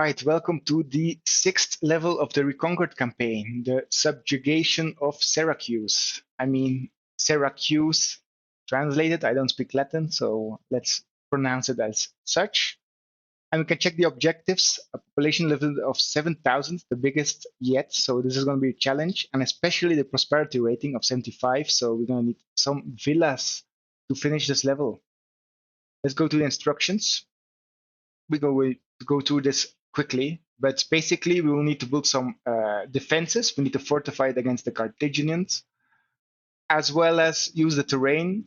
Right, welcome to the 6th level of the Reconquered campaign, the subjugation of Syracuse. Syracuse translated, I don't speak Latin, so let's pronounce it as such. And we can check the objectives, a population level of 7,000, the biggest yet, so this is going to be a challenge, and especially the prosperity rating of 75, so we're going to need some villas to finish this level. Let's go to the instructions. We go through this quickly, but basically we will need to build some defenses. We need to fortify it against the Carthaginians, as well as use the terrain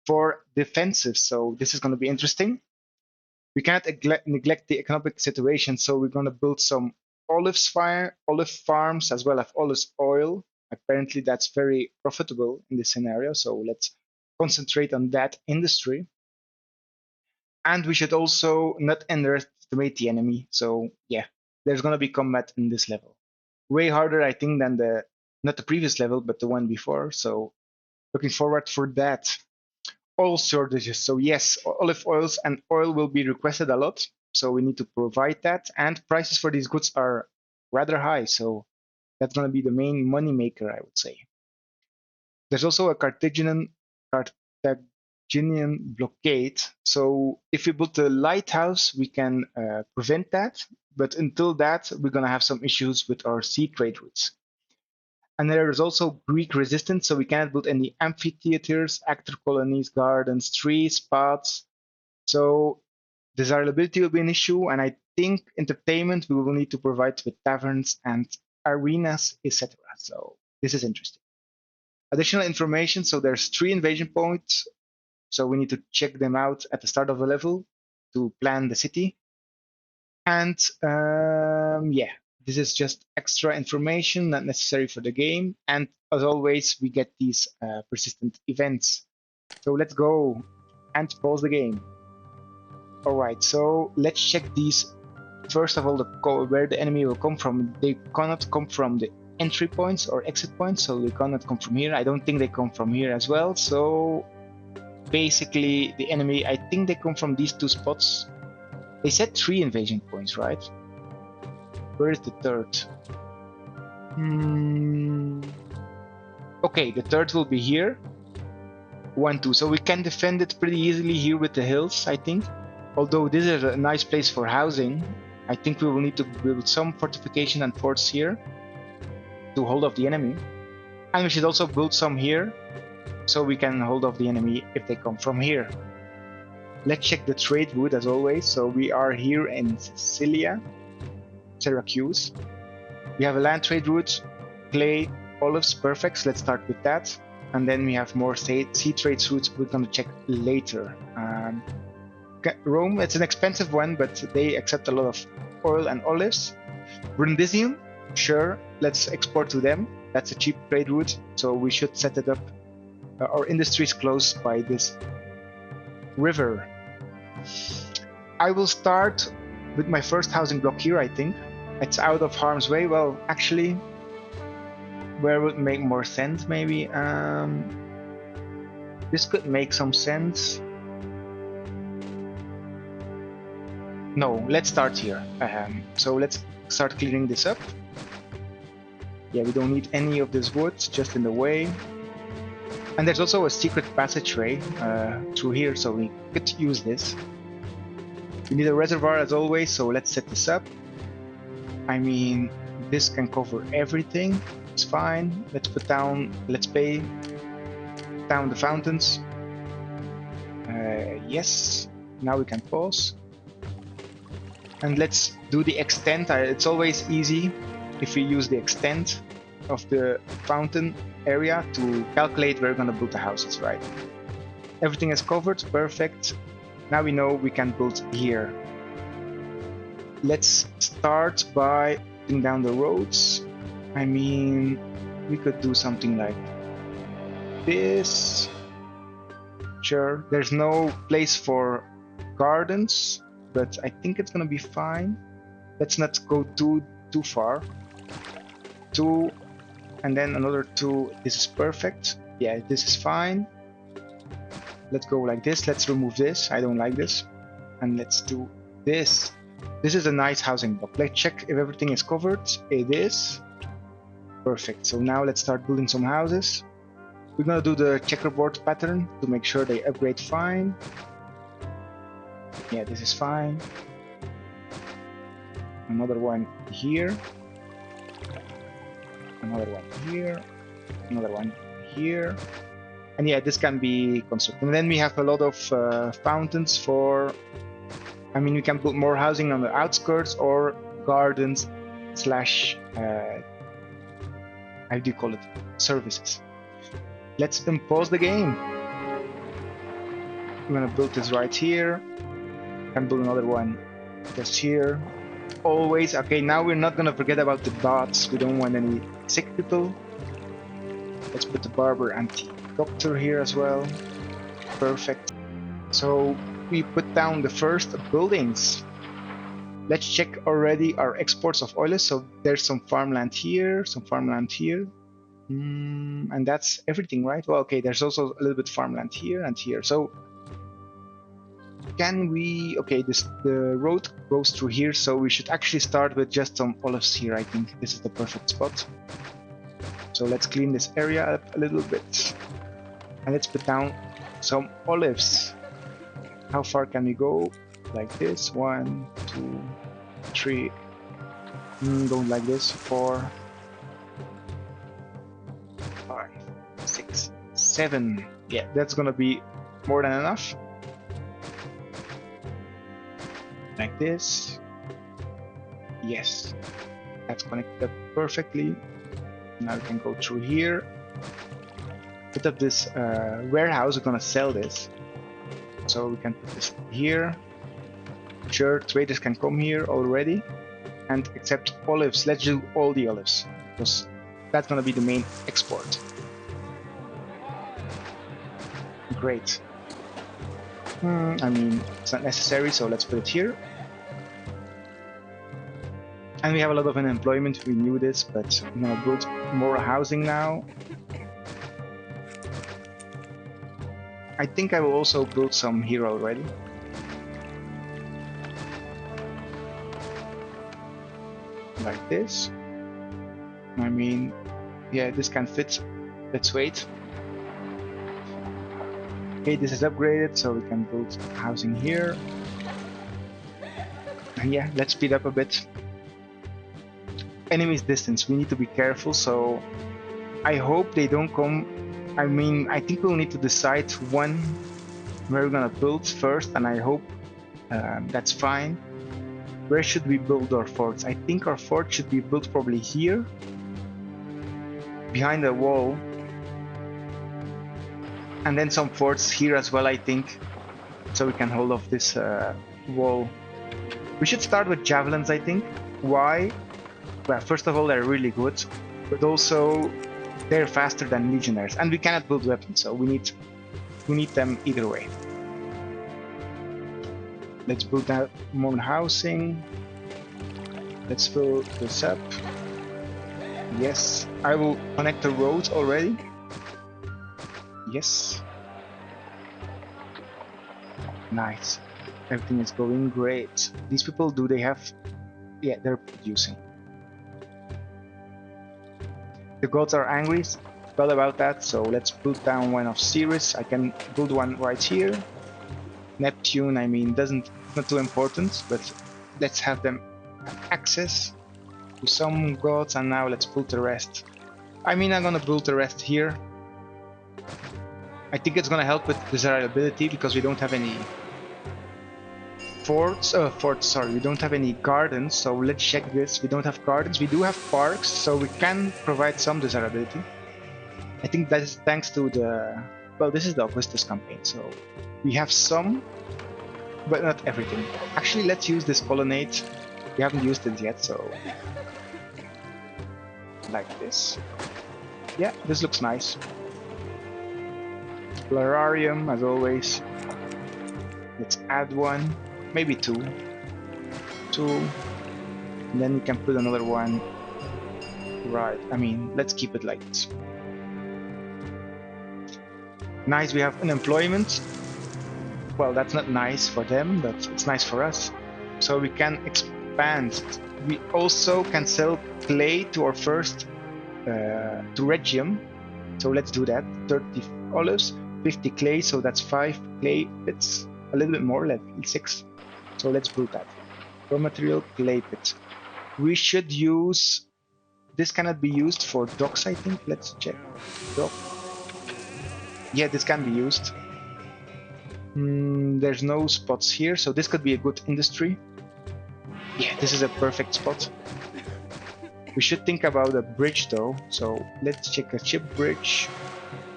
for defensive. So this is going to be interesting. We cannot neglect the economic situation, so we're going to build some olive farms, as well as olive oil. Apparently that's very profitable in this scenario, so let's concentrate on that industry. And we should also not underestimate the enemy. So yeah, there's going to be combat in this level. Way harder, I think, than not the previous level, but the one before. So looking forward for that. Oil shortages. So yes, olive oils and oil will be requested a lot. So we need to provide that. And prices for these goods are rather high. So that's going to be the main money maker, I would say. There's also a Carthaginian blockade. So if we build a lighthouse, we can prevent that. But until that, we're going to have some issues with our sea trade routes. And there is also Greek resistance, so we cannot build any amphitheaters, actor colonies, gardens, trees, paths. So desirability will be an issue, and I think entertainment we will need to provide with taverns and arenas, etc. So this is interesting. Additional information, so there's 3 invasion points, so we need to check them out at the start of the level to plan the city. And yeah, this is just extra information, not necessary for the game. And as always, we get these persistent events. So let's go and pause the game. All right, so let's check these. First of all, where the enemy will come from. They cannot come from the entry points or exit points, so they cannot come from here. I don't think they come from here as well. So basically, the enemy, I think they come from these 2 spots. They said 3 invasion points, right? Where is the 3rd? Okay, the 3rd will be here. 1, 2. So we can defend it pretty easily here with the hills, I think. Although this is a nice place for housing, I think we will need to build some fortification and forts here to hold off the enemy. And we should also build some here, so we can hold off the enemy if they come from here. Let's check the trade route as always. So we are here in Syracuse. We have a land trade route, clay, olives, perfect. So let's start with that. And then we have more sea trade routes we're going to check later. Rome, it's an expensive one, but they accept a lot of oil and olives. Brundisium, sure, let's export to them. That's a cheap trade route, so we should set it up. Our industry is close by this river. I will start with my first housing block here, I think. It's out of harm's way. Well, actually, where would make more sense, maybe? This could make some sense. No, let's start here. So let's start clearing this up. Yeah, we don't need any of this wood, just in the way. And there's also a secret passageway through here, so we could use this. We need a reservoir as always, so let's set this up. I mean, this can cover everything. It's fine. Let's pay down the fountains. Yes, now we can pause. And let's do the extent. It's always easy if we use the extent of the fountain area to calculate where we're going to build the houses, right? Everything is covered, perfect. Now we know we can build here. Let's start by putting down the roads. I mean, we could do something like this. Sure, there's no place for gardens, but I think it's gonna be fine. Let's not go too far. 2, and then another 2. This is perfect. Yeah, this is fine. Let's go like this. Let's remove this. I don't like this. And let's do this. This is a nice housing block. Let's check if everything is covered. It is. Perfect. So now let's start building some houses. We're gonna do the checkerboard pattern to make sure they upgrade fine. Yeah, this is fine. Another one here. Another one here. Another one here. And yeah, this can be constructed. And then we have a lot of fountains for... I mean, we can put more housing on the outskirts or gardens slash... how do you call it? Services. Let's impose the game. I'm gonna build this right here. Can build another one just here. Always. Okay, now we're not gonna forget about the gods. We don't want any sick people. Let's put the barber and the doctor here as well. Perfect. So we put down the first buildings. Let's check already our exports of oil. So there's some farmland here, some farmland here. And that's everything, right? Well, okay, there's also a little bit farmland here and here. So can we... Okay, the road goes through here, so we should actually start with just some olives here. I think this is the perfect spot. So let's clean this area up a little bit. And let's put down some olives. How far can we go? Like this. 1, 2, 3. Don't like this. 4, 5, 6, 7. Yeah, that's gonna be more than enough. Like this. Yes, that's connected perfectly. Now we can go through here. Put up this warehouse. We're gonna sell this, so we can put this here. Sure, traders can come here already, and accept olives. Let's do all the olives because that's gonna be the main export. Great. I mean, it's not necessary, so let's put it here. And we have a lot of unemployment, we knew this, but I'm gonna build more housing now. I think I will also build some here already. Like this. I mean, yeah, this can fit. Let's wait. Okay, this is upgraded, so we can build housing here. And yeah, let's speed up a bit. Enemies distance, we need to be careful, so I hope they don't come. I mean, I think we'll need to decide where we're gonna build first, and I hope that's fine. Where should we build our forts? I think our fort should be built probably here, behind the wall. And then some forts here as well, I think, so we can hold off this wall. We should start with javelins, I think. Why? Well, first of all, they're really good, but also they're faster than legionaries, and we cannot build weapons, so we need them either way. Let's build that more housing. Let's fill this up. Yes, I will connect the roads already. Yes. Nice. Everything is going great. These people, do they have... Yeah, they're producing. The gods are angry, well about that, so let's build down one of Ceres. I can build one right here. Neptune, I mean, not too important, but let's have them access to some gods, and now let's build the rest. I mean, I'm gonna build the rest here. I think it's gonna help with desirability because we don't have any forts, sorry, we don't have any gardens, so let's check this. We don't have gardens, we do have parks, so we can provide some desirability. I think that is thanks to the... Well, this is the Augustus campaign, so we have some, but not everything. Actually, let's use this colonnade. We haven't used it yet, so... Like this. Yeah, this looks nice. Lararium, as always. Let's add one. Maybe two. And then we can put another one. Right, I mean, let's keep it like this. Nice, we have unemployment. Well, that's not nice for them, but it's nice for us. So we can advanced. We also can sell clay to our first to Regium. So let's do that. 30 olives, 50 clay, so that's 5 clay pits. A little bit more, like 6. So let's build that. Raw material, clay pit. We should use... This cannot be used for docks, I think. Let's check. Dock. Yeah, this can be used. There's no spots here, so this could be a good industry. Yeah, this is a perfect spot. We should think about a bridge though, so let's check a ship bridge.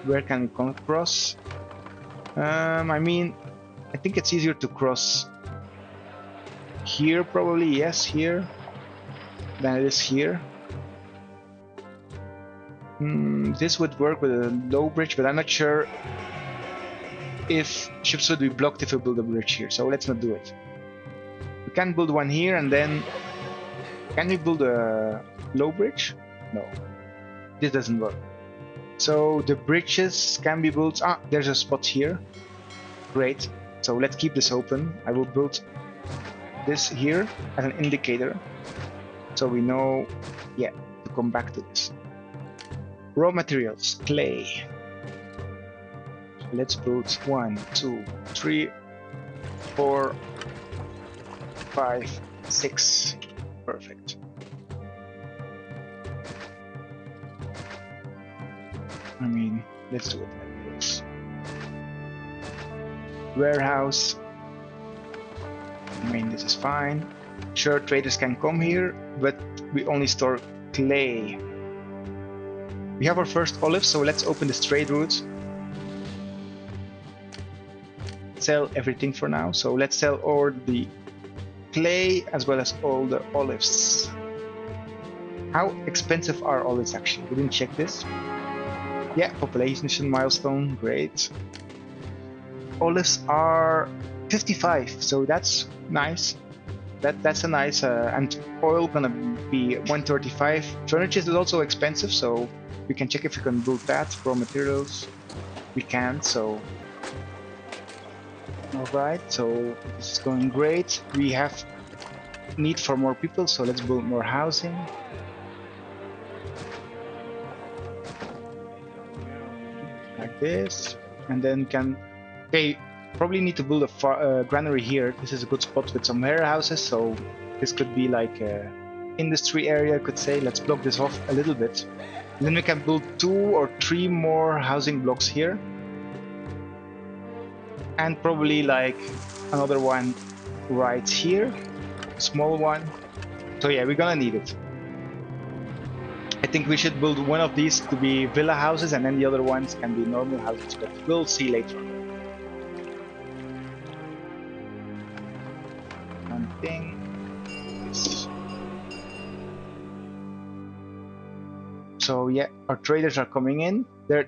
Where can we cross? I mean, I think it's easier to cross here probably, yes, here, than it is here. This would work with a low bridge, but I'm not sure if ships would be blocked if we build a bridge here, so let's not do it. We can build one here, and then... Can we build a low bridge? No. This doesn't work. So the bridges can be built... Ah, there's a spot here. Great. So let's keep this open. I will build this here as an indicator. So we know, yeah, to come back to this. Raw materials, clay. Let's build 1, 2, 3, 4, 5, 6. Perfect. I mean, let's do it like this. Warehouse. I mean, this is fine. Sure, traders can come here, but we only store clay. We have our first olive, so let's open this trade route. Sell everything for now. So let's sell all the clay as well as all the olives. How expensive are olives actually? We didn't check this. Yeah, population milestone, great. Olives are 55, so that's nice. That's a nice, and oil gonna be 135. Furniture is also expensive, so we can check if we can build that. Raw materials, we can, so. Alright, so this is going great. We have need for more people, so let's build more housing. Like this, and then can... Okay, probably need to build a granary here. This is a good spot with some warehouses, so this could be like a industry area, I could say. Let's block this off a little bit. And then we can build 2 or 3 more housing blocks here. And probably like another one right here, a small one. So yeah, we're gonna need it. I think we should build one of these to be villa houses, and then the other ones can be normal houses, but we'll see later. One thing is... So yeah, our traders are coming in.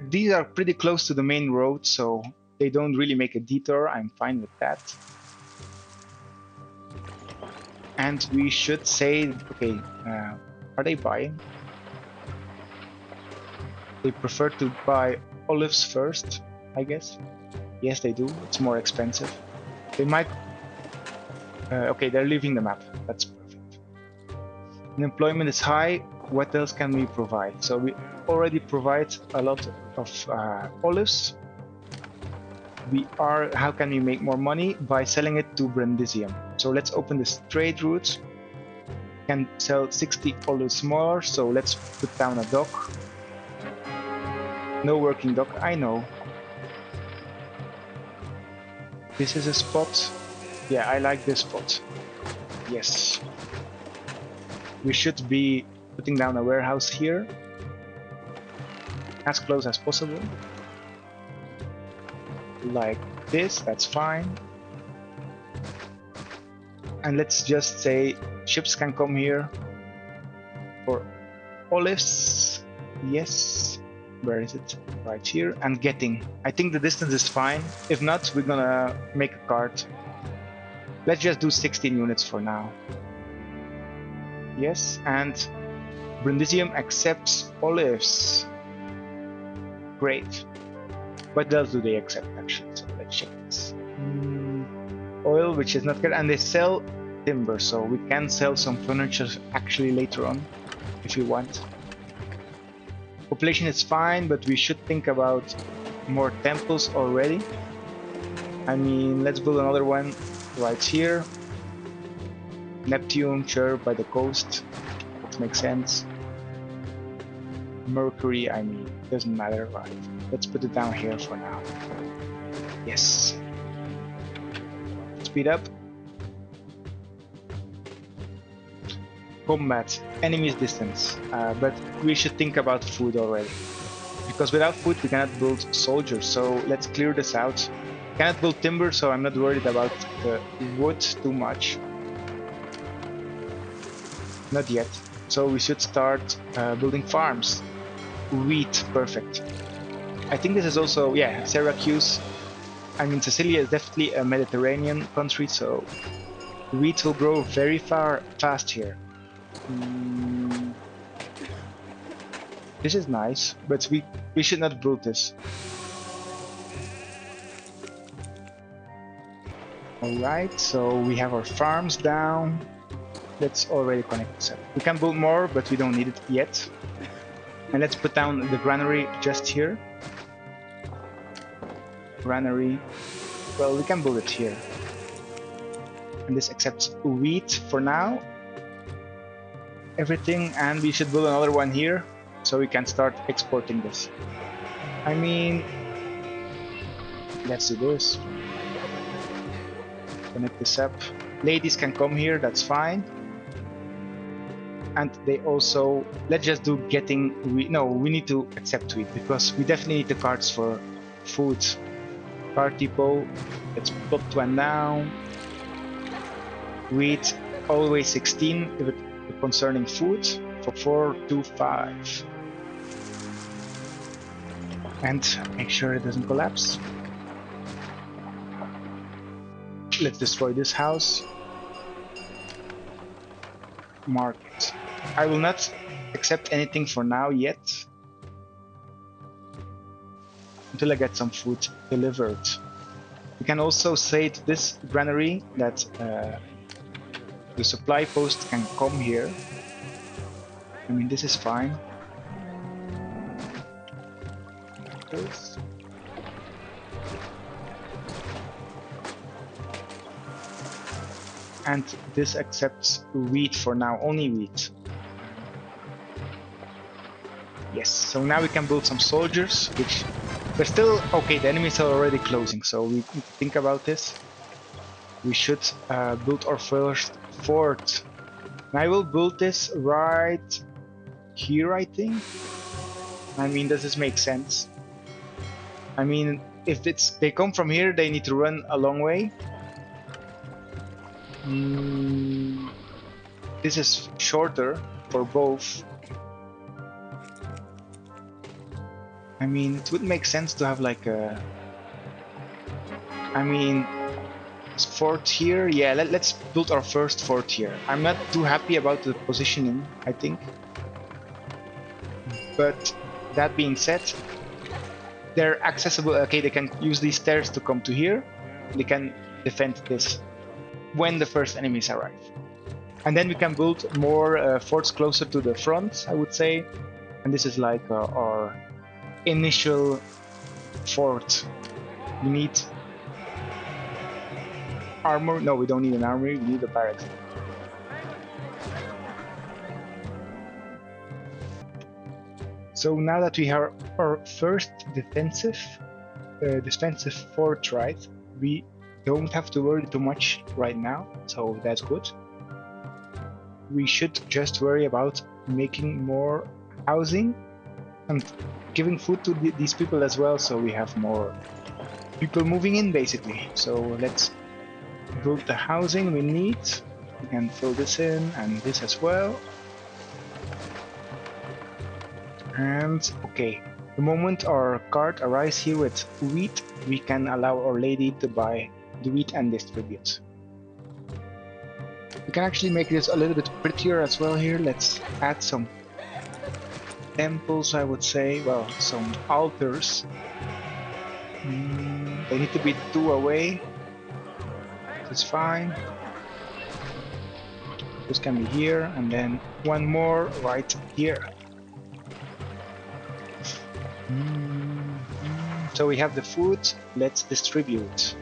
These are pretty close to the main road, so they don't really make a detour. I'm fine with that. And we should say, okay, are they buying? They prefer to buy olives first, I guess. Yes, they do. It's more expensive. They might... okay, they're leaving the map. That's perfect. Unemployment is high. What else can we provide? So we already provide a lot of olives. How can we make more money? By selling it to Brundisium. So let's open this trade route. Can sell 60 olives more, so let's put down a dock. No working dock, I know. This is a spot. Yeah, I like this spot. Yes. We should be putting down a warehouse here. As close as possible. Like this, that's fine. And let's just say ships can come here for olives. Yes. Where is it? Right here. And getting. I think the distance is fine. If not, we're gonna make a cart. Let's just do 16 units for now. Yes, and Brundisium accepts olives. Great. What else do they accept actually? So let's check this. Oil, which is not good, and they sell timber, so we can sell some furniture actually later on if we want. Population is fine, but we should think about more temples already. I mean, let's build another one right here. Neptune, sure, by the coast. That makes sense. Mercury, I mean, doesn't matter, right? Let's put it down here for now. Yes. Speed up. Combat, enemies distance, but we should think about food already. Because without food we cannot build soldiers, so let's clear this out. Cannot build timber, so I'm not worried about the wood too much. Not yet. So we should start building farms. Wheat, perfect. I think this is also, yeah, Syracuse. I mean, Sicilia is definitely a Mediterranean country, so wheat will grow very fast here. This is nice, but we should not build this. Alright, so we have our farms down. Let's already connect this up. We can build more, but we don't need it yet. And let's put down the granary just here. Granary. Well, we can build it here. And this accepts wheat for now. Everything, and we should build another one here so we can start exporting this. I mean, let's do this. Connect this up. Ladies can come here, that's fine. And they also, let's just do getting wheat. No, we need to accept wheat because we definitely need the carts for food. Cart depot, let's put one down. Wheat, always 16 if it concerning food for 4 to 5. And make sure it doesn't collapse. Let's destroy this house. Market. I will not accept anything for now yet. Until I get some food delivered. We can also say to this granary that the supply post can come here. I mean, this is fine. This. And this accepts wheat for now, only wheat. Yes, so now we can build some soldiers, which they're still okay. The enemies are already closing, so we need to think about this. We should build our first fort. And I will build this right here, I think. I mean, does this make sense? I mean, if they come from here, they need to run a long way. This is shorter for both. I mean, it would make sense to have like a... I mean, fort here. Yeah, let's build our first fort here. I'm not too happy about the positioning, I think. But that being said, they're accessible. Okay, they can use these stairs to come to here. They can defend this when the first enemies arrive. And then we can build more forts closer to the front, I would say. And this is like our initial fort. We need armor. No, we don't need an armory, we need a barracks. So now that we have our first defensive fort, right, we don't have to worry too much right now, so that's good. We should just worry about making more housing and giving food to these people as well, so we have more people moving in basically. So let's build the housing we need. We can fill this in and this as well. And okay, the moment our cart arrives here with wheat, we can allow our lady to buy the wheat and distribute. We can actually make this a little bit prettier as well here. Let's add some temples, I would say. Well, some altars. They need to be 2 away. That's fine. Those can be here, and then one more right here. So we have the food, let's distribute.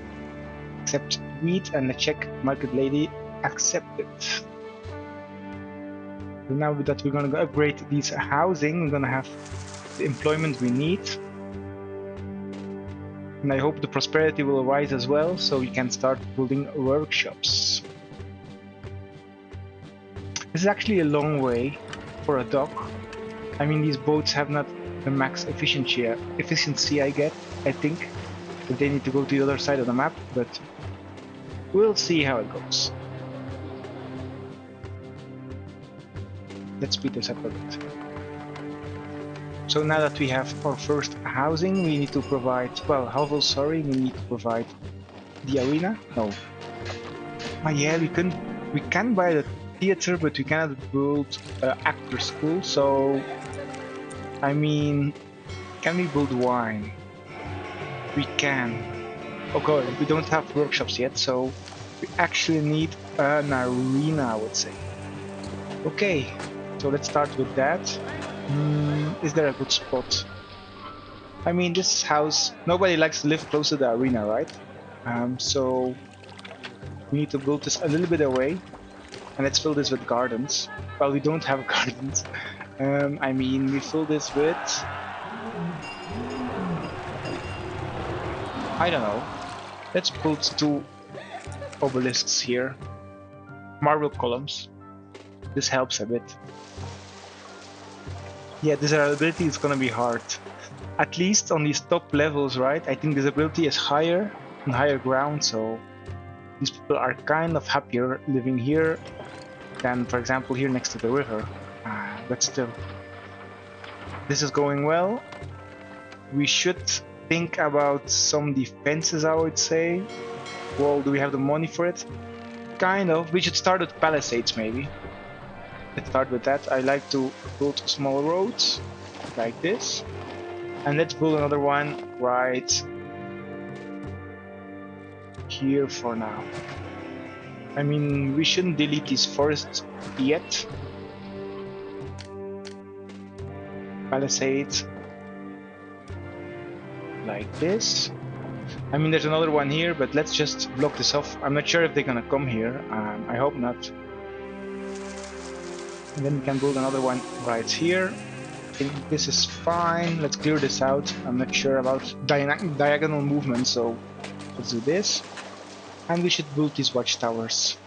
Accept wheat and check market lady accepted. So now that we're gonna upgrade these housing, we're gonna have the employment we need. And I hope the prosperity will rise as well, so we can start building workshops. This is actually a long way for a dock. I mean, these boats have not the max efficiency I think. But they need to go to the other side of the map, but we'll see how it goes. Let's speed this up a bit. So now that we have our first housing, we need to provide, well, hovel, sorry, we need to provide the arena. No. Oh yeah, we can buy the theater, but we cannot build actor school. So, I mean, can we build wine? We can. Oh god, we don't have workshops yet, so we actually need an arena, I would say. Okay, so let's start with that. Is there a good spot? I mean, this house, nobody likes to live close to the arena, right? So we need to build this a little bit away, and let's fill this with gardens. Well, we don't have gardens. I mean, we fill this with, I don't know. Let's build 2 obelisks here. Marble columns. This helps a bit. Yeah, desirability is gonna be hard. At least on these top levels, right? I think desirability is higher on higher ground, so these people are kind of happier living here than, for example, here next to the river. But still, this is going well. We should think about some defenses, I would say. Well, do we have the money for it? Kind of. We should start with Palisades, maybe. Let's start with that. I like to build small roads, like this. And let's build another one right here for now. I mean, we shouldn't delete these forests yet. Palisades. Like this. I mean, there's another one here, but let's just block this off. I'm not sure if they're gonna come here. I hope not. And then we can build another one right here. I think this is fine. Let's clear this out. I'm not sure about diagonal movement, so let's do this. And we should build these watchtowers.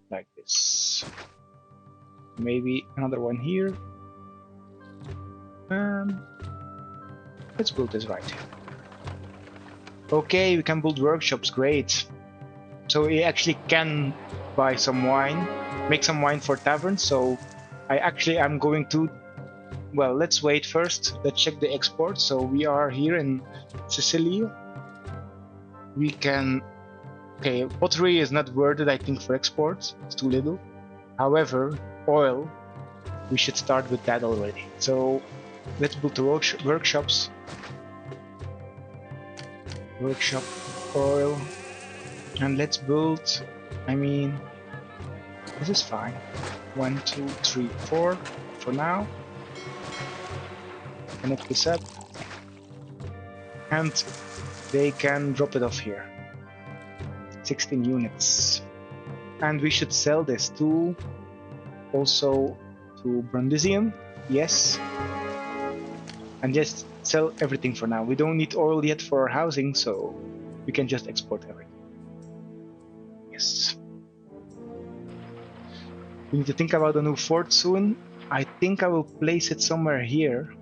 Like this. Maybe another one here. Let's build this right here. Okay, we can build workshops, great. So we actually can buy some wine, make some wine for taverns. So I'm going to, well, let's wait first. Let's check the export. So we are here in Sicily. We can, okay, pottery is not worth it, I think, for exports. It's too little. However, oil, we should start with that already. So let's build the workshops. Workshop, oil, and let's build, I mean, this is fine. 1, 2, 3, 4 for now. Connect this up. And they can drop it off here. 16 units. And we should sell this to also to Brundisium. Yes. And just sell everything for now. We don't need oil yet for our housing, so we can just export everything. Yes. We need to think about a new fort soon. I think I will place it somewhere here,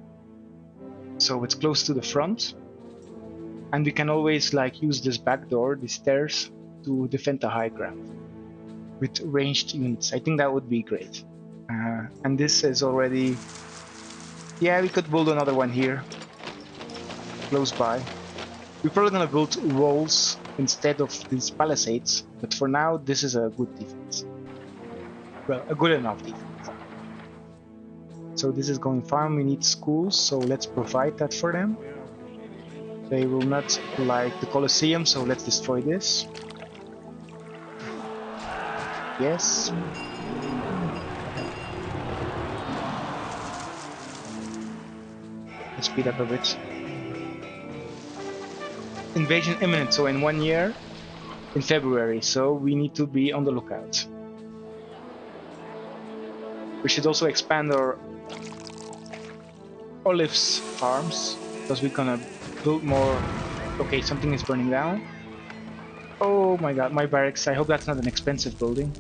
so it's close to the front. And we can always like use this back door, these stairs, to defend the high ground with ranged units. I think that would be great. And this is already, yeah, we could build another one here, close by. We're probably gonna build walls instead of these palisades, but for now this is a good defense. Well, a good enough defense. So this is going fine. We need schools, so let's provide that for them. They will not like the Colosseum, so let's destroy this. Yes. Let's speed up a bit. Invasion imminent, so in 1 year, in February, so we need to be on the lookout. We should also expand our olives farms, because we're gonna build more. Okay, something is burning down. Oh my god, my barracks. I hope that's not an expensive building.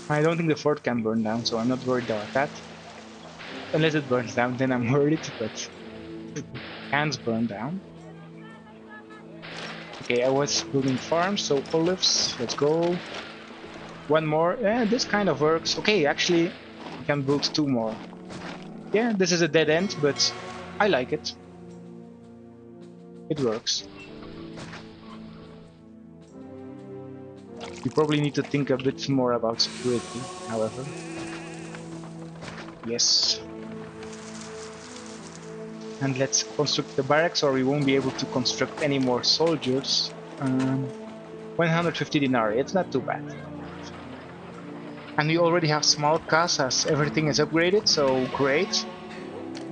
I don't think the fort can burn down, so I'm not worried about that. Unless it burns down, then I'm worried, but it can't burn down. Okay, I was building farms, so olives, let's go. One more, yeah, this kind of works. Okay, actually, we can build 2 more. Yeah, this is a dead end, but I like it. It works. We probably need to think a bit more about security, however. Yes. And let's construct the barracks, or we won't be able to construct any more soldiers. 150 denarii, it's not too bad. And we already have small casas, everything is upgraded, so great.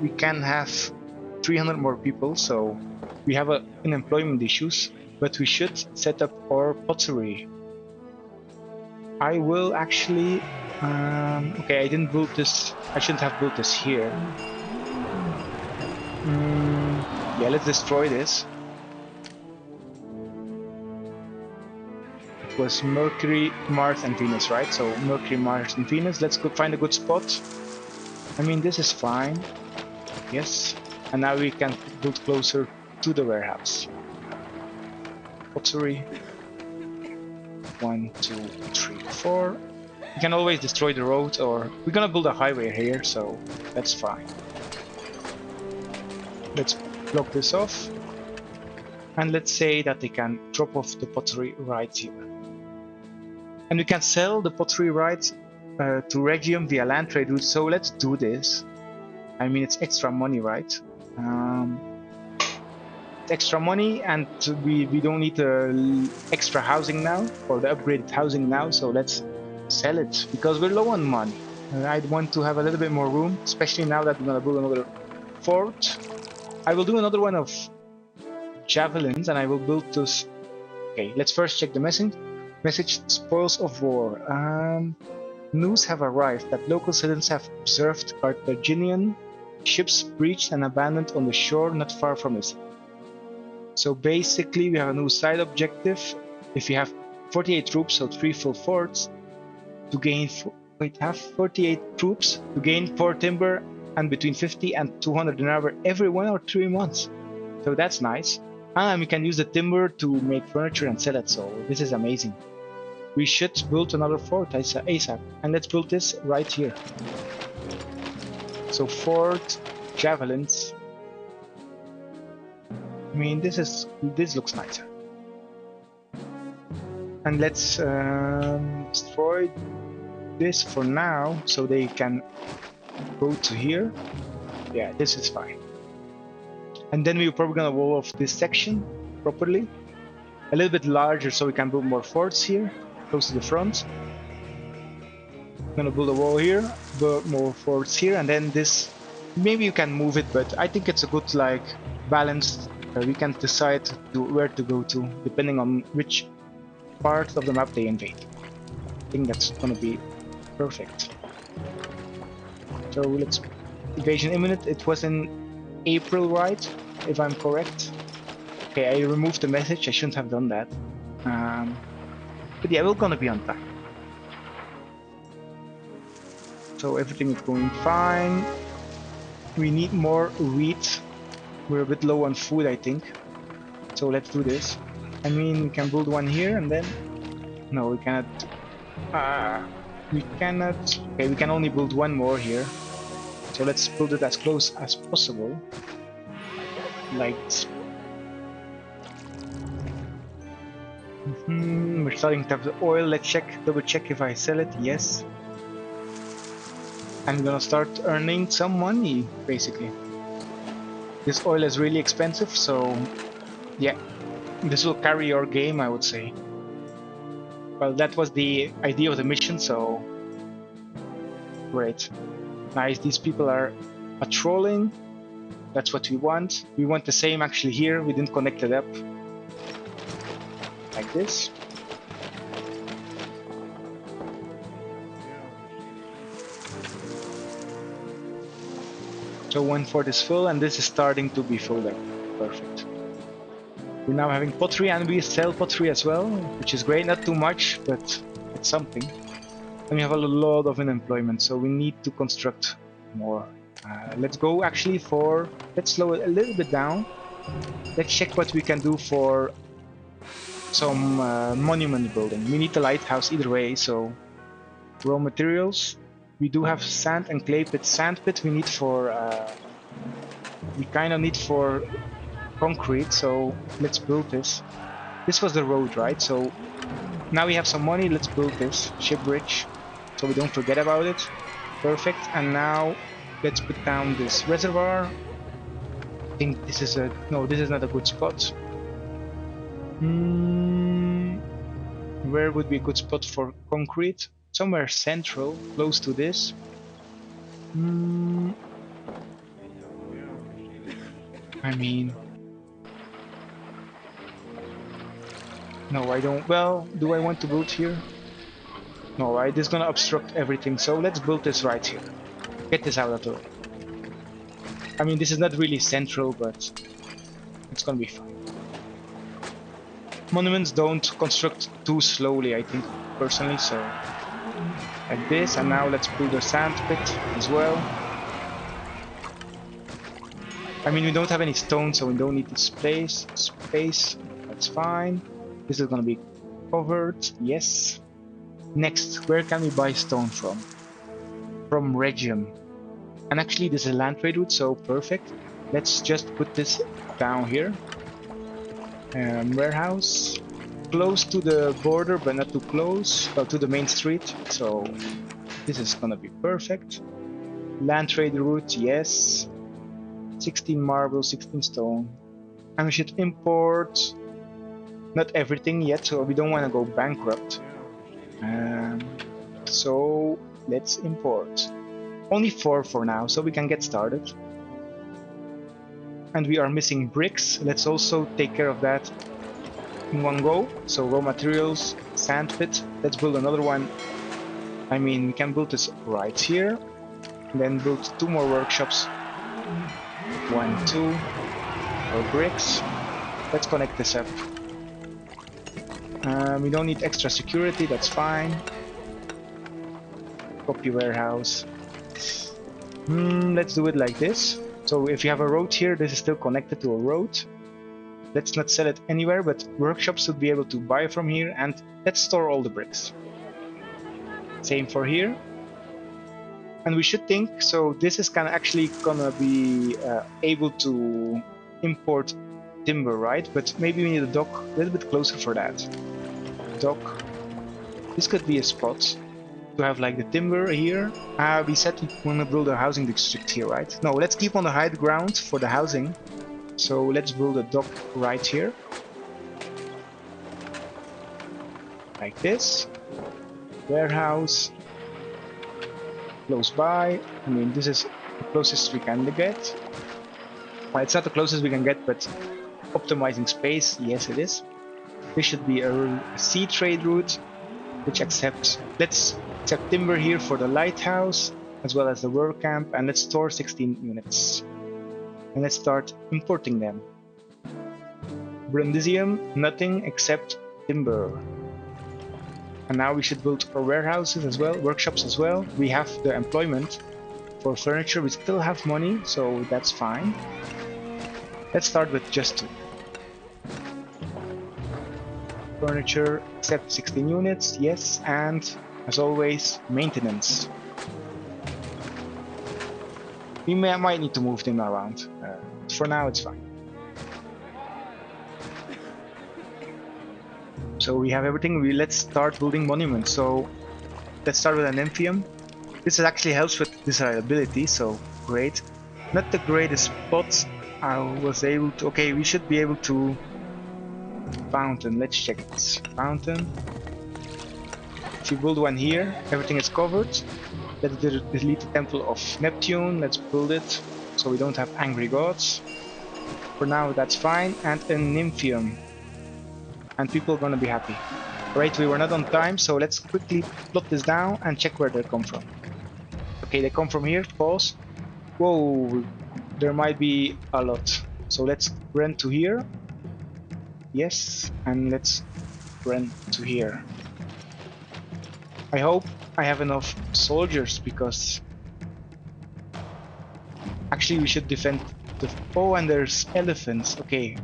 We can have 300 more people, so we have unemployment issues, but we should set up our pottery. I will actually... okay, I didn't build this, I shouldn't have built this here. Yeah, let's destroy this. It was Mercury, Mars, and Venus, right? So Mercury, Mars, and Venus. Let's go find a good spot. I mean, this is fine. Yes. And now we can build closer to the warehouse. Pottery. 1, 2, 3, 4. We can always destroy the road, or we're gonna build a highway here, so that's fine. Let's block this off. And let's say that they can drop off the pottery right here. And we can sell the pottery rights to Regium via land trade route, so let's do this. I mean, it's extra money, right? It's extra money, and we don't need the extra housing now, or the upgraded housing now, so let's sell it, because we're low on money. I'd want to have a little bit more room, especially now that we're gonna build another fort. I will do another one of javelins, and I will build those. Okay, let's first check the message. Spoils of war. News have arrived that local citizens have observed Carthaginian ships breached and abandoned on the shore not far from us. So basically we have a new side objective. If you have 48 troops, so 3 full forts, to gain... Wait, have 48 troops to gain 4 timber and between 50 and 200 an hour every 1 or 3 months. So that's nice. And we can use the timber to make furniture and sell it, so this is amazing. We should build another fort ASAP, and let's build this right here. So fort, javelins. I mean, this looks nicer. And let's destroy this for now, so they can go to here. Yeah, this is fine. And then we're probably gonna wall off this section properly. A little bit larger, so we can build more forts here, close to the front. I'm gonna build a wall here, build more forts here, and then this, maybe you can move it, but I think it's a good, like, balance. We can decide where to go to, depending on which part of the map they invade. I think that's gonna be perfect. So let's... Invasion imminent. It was in April, right? If I'm correct. Okay, I removed the message. I shouldn't have done that. But yeah, we're gonna be on time. So everything is going fine. We need more wheat. We're a bit low on food, I think. So let's do this. I mean, we can build one here and then... No, we cannot... we cannot... Okay, we can only build one more here. So let's build it as close as possible. Like... We're starting to have the oil. Let's double check if I sell it. Yes. I'm gonna start earning some money, basically. This oil is really expensive, so yeah, this will carry your game, I would say. Well, that was the idea of the mission, so great. Nice, these people are patrolling. That's what we want. We want the same actually here. We didn't connect it up like this. So one fort is full, and this is starting to be filled up. Perfect. We're now having pottery, and we sell pottery as well, which is great. Not too much, but it's something. And we have a lot of unemployment, so we need to construct more. Let's go actually for... Let's slow it a little bit down. Let's check what we can do for some monument building. We need a lighthouse either way, so... Raw materials. We do have sand and clay pit. Sand pit we need for... we kind of need for concrete, so let's build this. This was the road, right? So now we have some money, let's build this ship bridge so we don't forget about it. Perfect. And now let's put down this reservoir. I think this is a... no, this is not a good spot. Where would be a good spot for concrete? Somewhere central, close to this. I mean... no, I don't... well, do I want to build here? No, right? This is gonna obstruct everything, so let's build this right here. Get this out of the way. I mean, this is not really central, but it's gonna be fine. Monuments don't construct too slowly, I think, personally, so... like this, and now let's build a sand pit as well. I mean, we don't have any stone, so we don't need the space. That's fine. This is gonna be covered, yes. Next, where can we buy stone from? From Region. And actually this is a land trade route, so perfect. Let's just put this down here. Warehouse. Close to the border, but not too close. Well, to the main street, so this is gonna be perfect. Land trade route, yes. 16 marble, 16 stone. And we should import... not everything yet, so we don't want to go bankrupt. So let's import. Only 4 for now, so we can get started. And we are missing bricks. Let's also take care of that in one go. So raw materials, sand pit. Let's build another one. I mean, we can build this right here. And then build 2 more workshops. 1, 2. For bricks. Let's connect this up. We don't need extra security, that's fine. Copy warehouse. Let's do it like this. So if you have a road here, this is still connected to a road. Let's not sell it anywhere, but workshops should be able to buy from here, and let's store all the bricks. Same for here. And we should think, so this is actually gonna be able to import timber, right? But maybe we need a dock a little bit closer for that. Dock. This could be a spot to have like the timber here. We said we want to build a housing district here, right? No, let's keep on the high ground for the housing. So let's build a dock right here. Like this. Warehouse. Close by. I mean, this is the closest we can get. Well, it's not the closest we can get, but optimizing space, yes it is. This should be a sea trade route, which accepts... let's accept timber here for the lighthouse, as well as the work camp, and let's store 16 units. And let's start importing them. Brundisium, nothing except timber. And now we should build our warehouses as well, workshops as well. We have the employment for furniture, we still have money, so that's fine. Let's start with just 2. Furniture, except 16 units, yes, and as always, maintenance. We might need to move them around. For now, it's fine. So we have everything. Let's start building monuments. So let's start with an Nymphium. This actually helps with desirability, so great. Not the greatest spot. I was able to... Okay, we should be able to... Fountain, let's check this. Fountain. If you build one here, everything is covered. Let's delete the Temple of Neptune. Let's build it so we don't have angry gods. For now, that's fine. And a Nymphium. And people are gonna be happy. Right, we were not on time, so let's quickly plot this down and check where they come from. Okay, they come from here. Pause. Whoa, there might be a lot. So let's run to here. Yes, and let's run to here. I hope I have enough soldiers because actually we should defend the... Oh, and there's elephants. Okay,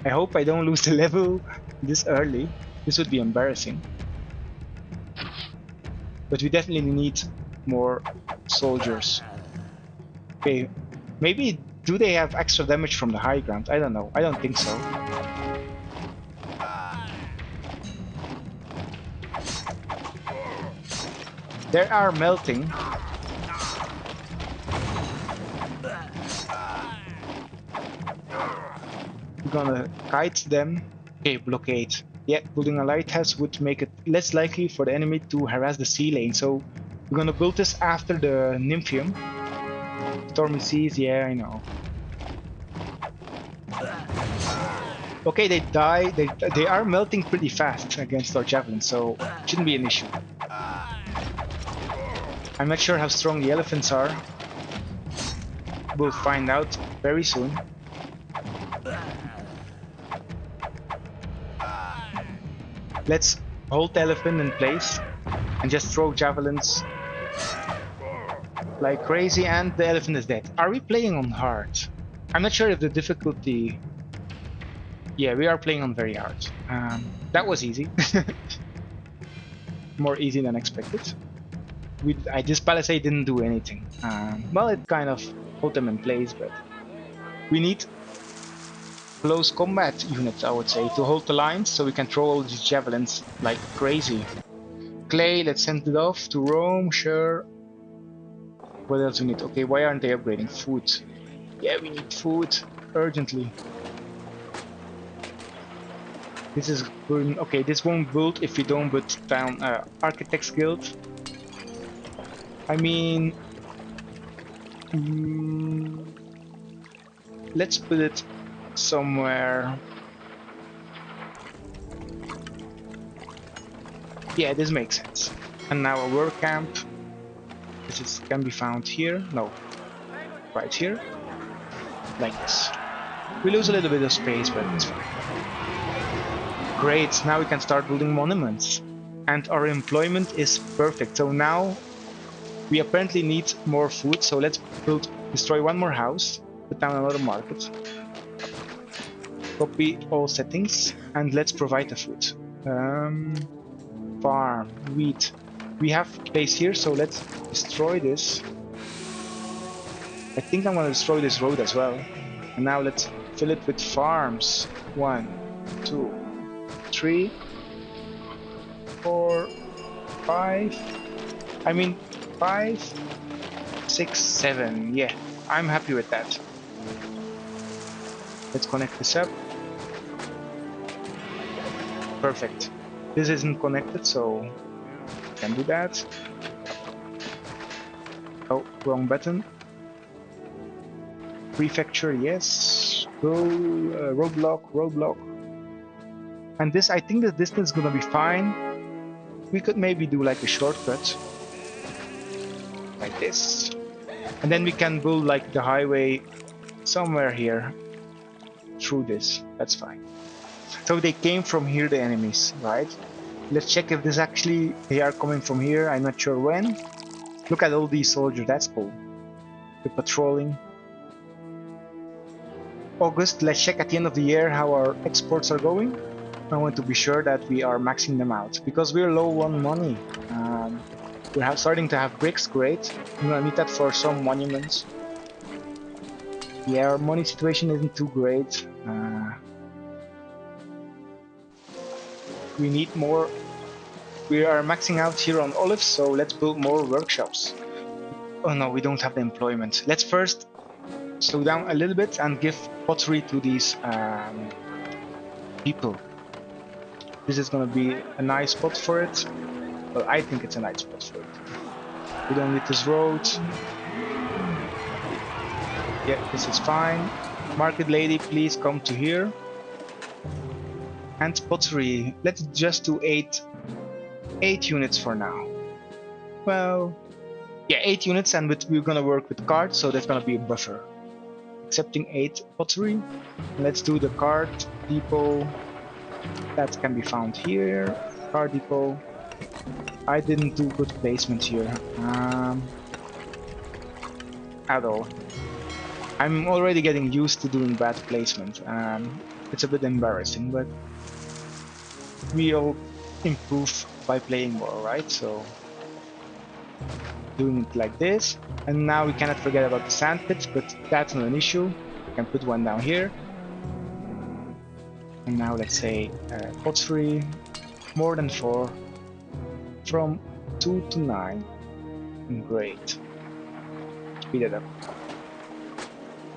I hope I don't lose the level this early. This would be embarrassing. But we definitely need more soldiers. Okay, maybe do they have extra damage from the high ground? I don't know. I don't think so. They are melting. We're gonna kite them. Okay, blockade. Yeah, building a lighthouse would make it less likely for the enemy to harass the sea lane. So we're gonna build this after the Nymphium. Stormy seas, yeah, I know. Okay, they die. They are melting pretty fast against our javelin, so it shouldn't be an issue. I'm not sure how strong the elephants are. We'll find out very soon. Let's hold the elephant in place and just throw javelins like crazy, and the elephant is dead. Are we playing on hard? I'm not sure if the difficulty... Yeah, we are playing on very hard. That was easy. More easy than expected. This palisade didn't do anything. Well, it kind of put them in place, but we need close combat units, I would say, to hold the lines so we can throw all these javelins like crazy. Clay, let's send it off to Rome, sure. What else we need? Okay, why aren't they upgrading? Food. Yeah, we need food urgently. This is good. Okay, this won't build if we don't put down Architects Guild. I mean, let's put it somewhere. Yeah, this makes sense. And now a work camp. This can be found here. No, right here, like this. We lose a little bit of space, but it's fine. Great, now we can start building monuments. And our employment is perfect. So now we apparently need more food, so let's destroy one more house, put down another market, copy all settings, and let's provide the food. Farm, wheat. We have place here, so let's destroy this. I think I'm gonna destroy this road as well. And now let's fill it with farms. 1, 2, 3, 4, 5. I mean 5, 6, 7. Yeah, I'm happy with that. Let's connect this up. Perfect. This isn't connected, so can do that. Oh, wrong button. Prefecture, yes. Go, roadblock. And this, I think the distance is gonna be fine. We could maybe do like a shortcut. Like this. And then we can build like the highway somewhere here. Through this, that's fine. So they came from here, the enemies, right? Let's check if this actually, they are coming from here. I'm not sure when. Look at all these soldiers, that's cool. The patrolling. August, let's check at the end of the year how our exports are going. I want to be sure that we are maxing them out because we're low on money. We're starting to have bricks, great. We're gonna need that for some monuments. Yeah, our money situation isn't too great. We need more. We are maxing out here on olives, so let's build more workshops. Oh no, we don't have the employment. Let's first slow down a little bit and give pottery to these people. This is gonna be a nice spot for it. Well, I think it's a nice spot for it. We don't need this road. Yeah, this is fine. Market lady, please come to here. And pottery, let's just do 8 units for now. Well, yeah, 8 units, and we're gonna work with cards, so that's gonna be a buffer. Accepting 8 pottery. Let's do the card depot. That can be found here. Card depot. I didn't do good placement here at all. I'm already getting used to doing bad placement. It's a bit embarrassing, but we all improve by playing more, right? So doing it like this, and now we cannot forget about the sand pits, but that's not an issue. We can put one down here. And now let's say pottery, more than 4, from 2 to 9. Great. Speed it up.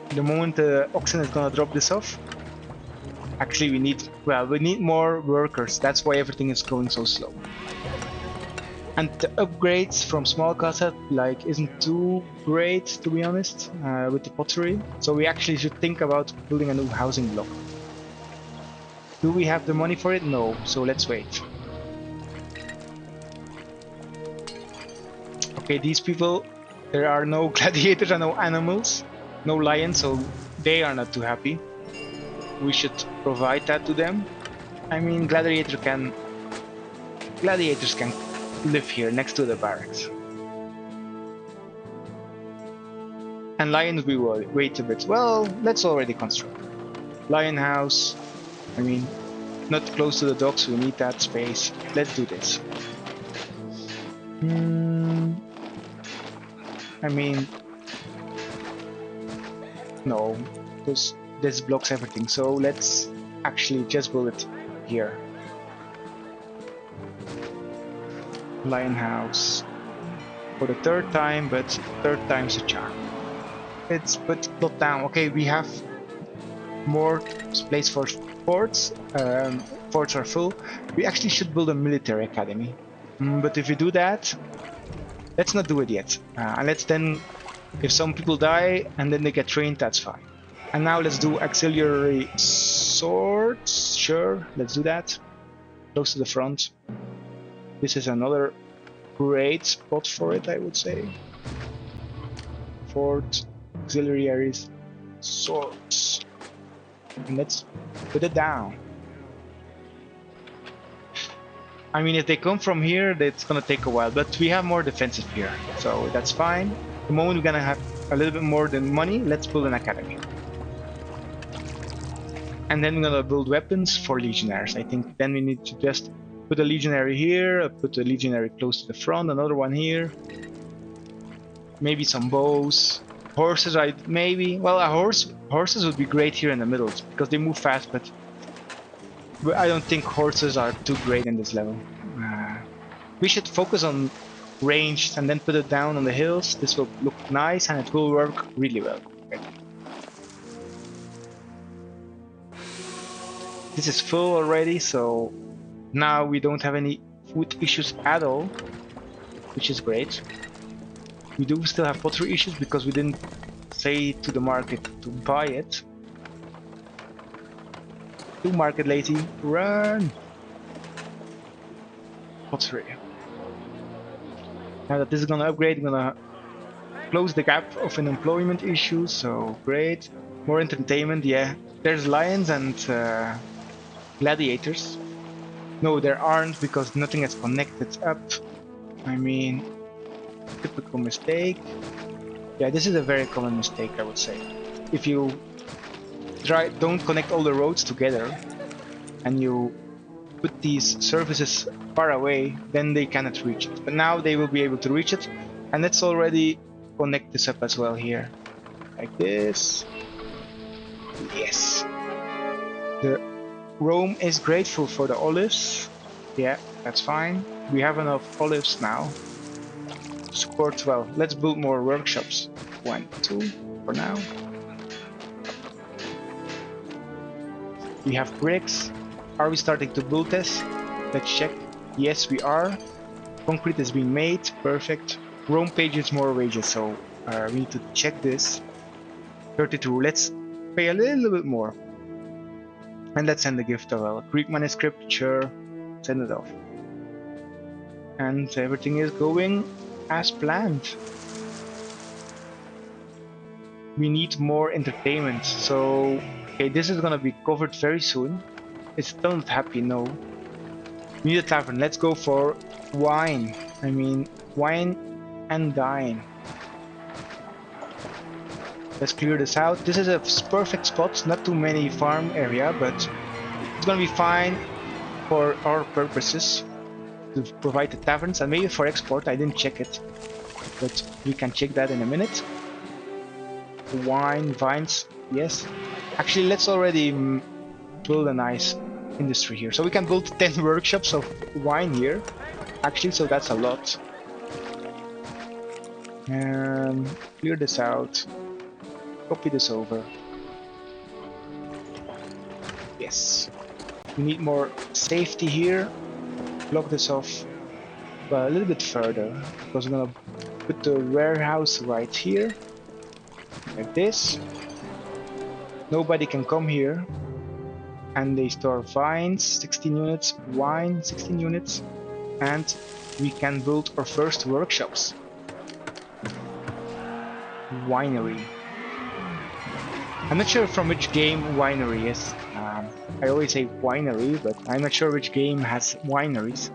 The moment the oxen is gonna drop this off, actually we need more workers. That's why everything is going so slow. And the upgrades from small casa isn't too great, to be honest, with the pottery. So we actually should think about building a new housing block. Do we have the money for it? No, so let's wait. Okay, these people, there are no gladiators and no animals, no lions, so they are not too happy. We should provide that to them. I mean, gladiators can live here next to the barracks. And lions, we will wait a bit. Well, let's already construct. Lion house. I mean, not close to the docks, we need that space. Let's do this. I mean, no, this blocks everything, so let's actually just build it here. Lion house for the 3rd time, but 3rd time's a charm. It's but plot down. Okay, we have more space for forts. Forts are full. We actually should build a military academy. But if we do that, let's not do it yet. And let's then, if some people die and then they get trained, that's fine. And now let's do auxiliary swords. Sure, let's do that. Close to the front. This is another great spot for it, I would say. Fort, auxiliaries, swords. And let's put it down. I mean, if they come from here, it's gonna take a while, but we have more defensive here, so that's fine. The moment we're gonna have a little bit more than money, let's build an academy. And then we're gonna build weapons for legionaries. I think then we need to just put a legionary here, put a legionary close to the front, another one here. Maybe some bows. Horses, horses would be great here in the middle, because they move fast, but I don't think horses are too great in this level. We should focus on ranged and then put it down on the hills. This will look nice and it will work really well. Okay. This is full already, so now we don't have any food issues at all, which is great. We do still have pottery issues because we didn't say to the market to buy it. To market lady, run! Pottery. Now that this is gonna upgrade, we're gonna close the gap of unemployment issues, so great. More entertainment, yeah. There's lions and gladiators. No, there aren't because nothing is connected up. I mean, typical mistake. Yeah, this is a very common mistake, I would say. If you don't connect all the roads together and you put these services far away, then they cannot reach it. But now they will be able to reach it, and let's already connect this up as well here. Like this. Yes. The Rome is grateful for the olives. Yeah, that's fine. We have enough olives now. Support well. Let's build more workshops. 1, 2 for now. We have bricks. Are we starting to build this? Let's check. Yes, we are. Concrete is being made. Perfect. Rome pages more wages, so we need to check this. 32. Let's pay a little bit more. And let's send the gift of a Greek manuscript. Sure. Send it off. And everything is going as planned. We need more entertainment. So, okay, this is gonna be covered very soon. It's still not happy, no. We need a tavern. Let's go for wine. I mean, wine and dine. Let's clear this out. This is a perfect spot. Not too many farm area, but it's gonna be fine for our purposes to provide the taverns and maybe for export. I didn't check it, but we can check that in a minute. Wine, vines, yes. Actually, let's already build a nice industry here. So we can build 10 workshops of wine here. Actually, so that's a lot. Clear this out. Copy this over. Yes. We need more safety here. Block this off, but a little bit further, because I'm gonna put the warehouse right here, like this. Nobody can come here. And they store vines, 16 units, wine, 16 units, and we can build our first workshops. Winery. I'm not sure from which game winery is. I always say winery, but I'm not sure which game has wineries.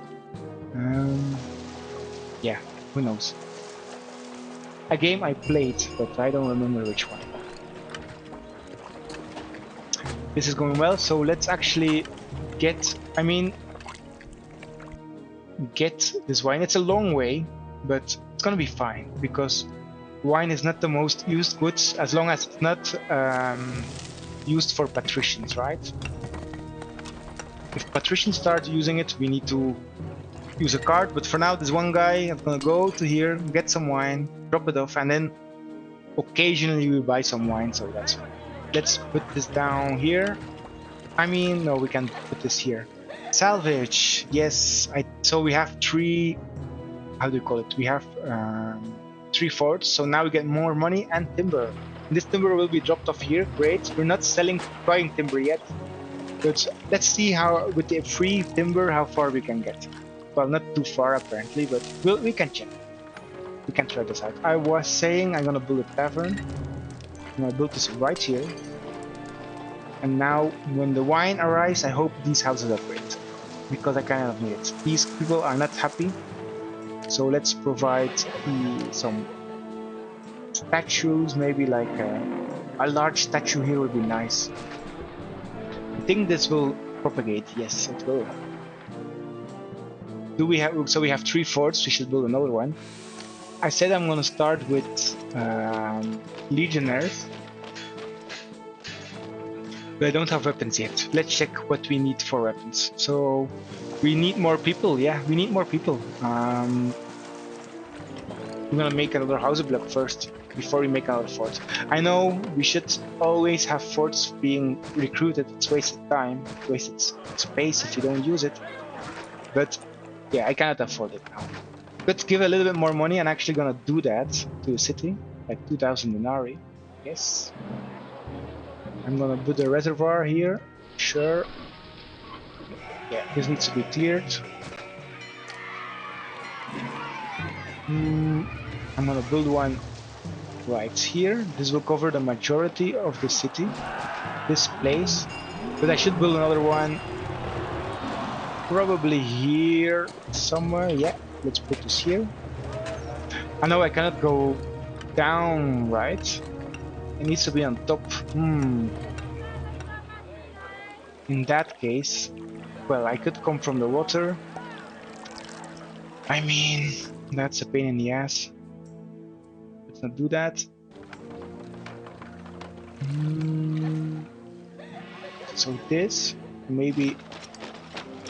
Yeah, who knows. A game I played, but I don't remember which one. This is going well, so let's actually get this wine. It's a long way, but it's gonna be fine, because wine is not the most used goods as long as it's not used for patricians, right? If patricians start using it, we need to use a cart, but for now, this one guy is gonna go to here, get some wine, drop it off, and then occasionally we buy some wine, so that's fine. Let's put this down here. I mean, no, we can put this here. Salvage, yes. So we have three, how do you call it? We have 3 forts, so now we get more money and timber. This timber will be dropped off here, great. We're not selling drying timber yet, but let's see how, with the free timber, how far we can get. Well, not too far apparently, but we can check. We can try this out. I was saying I'm gonna build a tavern. I'm gonna build this right here. And now, when the wine arrives, I hope these houses upgrade, because I kind of need it. These people are not happy, so let's provide some statues. Maybe like a large statue here would be nice. I think this will propagate. Yes, it will. Do we have? So we have 3 forts. We should build another one. I said I'm gonna start with legionnaires. But I don't have weapons yet. Let's check what we need for weapons. So we need more people. Yeah, we need more people. I'm gonna make another house block first before we make another fort. I know we should always have forts being recruited. It's wasted time, wasted space if you don't use it. But yeah, I cannot afford it now. But give a little bit more money. I'm actually gonna do that to the city, like 2,000 denarii. Yes. I'm gonna put a reservoir here. Sure. Yeah, this needs to be cleared. I'm gonna build one right here. This will cover the majority of the city, this place. But I should build another one probably here somewhere. Yeah, let's put this here. I know I cannot go down, right? It needs to be on top. In that case, well, I could come from the water. I mean, that's a pain in the ass. Let's not do that. So this, maybe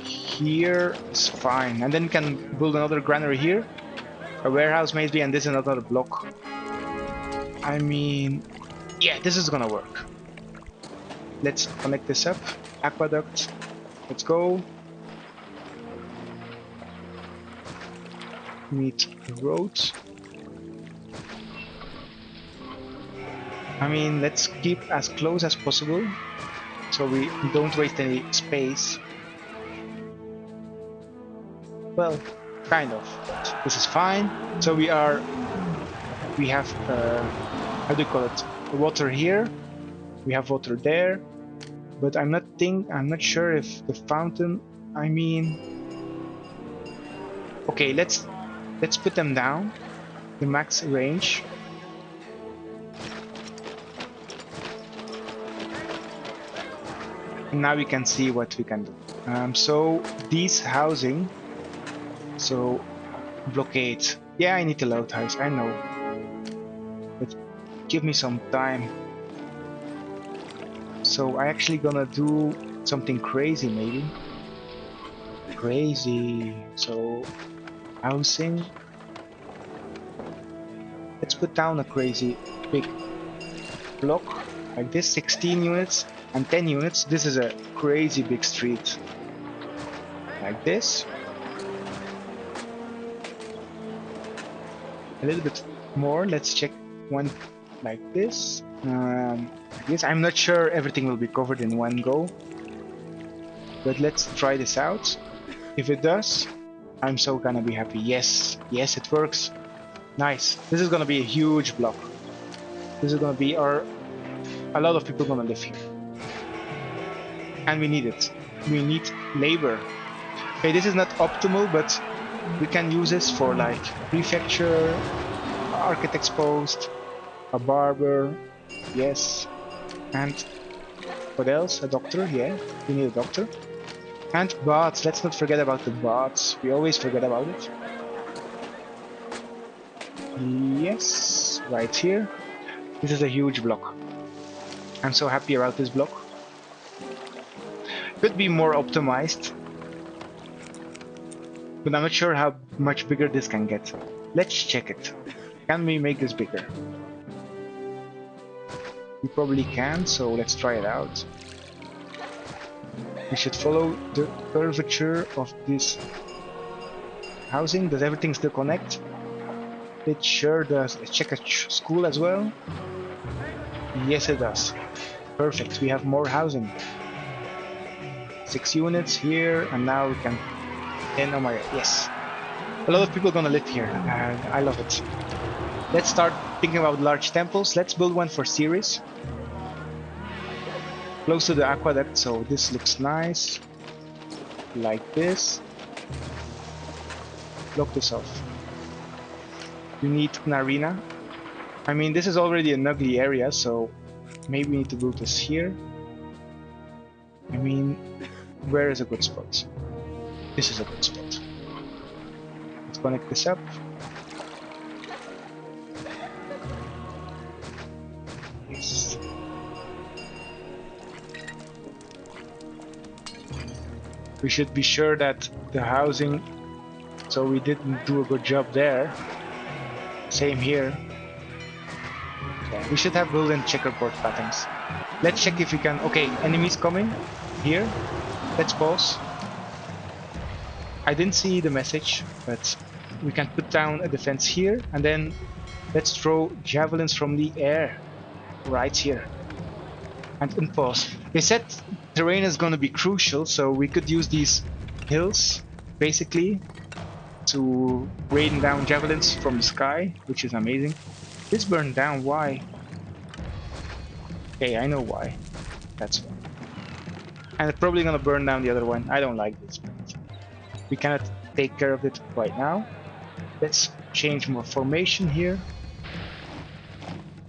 here is fine. And then we can build another granary here. A warehouse maybe, and this is another block. I mean, yeah, this is gonna work. Let's connect this up. aqueduct. Let's go. Meet the roads. I mean, let's keep as close as possible so we don't waste any space. Well, kind of. This is fine. So we have how do you call it? Water here. We have water there. But I'm not sure if the fountain. I mean, okay, let's put them down. The max range. And now we can see what we can do. So these housing. So blockade. Yeah, I need to load house. I know. But give me some time. So I actually gonna do something crazy, maybe. Crazy. So housing. Let's put down a crazy big block like this. 16 units and 10 units. This is a crazy big street. Like this. A little bit more. Let's check one like this. Yes, I'm not sure everything will be covered in one go, but let's try this out. If it does, I'm so gonna be happy. Yes, yes, it works. Nice. This is gonna be a huge block. This is gonna be a lot of people gonna live here, and we need it. We need labor. Okay, this is not optimal, but we can use this for like prefecture, architect's post, a barber, yes, and what else? A doctor, yeah, we need a doctor. And bots, let's not forget about the bots, we always forget about it. Yes, right here. This is a huge block. I'm so happy about this block. Could be more optimized, but I'm not sure how much bigger this can get. Let's check it. Can we make this bigger? We probably can, so let's try it out. We should follow the curvature of this housing. Does everything still connect? It sure does. Let's check a school as well. Yes, it does. Perfect, we have more housing. 6 units here, and now we can... oh my god, yes. A lot of people are gonna live here, and I love it. Let's start thinking about large temples. Let's build one for Ceres. Close to the aqueduct, so this looks nice. Like this. Block this off. We need an arena. I mean, this is already an ugly area, so maybe we need to build this here. I mean, where is a good spot? This is a good spot. Let's connect this up. Yes. We should be sure that the housing, so we didn't do a good job there. Same here. Okay. We should have built-in checkerboard patterns. Let's check if we can. Okay, enemies coming here. Let's pause. I didn't see the message, but we can put down a defense here, and then let's throw javelins from the air right here. And unpause. They said terrain is going to be crucial, so we could use these hills basically to rain down javelins from the sky, which is amazing. This burned down, why? Okay, I know why. That's why. And it's probably gonna burn down the other one. I don't like this, but we cannot take care of it right now. Let's change more formation here.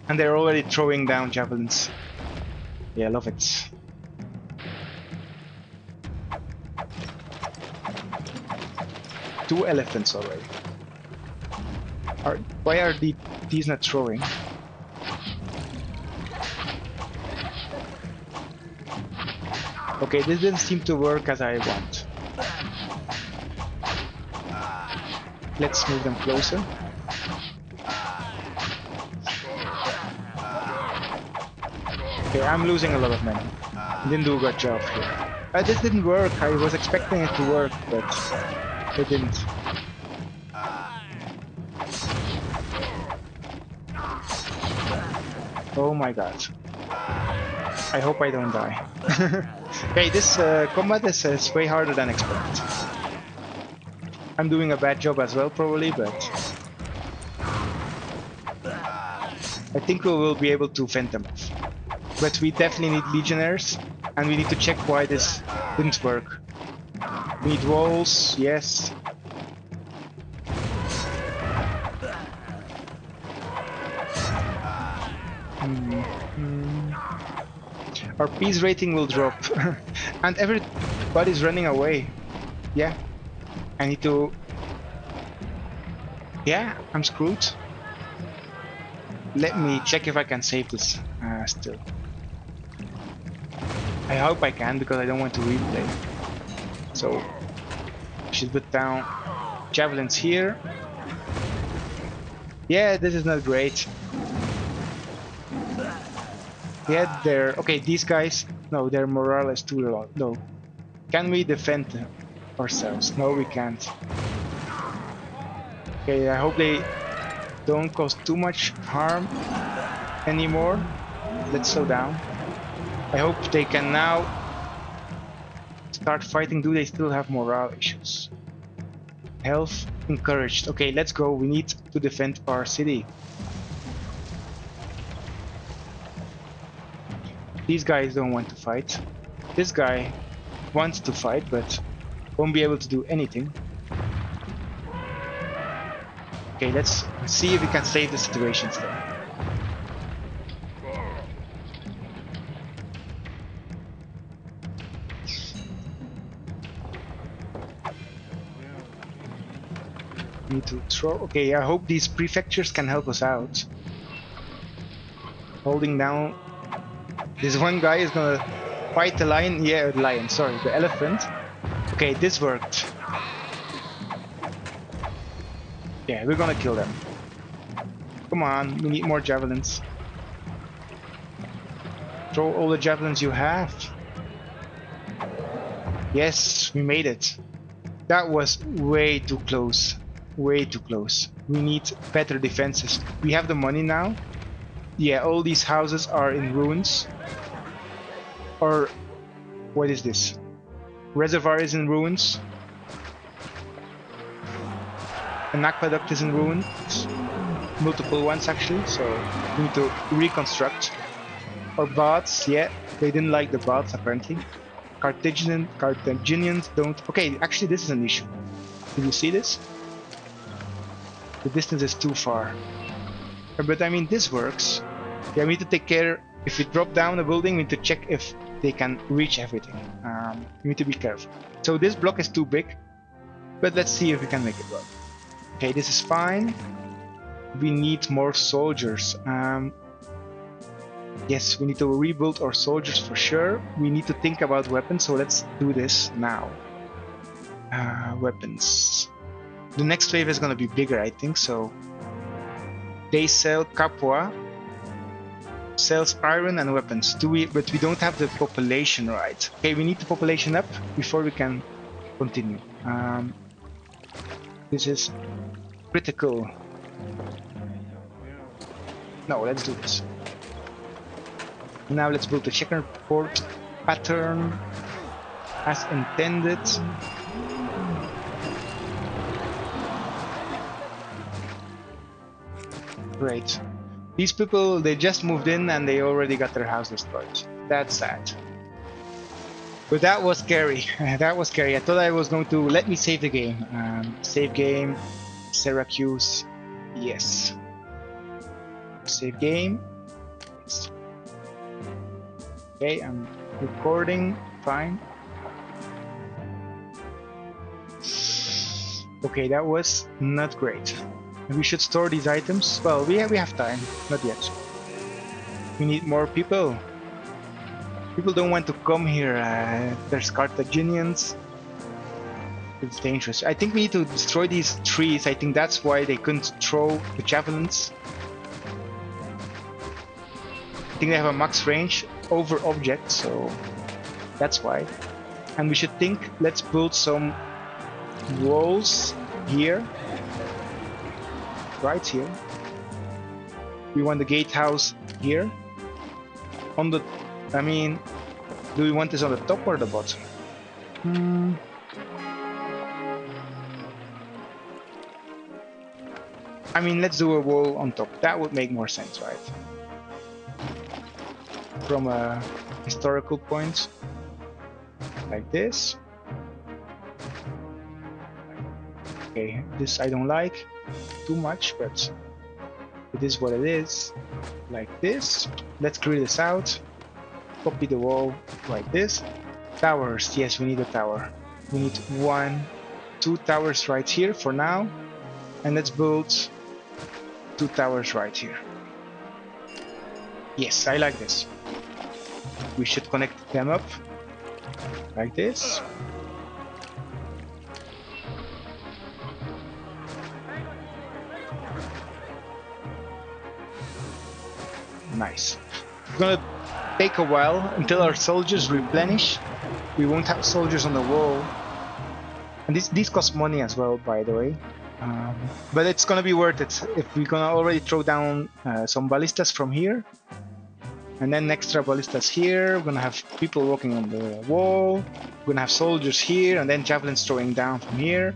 And they're already throwing down javelins. Yeah, I love it. Two elephants already. Why are these not throwing? Okay, this didn't seem to work as I want. Let's move them closer. Okay, I'm losing a lot of men. Didn't do a good job here. This didn't work. I was expecting it to work, but it didn't. Oh my god. I hope I don't die. Okay, this combat is way harder than expected. I'm doing a bad job as well, probably, but I think we will be able to fend them off. But we definitely need legionnaires, and we need to check why this didn't work. We need walls, yes. Our peace rating will drop, and everybody's running away. Yeah, I need to... Yeah, I'm screwed. Let me check if I can save this still. I hope I can, because I don't want to replay. So, I should put down javelins here. Yeah, this is not great. Yeah, okay, these guys, no, their morale is too low. No. Can we defend ourselves? No, we can't. Okay, I hope they don't cause too much harm anymore. Let's slow down. I hope they can now start fighting. Do they still have morale issues? Health encouraged. Okay, let's go. We need to defend our city. These guys don't want to fight. This guy wants to fight, but won't be able to do anything. Okay, let's see if we can save the situation still. Need to throw. Okay, I hope these prefectures can help us out. Holding down. This one guy is gonna fight the lion. Yeah, the lion. Sorry, the elephant. Okay, this worked. Yeah, we're gonna kill them. Come on, we need more javelins. Throw all the javelins you have. Yes, we made it. That was way too close. Way too close. We need better defenses. We have the money now. Yeah, all these houses are in ruins. Or what is this? Reservoir is in ruins. An aqueduct is in ruins. Multiple ones actually, so we need to reconstruct. Or baths, yeah, they didn't like the baths apparently. Carthaginians don't... Okay, actually this is an issue. Did you see this? The distance is too far. But I mean, this works. Yeah, we need to take care. If we drop down a building, we need to check if they can reach everything. We need to be careful. So this block is too big, but let's see if we can make it work. Okay, this is fine. We need more soldiers. Yes, we need to rebuild our soldiers for sure. We need to think about weapons, so let's do this now. Weapons. The next wave is going to be bigger, I think, so... They sell Capua. Sells iron and weapons. But we don't have the population right. Okay, we need the population up before we can continue. This is critical. No, let's do this. Now let's build the checkerboard pattern as intended. Great. These people, they just moved in and they already got their house destroyed. That's sad. But that was scary. That was scary. I thought I was going to... Let me save the game. Save game. Syracuse. Yes. Save game. Yes. Okay, I'm recording. Fine. Okay, that was not great. We should store these items. Well, we have time. Not yet. We need more people. People don't want to come here. There's Carthaginians. It's dangerous. I think we need to destroy these trees. I think that's why they couldn't throw the javelins. I think they have a max range over objects, so that's why. And we should think, let's build some walls here, right here. We want the gatehouse here. On the, I mean, do we want this on the top or the bottom? I mean, let's do a wall on top. That would make more sense, right? From a historical point, like this. Okay, this I don't like too much, but it is what it is. Like this. Let's clear this out. Copy the wall like this. Towers, yes, we need a tower. We need 1, 2 towers right here for now. And let's build 2 towers right here. Yes, I like this. We should connect them up like this. Nice. It's gonna take a while until our soldiers replenish. We won't have soldiers on the wall. And these cost money as well, by the way. But it's gonna be worth it if we're gonna already throw down some ballistas from here. And then extra ballistas here. We're gonna have people walking on the wall. We're gonna have soldiers here, and then javelins throwing down from here.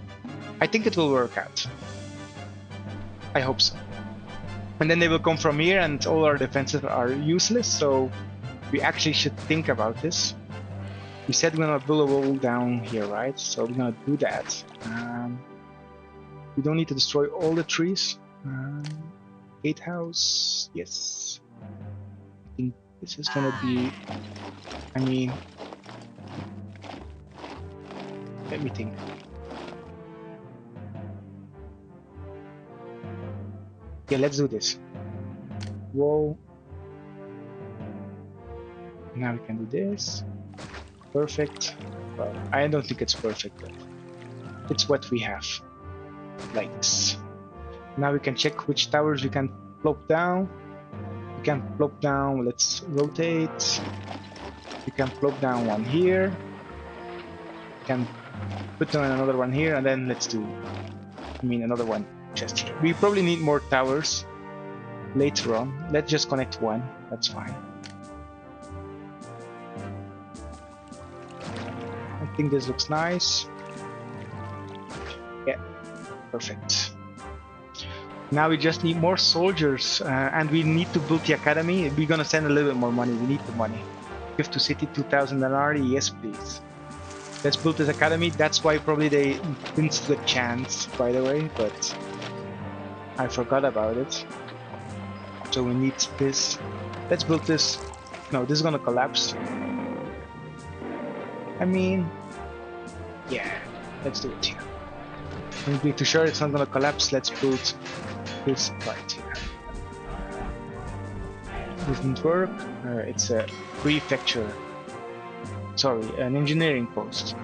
I think it will work out. I hope so. And then they will come from here, and all our defenses are useless, so we actually should think about this. We said we're gonna build a wall down here, right? So we're gonna do that. We don't need to destroy all the trees. Gatehouse, yes. I think this is gonna be, I mean, let me think. Yeah, let's do this. Whoa. Now we can do this. Perfect. Well, I don't think it's perfect, but it's what we have. Like this. Now we can check which towers we can plop down. We can plop down, let's rotate. We can plop down one here. We can put down another one here, and then let's do, another one just here. We probably need more towers later on. Let's just connect one, that's fine. I think this looks nice. Yeah, perfect. Now we just need more soldiers, and we need to build the academy. We're gonna send a little bit more money. We need the money. Give to city 2,000 denarii. Yes, please. Let's build this academy. That's why probably they didn't stood a chance, by the way, but I forgot about it. So we need this. Let's build this. No, this is gonna collapse. Yeah, let's do it here. To be too sure it's not gonna collapse, let's build this right here. This didn't work. It's a prefecture. Sorry, an engineering post.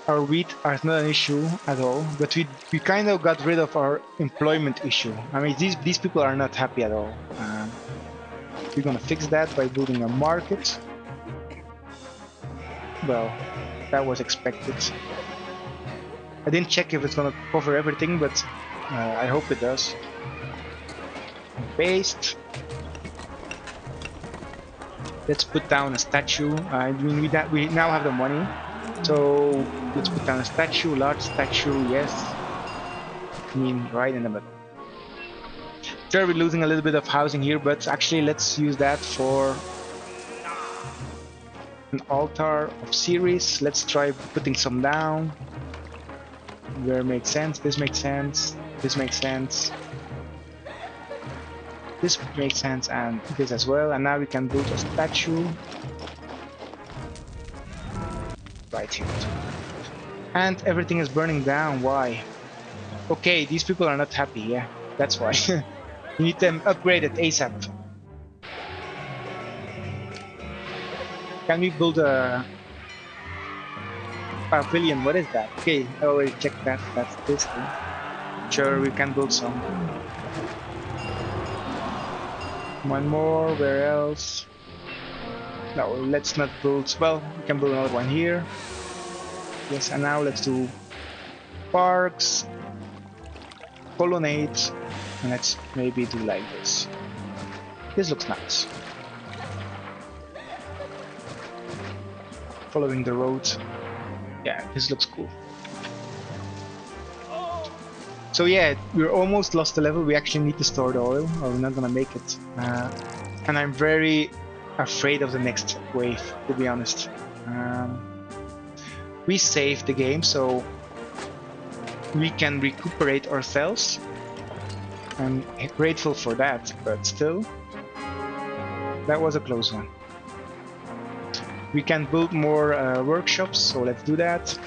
Our wheat are not an issue at all, but we kind of got rid of our employment issue. These people are not happy at all. We're gonna fix that by building a market. Well, that was expected. I didn't check if it's gonna cover everything, but I hope it does. Paste. Let's put down a statue. We now have the money, so let's put down a statue, large statue. Yes, right in the middle. Sure, we're losing a little bit of housing here, but actually let's use that for an altar of Ceres. Let's try putting some down. Where it makes sense. This makes sense. This makes sense. This makes sense, and this as well. And now we can build a statue right here. And everything is burning down. Why? Okay, these people are not happy. Yeah, that's why. You need them upgraded ASAP. Can we build a pavilion? What is that? Okay, I already checked that. That's this thing. Sure, we can build some. One more. Where else? No, let's not build. Well, we can build another one here. Yes, and now let's do parks, colonnades, and let's maybe do like this. This looks nice. Following the road. Yeah, this looks cool. So yeah, we're almost lost the level. We actually need to store the oil, or we're not gonna make it. And I'm very afraid of the next wave, to be honest. We saved the game, so we can recuperate ourselves. I'm grateful for that, but still, that was a close one. We can build more workshops, so let's do that.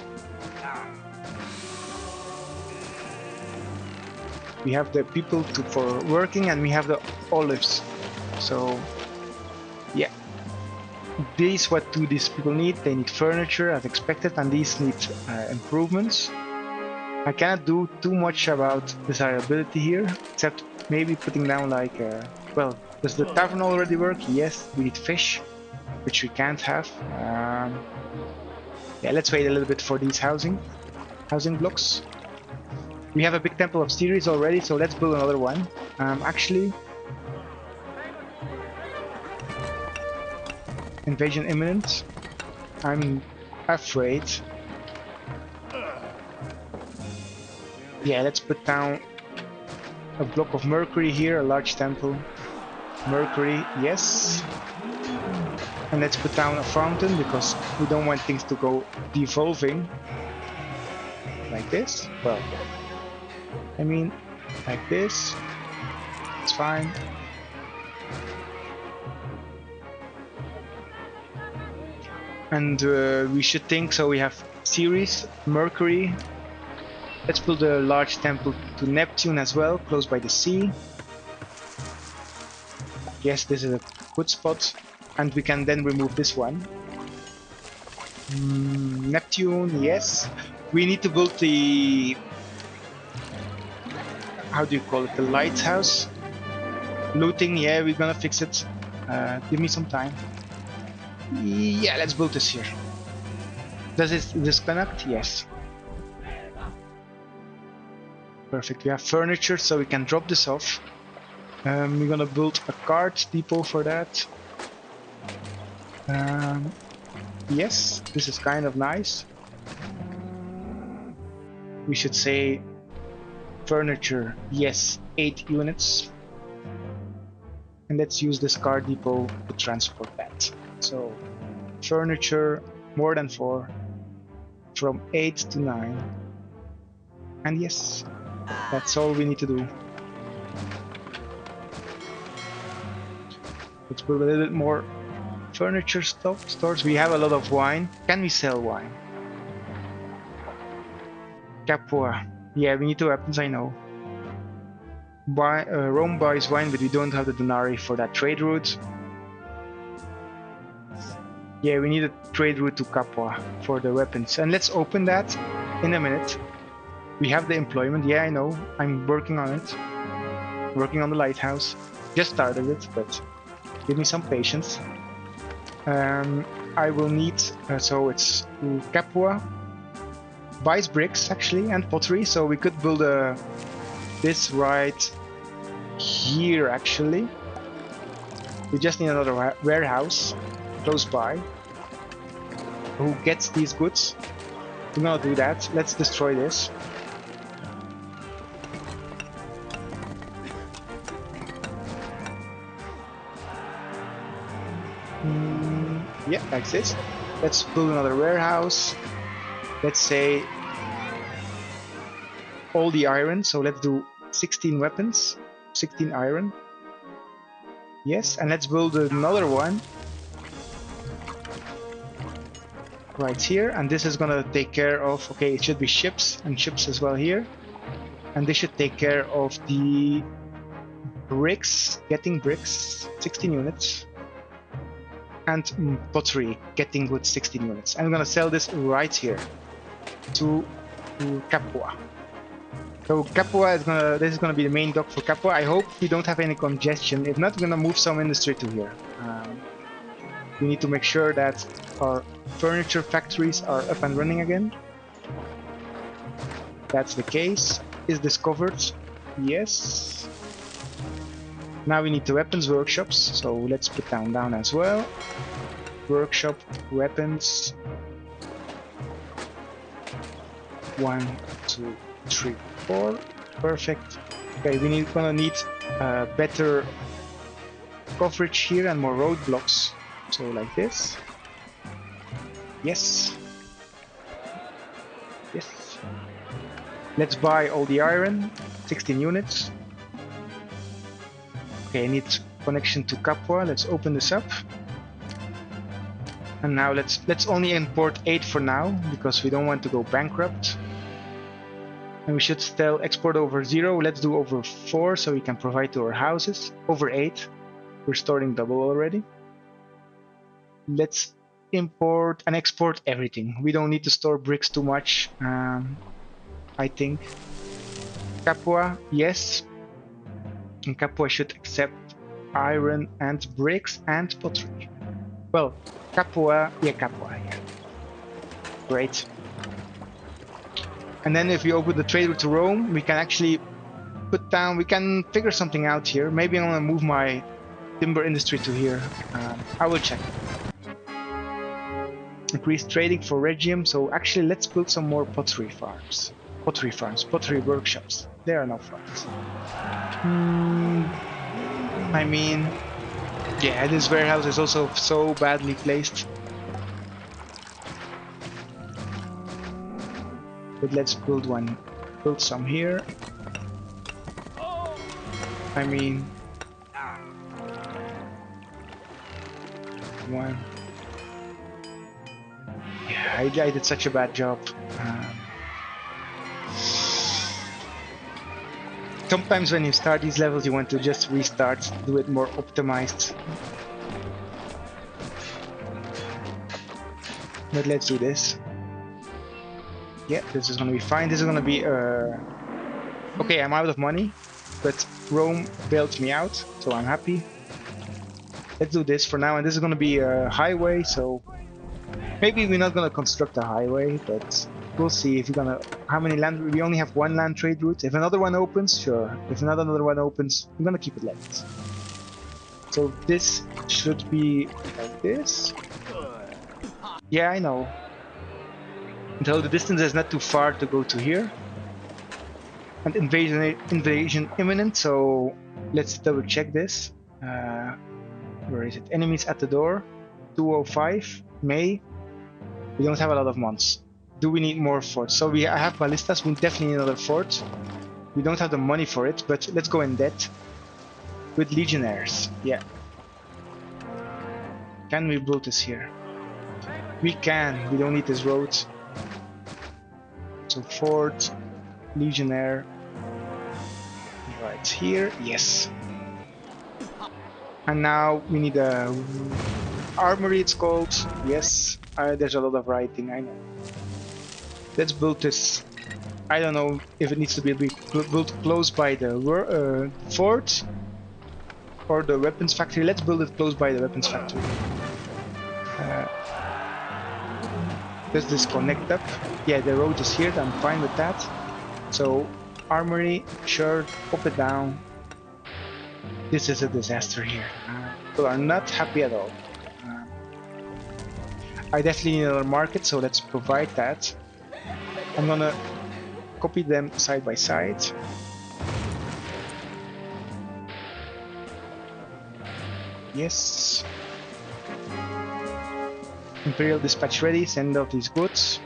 We have the people for working, and we have the olives. So, yeah. What do these people need? They need furniture, as expected, and these need improvements. I cannot do too much about desirability here, except maybe putting down like, well, does the tavern already work? Yes, we need fish, which we can't have. Yeah, let's wait a little bit for these housing blocks. We have a big temple of Ceres already, so let's build another one. Actually, invasion imminent. I'm afraid. Yeah, let's put down a block of Mercury here, a large temple. Mercury, yes. And let's put down a fountain, because we don't want things to go devolving. Like this. Well, I mean, like this. It's fine. And we should think, so we have Ceres, Mercury. Let's build a large temple to Neptune as well, close by the sea. Yes, this is a good spot. And we can then remove this one. Neptune, yes. We need to build the... how do you call it? The lighthouse? Looting, yeah, we're gonna fix it. Give me some time. Yeah, let's build this here. Does it disconnect? Yes. Perfect, we have furniture, so we can drop this off. We're gonna build a cart depot for that. Yes, this is kind of nice. We should say furniture, yes, 8 units. And let's use this car depot to transport that. So, furniture, more than 4, from 8 to 9. And yes, that's all we need to do. Let's build a little bit more furniture stores. We have a lot of wine. Can we sell wine? Capua. Yeah, we need 2 weapons, I know. Rome buys wine, but we don't have the denarii for that trade route. Yeah, we need a trade route to Capua for the weapons. And let's open that in a minute. We have the employment. Yeah, I know. I'm working on it. Working on the lighthouse. Just started it, but give me some patience. I will need, so it's Capua. Buys bricks actually and pottery, so we could build this right here actually. We just need another warehouse close by. Who gets these goods? We're gonna do that. Let's destroy this. Yeah, like this. Let's build another warehouse. Let's say all the iron, so let's do 16 weapons, 16 iron. Yes, and let's build another one right here, and this is gonna take care of, okay, it should be ships and ships as well here, and this should take care of the bricks, getting bricks, 16 units, and pottery, getting goods, 16 units. I'm gonna sell this right here to Capua. So Capua is this is gonna be the main dock for Capua. I hope we don't have any congestion. If not, we're gonna move some industry to here. We need to make sure that our furniture factories are up and running again. That's the case. Is this covered? Yes. Now we need the weapons workshops, so let's put down as well. Workshop, weapons. 1, 2, 3, 4. Perfect. Okay, gonna need better coverage here and more roadblocks. So like this. Yes. Yes. Let's buy all the iron. 16 units. Okay, I need connection to Capua. Let's open this up. And now let's only import 8 for now, because we don't want to go bankrupt. And we should still export over 0. Let's do over 4 so we can provide to our houses. Over 8. We're storing double already. Let's import and export everything. We don't need to store bricks too much, I think. Capua, yes. And Capua should accept iron and bricks and pottery. Well, Capua, yeah. Great. And then if we open the trade route to Rome, we can actually we can figure something out here. Maybe I'm gonna move my timber industry to here. I will check. Increase trading for Regium, so actually let's build some more pottery farms. Pottery workshops. There are no farms. I mean, yeah, this warehouse is also so badly placed. But let's build some here. I mean, one. Yeah, I did such a bad job. Sometimes when you start these levels, you want to just restart, do it more optimized. But let's do this. Yeah, this is gonna be fine. This is gonna be okay, I'm out of money, but Rome bailed me out, so I'm happy. Let's do this for now, and this is gonna be a highway, so maybe we're not gonna construct a highway, but we'll see if we're gonna. How many land? We only have one land trade route. If another one opens, sure. If another one opens, I'm gonna keep it like this. So this should be like this. Yeah, I know. Though the distance is not too far to go to here. And invasion imminent, so let's double check this. Where is it? Enemies at the door. 205 May. We don't have a lot of months. Do we need more forts? So I have ballistas. We definitely need another fort. We don't have the money for it, but let's go in debt with legionnaires. Yeah. Can we build this here? We can. We don't need this road. So fort, legionnaire, right here. Yes. And now we need a armory. It's called. Yes. There's a lot of writing. I know. Let's build this. I don't know if it needs to be built close by the fort or the weapons factory. Let's build it close by the weapons factory. Does this connect up? Yeah, the road is here. I'm fine with that. So armory, sure, pop it down. This is a disaster here. People are not happy at all. I definitely need another market, so let's provide that. I'm gonna copy them side by side. Yes. Imperial dispatch ready, send out these goods.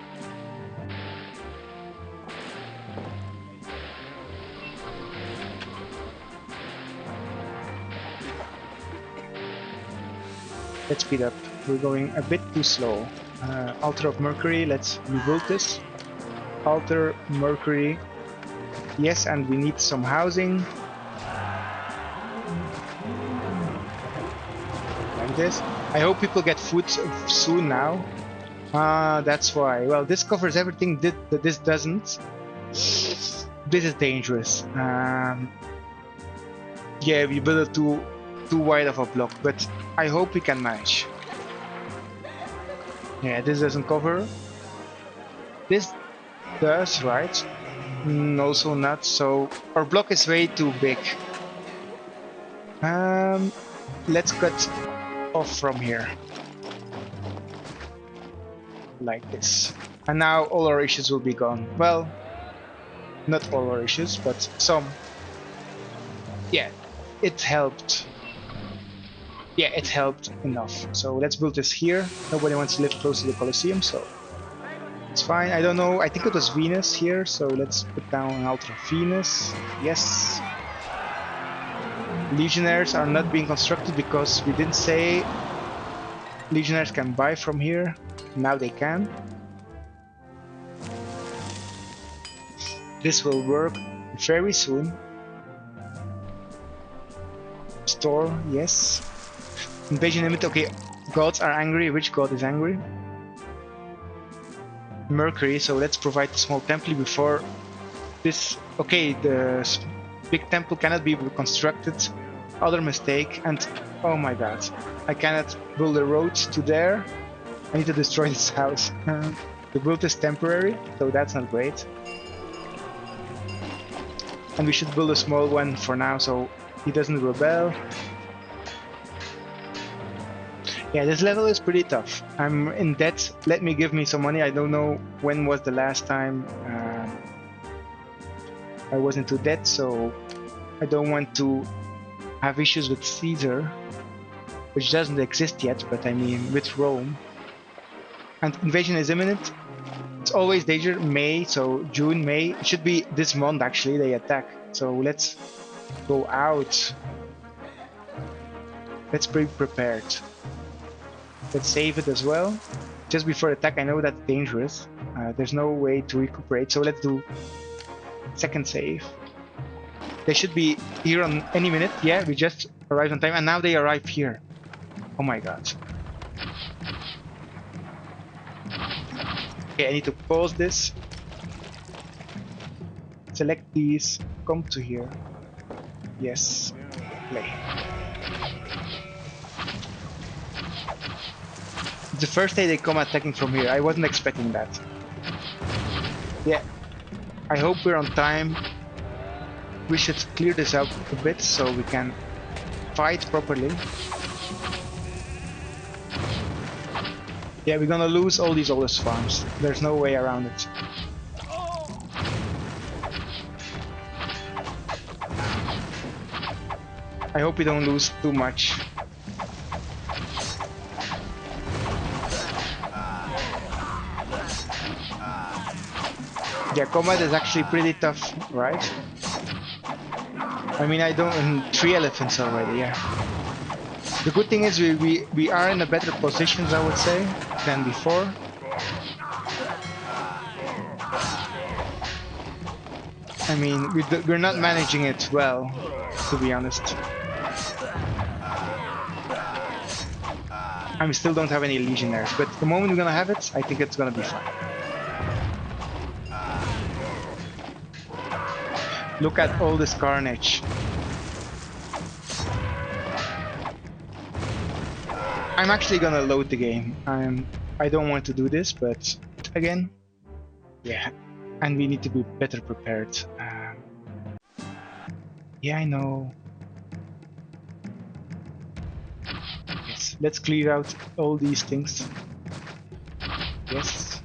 Let's speed up. We're going a bit too slow. Altar of Mercury, let's rebuild this. Altar, Mercury. Yes, and we need some housing. Like this. I hope people get food soon now. That's why. Well, this covers everything that this doesn't. This is dangerous. Yeah, we built it too wide of a block, but I hope we can manage. Yeah, this doesn't cover. This does, right? Also not. So our block is way too big. Let's cut off from here. Like this. And now all our issues will be gone. Well, not all our issues, but some. Yeah, it helped. Yeah, it helped enough. So let's build this here. Nobody wants to live close to the Colosseum, so it's fine. I don't know. I think it was Venus here, so let's put down an altar of Venus. Yes. Legionnaires are not being constructed because we didn't say legionnaires can buy from here. Now they can. This will work very soon. Store, yes. Invasion limit, okay. Gods are angry. Which god is angry? Mercury, so let's provide a small temple before this. Okay, the big temple cannot be constructed. Other mistake, and oh my god, I cannot build a road to there. I need to destroy this house. The build is temporary, so that's not great. And we should build a small one for now, so he doesn't rebel. Yeah, this level is pretty tough. I'm in debt. Let me give me some money. I don't know when was the last time I was into debt, so I don't want to have issues with Caesar, which doesn't exist yet, but I mean with Rome. And invasion is imminent. It's always danger. May, so June, May. It should be this month actually, they attack. So let's go out. Let's be prepared. Let's save it as well. Just before attack, I know that's dangerous. There's no way to recuperate, so let's do second save. They should be here on any minute. Yeah, we just arrived on time, and now they arrive here. Oh my god. Okay, I need to pause this. Select these. Come to here. Yes. Play. The first day they come attacking from here. I wasn't expecting that. Yeah. I hope we're on time. We should clear this out a bit so we can fight properly. Yeah, we're gonna lose all these oldest farms. There's no way around it. I hope we don't lose too much. Yeah, combat is actually pretty tough, right? I mean, I don't... 3 elephants already, yeah. The good thing is we are in a better positions, I would say, than before. I mean, we're not managing it well, to be honest. I still don't have any legionnaires, but the moment we're gonna have it, I think it's gonna be fine. Look at all this carnage. I'm actually gonna load the game. I don't want to do this, but again, yeah, and we need to be better prepared. Yeah, I know. Yes, let's clear out all these things. Yes.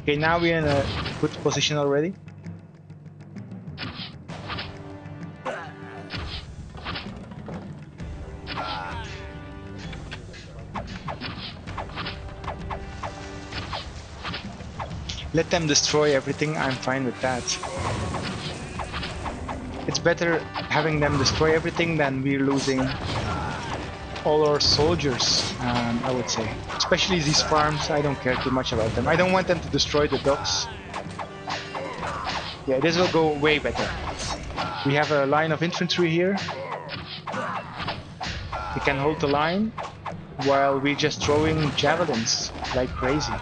Okay, now we're in a good position already. Let them destroy everything, I'm fine with that. It's better having them destroy everything than we're losing all our soldiers, I would say. Especially these farms, I don't care too much about them. I don't want them to destroy the docks. Yeah, this will go way better. We have a line of infantry here. We can hold the line while we're just throwing javelins like crazy.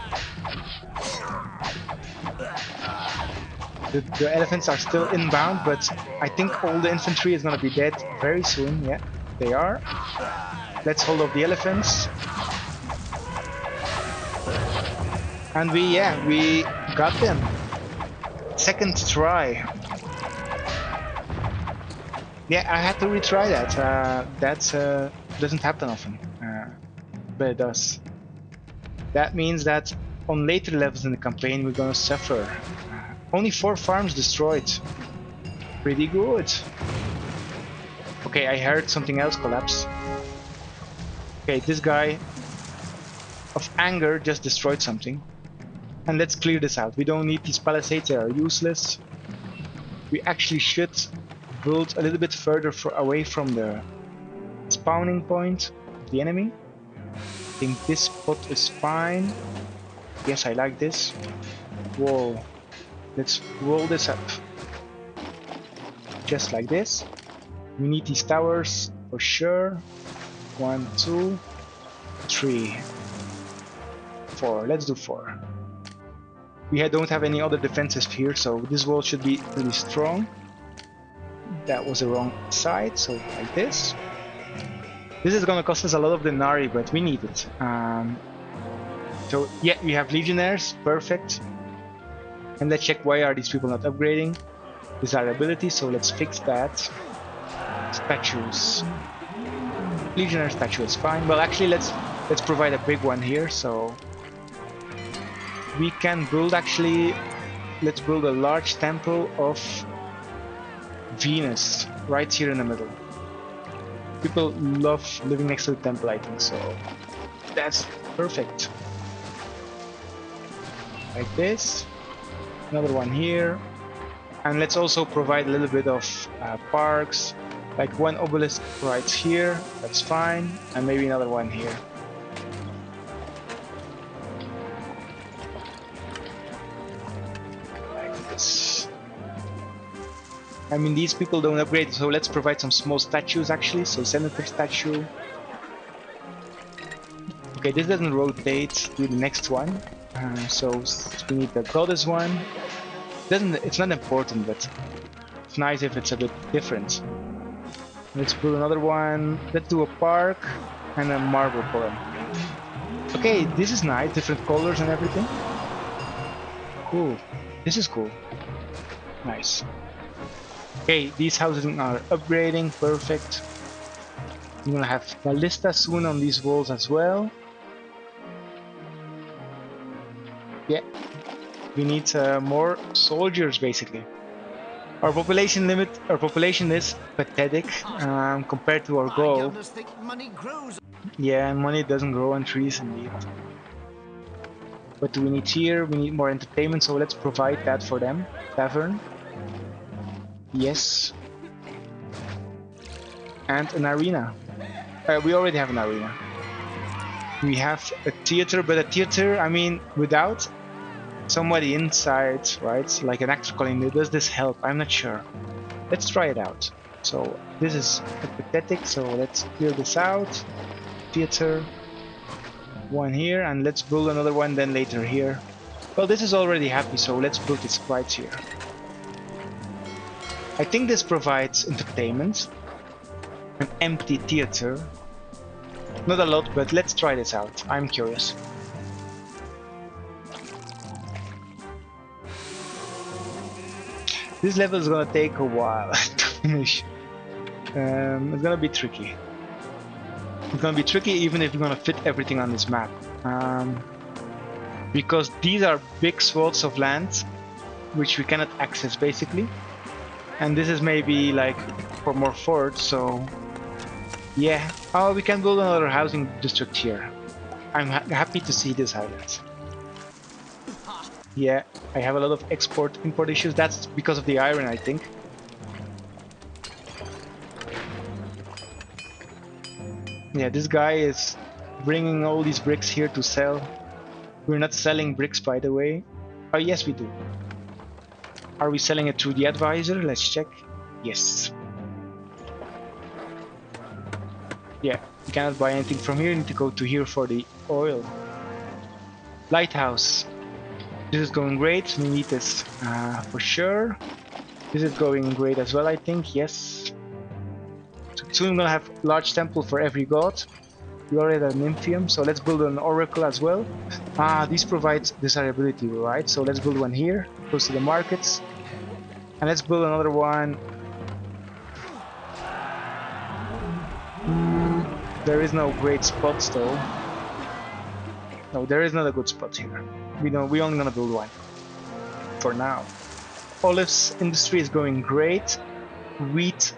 The elephants are still inbound, but I think all the infantry is gonna be dead very soon. Yeah, they are. Let's hold off the elephants. And we got them. Second try. Yeah, I had to retry that. That doesn't happen often, but it does. That means that on later levels in the campaign, we're gonna suffer. Only 4 farms destroyed. Pretty good. Okay, I heard something else collapse. Okay, this guy of anger just destroyed something. And let's clear this out. We don't need these palisades, they are useless. We actually should build a little bit further away from the spawning point of the enemy. I think this spot is fine. Yes, I like this. Whoa. Let's roll this up. Just like this. We need these towers for sure. 1, 2, 3, 4. Let's do 4. We don't have any other defenses here, so this wall should be pretty strong. That was the wrong side, so like this. This is gonna cost us a lot of denarii, but we need it. So yeah, we have legionnaires, perfect. And let's check why are these people not upgrading. Desirability, so let's fix that. Statues. Legionnaire statue is fine. Well, actually, let's provide a big one here, so we can build let's build a large temple of Venus right here in the middle. People love living next to the temple, I think, so that's perfect. Like this. Another one here. And let's also provide a little bit of parks, like one obelisk right here, that's fine, and maybe another one here. I mean, these people don't upgrade, so let's provide some small statues actually. So senator statue. Okay, this doesn't rotate to the next one. So we need the goddess one. It's not important, but it's nice if it's a bit different. Let's put another one. Let's do a park and a marble column. Okay, this is nice, different colors and everything. Cool. This is cool. Nice. Okay, these houses are upgrading, perfect. We're gonna have ballista soon on these walls as well. Yeah, we need more soldiers basically. Our population is pathetic compared to our goal. Yeah, money doesn't grow on trees indeed. What do we need here? We need more entertainment, so let's provide that for them. Tavern. Yes. And an arena. We already have an arena. We have a theater, but a theater, I mean, without somebody inside, right? Like an actor calling me, does this help? I'm not sure. Let's try it out. So this is pathetic, so let's clear this out. Theater. One here, and let's build another one then later here. Well, this is already happy, so let's build it right here. I think this provides entertainment. An empty theater. Not a lot, but let's try this out. I'm curious. This level is gonna take a while to finish. It's gonna be tricky. It's gonna be tricky even if we're gonna fit everything on this map. Because these are big swaths of land which we cannot access basically. And this is maybe like for more forts, so yeah. Oh, we can build another housing district here. I'm happy to see this highlight. Yeah, I have a lot of import issues. That's because of the iron, I think. Yeah, this guy is bringing all these bricks here to sell. We're not selling bricks, by the way. Oh, yes, we do. Are we selling it through the advisor? Let's check. Yes. Yeah, you cannot buy anything from here. You need to go to here for the oil. Lighthouse. This is going great. We need this for sure. This is going great as well, I think. Yes. So soon we're gonna have large temple for every god. We already have Nymphium, so let's build an oracle as well. This provides desirability, right? So let's build one here, close to the markets. And let's build another one. There is no great spots though. No, there is not a good spot here. We're only gonna build one. For now. Olives industry is going great. Wheat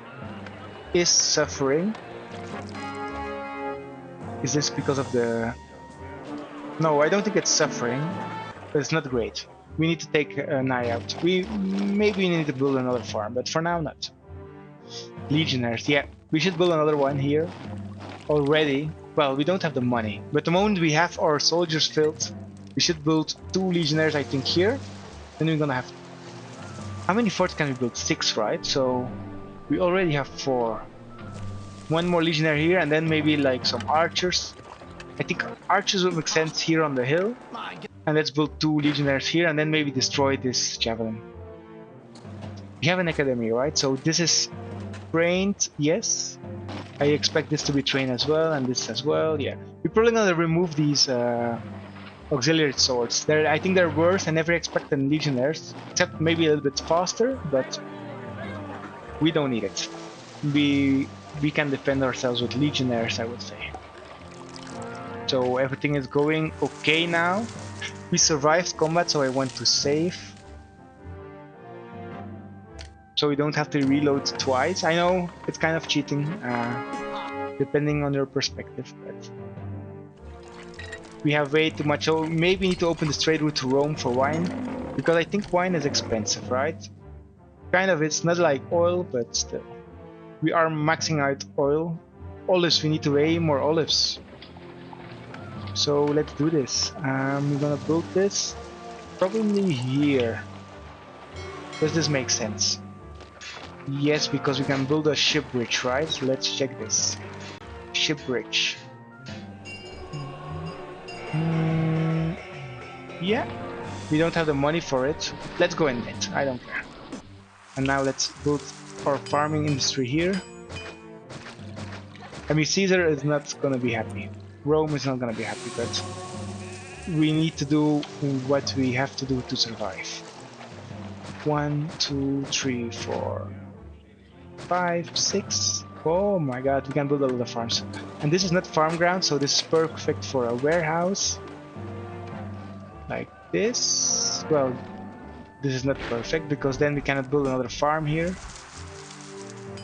is suffering. Is this because of the... No, I don't think it's suffering, but it's not great. We need to take an eye out. Maybe we need to build another farm, but for now not. Legionnaires, yeah, we should build another one here already. Well, we don't have the money, but the moment we have our soldiers filled, we should build 2 legionnaires, I think, here. Then we're gonna have... How many forts can we build? 6, right? So we already have 4. One more legionnaire here, and then maybe like some archers. I think archers would make sense here on the hill. And let's build 2 legionnaires here, and then maybe destroy this javelin. We have an academy, right? So this is trained, yes. I expect this to be trained as well, and this as well, yeah. We're probably gonna remove these auxiliary swords. I think they're worse. I never expected legionnaires, except maybe a little bit faster, but we don't need it. We can defend ourselves with legionnaires, I would say. So everything is going okay now. We survived combat, so I want to save. So we don't have to reload twice. I know it's kind of cheating, depending on your perspective, but we have way too much. So maybe we need to open the trade route to Rome for wine, because I think wine is expensive, right? Kind of, it's not like oil, but still. We are maxing out oil. Olives, we need to weigh more olives. So let's do this. We're gonna build this probably here. Does this make sense? Yes, because we can build a ship bridge, right? So let's check this. Ship bridge. Yeah, we don't have the money for it. Let's go in it. I don't care. And now let's build our farming industry here. I mean, Caesar is not gonna be happy. Rome is not gonna be happy, but we need to do what we have to do to survive. 1, 2, 3, 4, 5, 6. Oh my god, we can build a lot of farms. And this is not farm ground, so this is perfect for a warehouse. Like this. Well, this is not perfect because then we cannot build another farm here.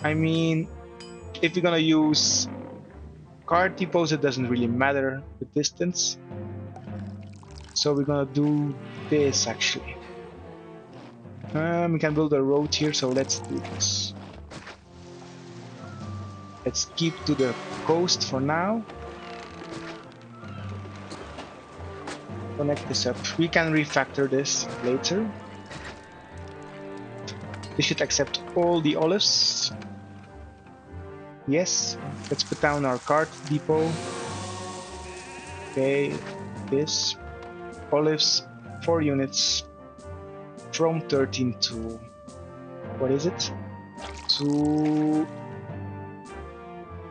I mean, if you're gonna use cart depots, it doesn't really matter the distance. So we're gonna do this actually. We can build a road here, so let's do this. Let's keep to the coast for now. Connect this up. We can refactor this later. This should accept all the olives. Yes. Let's put down our cart depot. Okay. This. Olives, 4 units. From 13 to... what is it? To...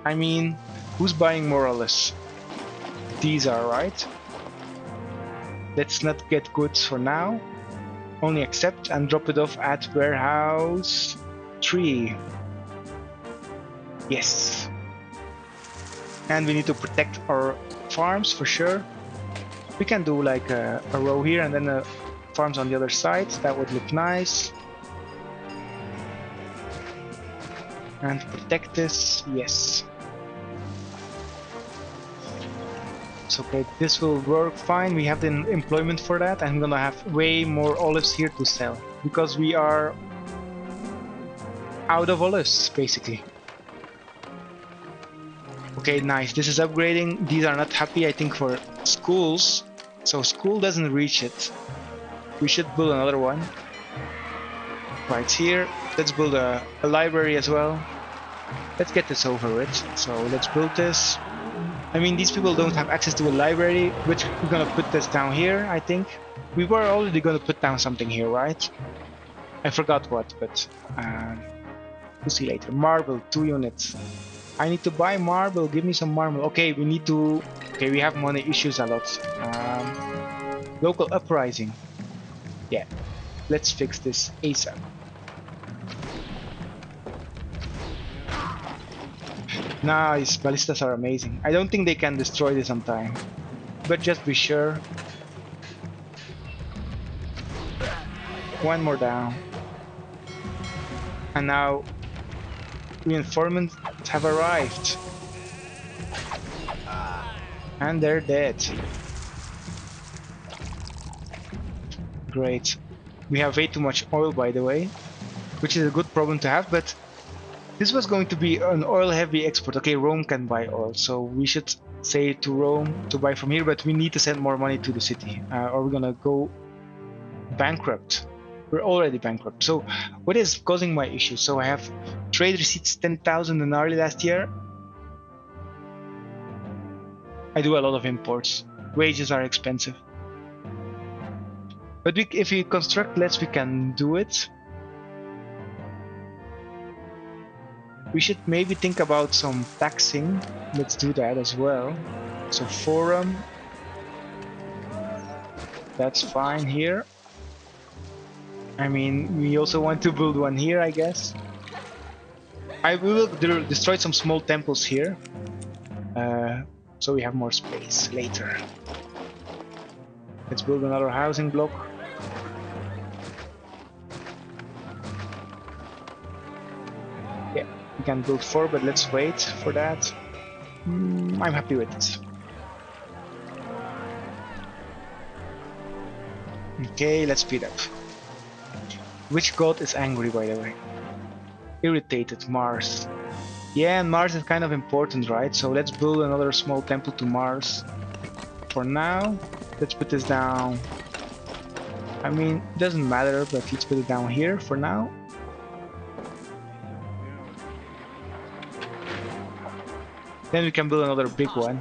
I mean, who's buying more olives? These are, right? Let's not get goods for now. Only accept and drop it off at warehouse 3. Yes. And we need to protect our farms for sure. We can do like a row here and then farms on the other side. That would look nice. And protect this. Yes. So, okay, this will work fine. We have the employment for that. I'm gonna have way more olives here to sell because we are out of olives basically. Okay, nice. This is upgrading. These are not happy, I think, for schools. So school doesn't reach it. We should build another one. Right here. Let's build a library as well. Let's get this over with. So let's build this. I mean, these people don't have access to a library, which we're gonna put this down here, I think. We were already gonna put down something here, right? I forgot what, but we'll see later. Marble, 2 units. I need to buy marble. Give me some marble. Okay, we need to. Okay, we have money issues a lot. Local uprising. Yeah, let's fix this ASAP. Nice, ballistas are amazing. I don't think they can destroy this on time, but just be sure. One more down. And now reinforcements have arrived. And they're dead. Great. We have way too much oil, by the way, which is a good problem to have, but this was going to be an oil-heavy export. Okay, Rome can buy oil, so we should say to Rome to buy from here, but we need to send more money to the city, or we're gonna go bankrupt. We're already bankrupt. So what is causing my issue? So I have trade receipts 10,000 denarii last year. I do a lot of imports. Wages are expensive. But if we construct less, we can do it. We should maybe think about some taxing. Let's do that as well. So forum. That's fine here. I mean, we also want to build one here, I guess. I will destroy some small temples here. So we have more space later. Let's build another housing block. Yeah, we can build 4, but let's wait for that. I'm happy with it. Okay, let's speed up. Which god is angry, by the way? Irritated, Mars. Yeah, and Mars is kind of important, right? So let's build another small temple to Mars. For now, let's put this down. I mean, it doesn't matter, but let's put it down here for now. Then we can build another big one.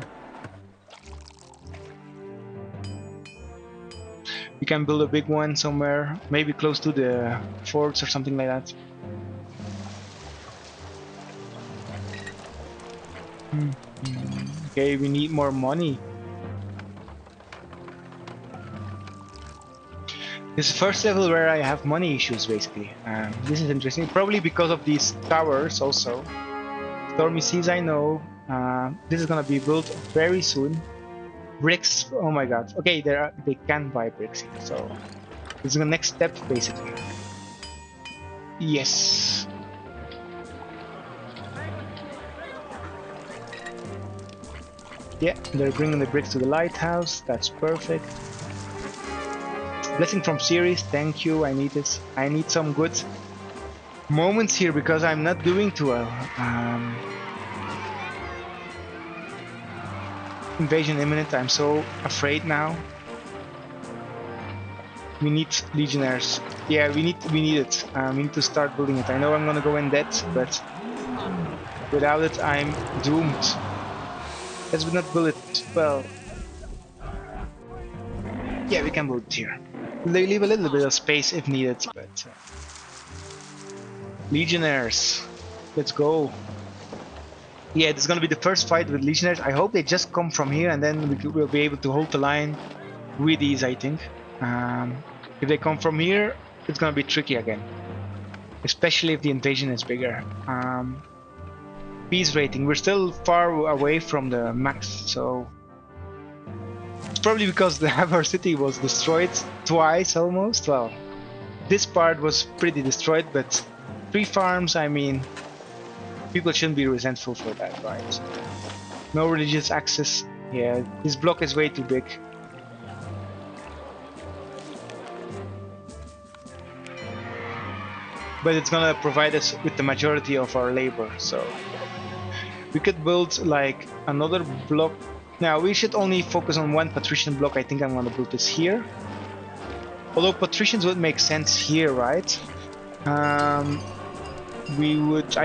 We can build a big one somewhere, maybe close to the forts or something like that. Okay, we need more money. This is the first level where I have money issues, basically. This is interesting, probably because of these towers also. Stormy Seas, I know. This is gonna be built very soon. Bricks, oh my god. Okay, they can buy bricks here, so this is the next step, basically. Yes. Yeah, they're bringing the bricks to the lighthouse. That's perfect. Blessing from Ceres, thank you. I need it. I need some good moments here because I'm not doing too well. Invasion imminent. I'm so afraid now. We need legionnaires. Yeah, we need it. We need to start building it. I know I'm gonna go in debt, but without it, I'm doomed. Let's not build it. Well, yeah, we can build it here. They leave a little bit of space if needed, but legionnaires, let's go. Yeah, this is gonna be the first fight with legionnaires. I hope they just come from here, and then we'll be able to hold the line with ease, I think. If they come from here, it's gonna be tricky again, especially if the invasion is bigger. Peace rating, we're still far away from the max, so it's probably because our city was destroyed twice almost. Well, this part was pretty destroyed, but 3 farms, I mean, people shouldn't be resentful for that, right? No religious access. Yeah, this block is way too big. But it's gonna provide us with the majority of our labor, so we could build like another block. Now we should only focus on 1 patrician block. I think I'm gonna build this here. Although patricians would make sense here, right? I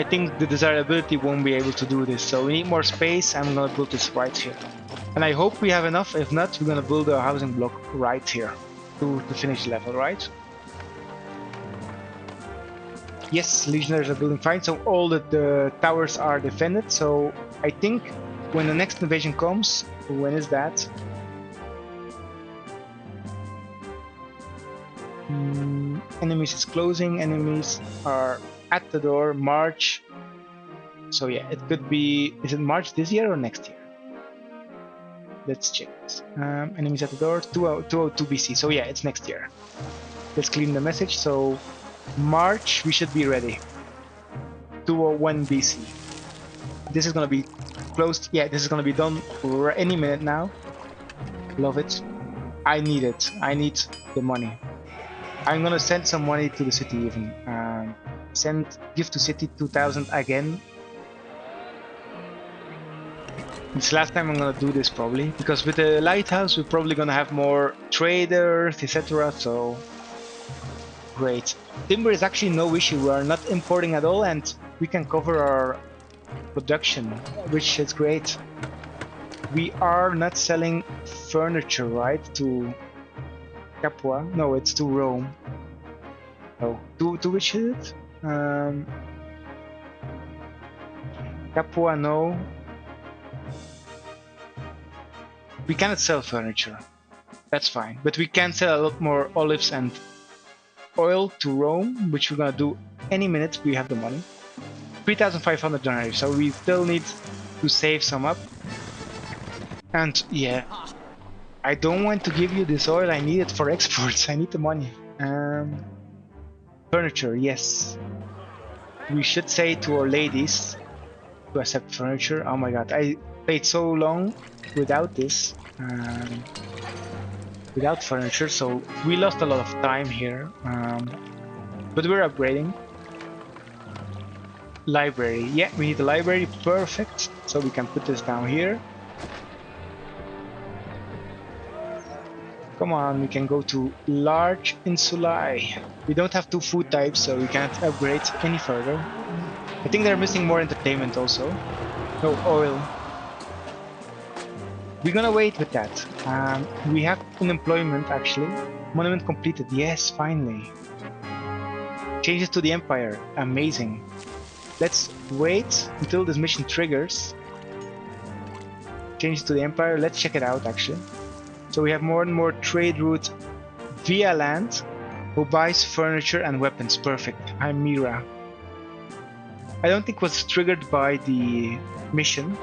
think the desirability won't be able to do this, so we need more space. I'm gonna build this right here. And I hope we have enough. If not, we're gonna build a housing block right here to finish the level, right? Yes, legionaries are building fine, so all the towers are defended. So I think when the next invasion comes, when is that? Enemies is closing, enemies are at the door, March. So yeah, it could be, is it March this year or next year? Let's check this. Enemies at the door, 202 BC. So yeah, it's next year. Let's clean the message. So March, we should be ready. 201 BC. This is gonna be closed. Yeah, this is gonna be done any minute now. Love it. I need it. I need the money. I'm gonna send some money to the city even. Give to city 2000 again. It's the last time I'm gonna do this probably, because with the lighthouse we're probably gonna have more traders, etc. So great. Timber is actually no issue. We are not importing at all, and we can cover our production, which is great. We are not selling furniture, right? To Capua? No, it's to Rome. Oh, to which is it? Capua, no. We cannot sell furniture. That's fine. But we can sell a lot more olives and oil to Rome, which we're gonna do any minute. We have the money. 3,500 denarii, so we still need to save some up. And yeah, I don't want to give you this oil. I need it for exports. I need the money. Furniture, yes. We should say to our ladies to accept furniture. Oh my god, I played so long without this, without furniture, so we lost a lot of time here. But we're upgrading. Library, yeah, we need a library, perfect. So we can put this down here. Come on, we can go to large insulae. We don't have 2 food types, so we can't upgrade any further. I think they're missing more entertainment also. No, oil. We're gonna wait with that. We have unemployment actually. Monument completed, yes, finally. Changes to the empire, amazing. Let's wait until this mission triggers. Changes to the empire, let's check it out actually. So we have more and more trade route via land, who buys furniture and weapons, perfect. I'm Mira. I don't think it was triggered by the mission,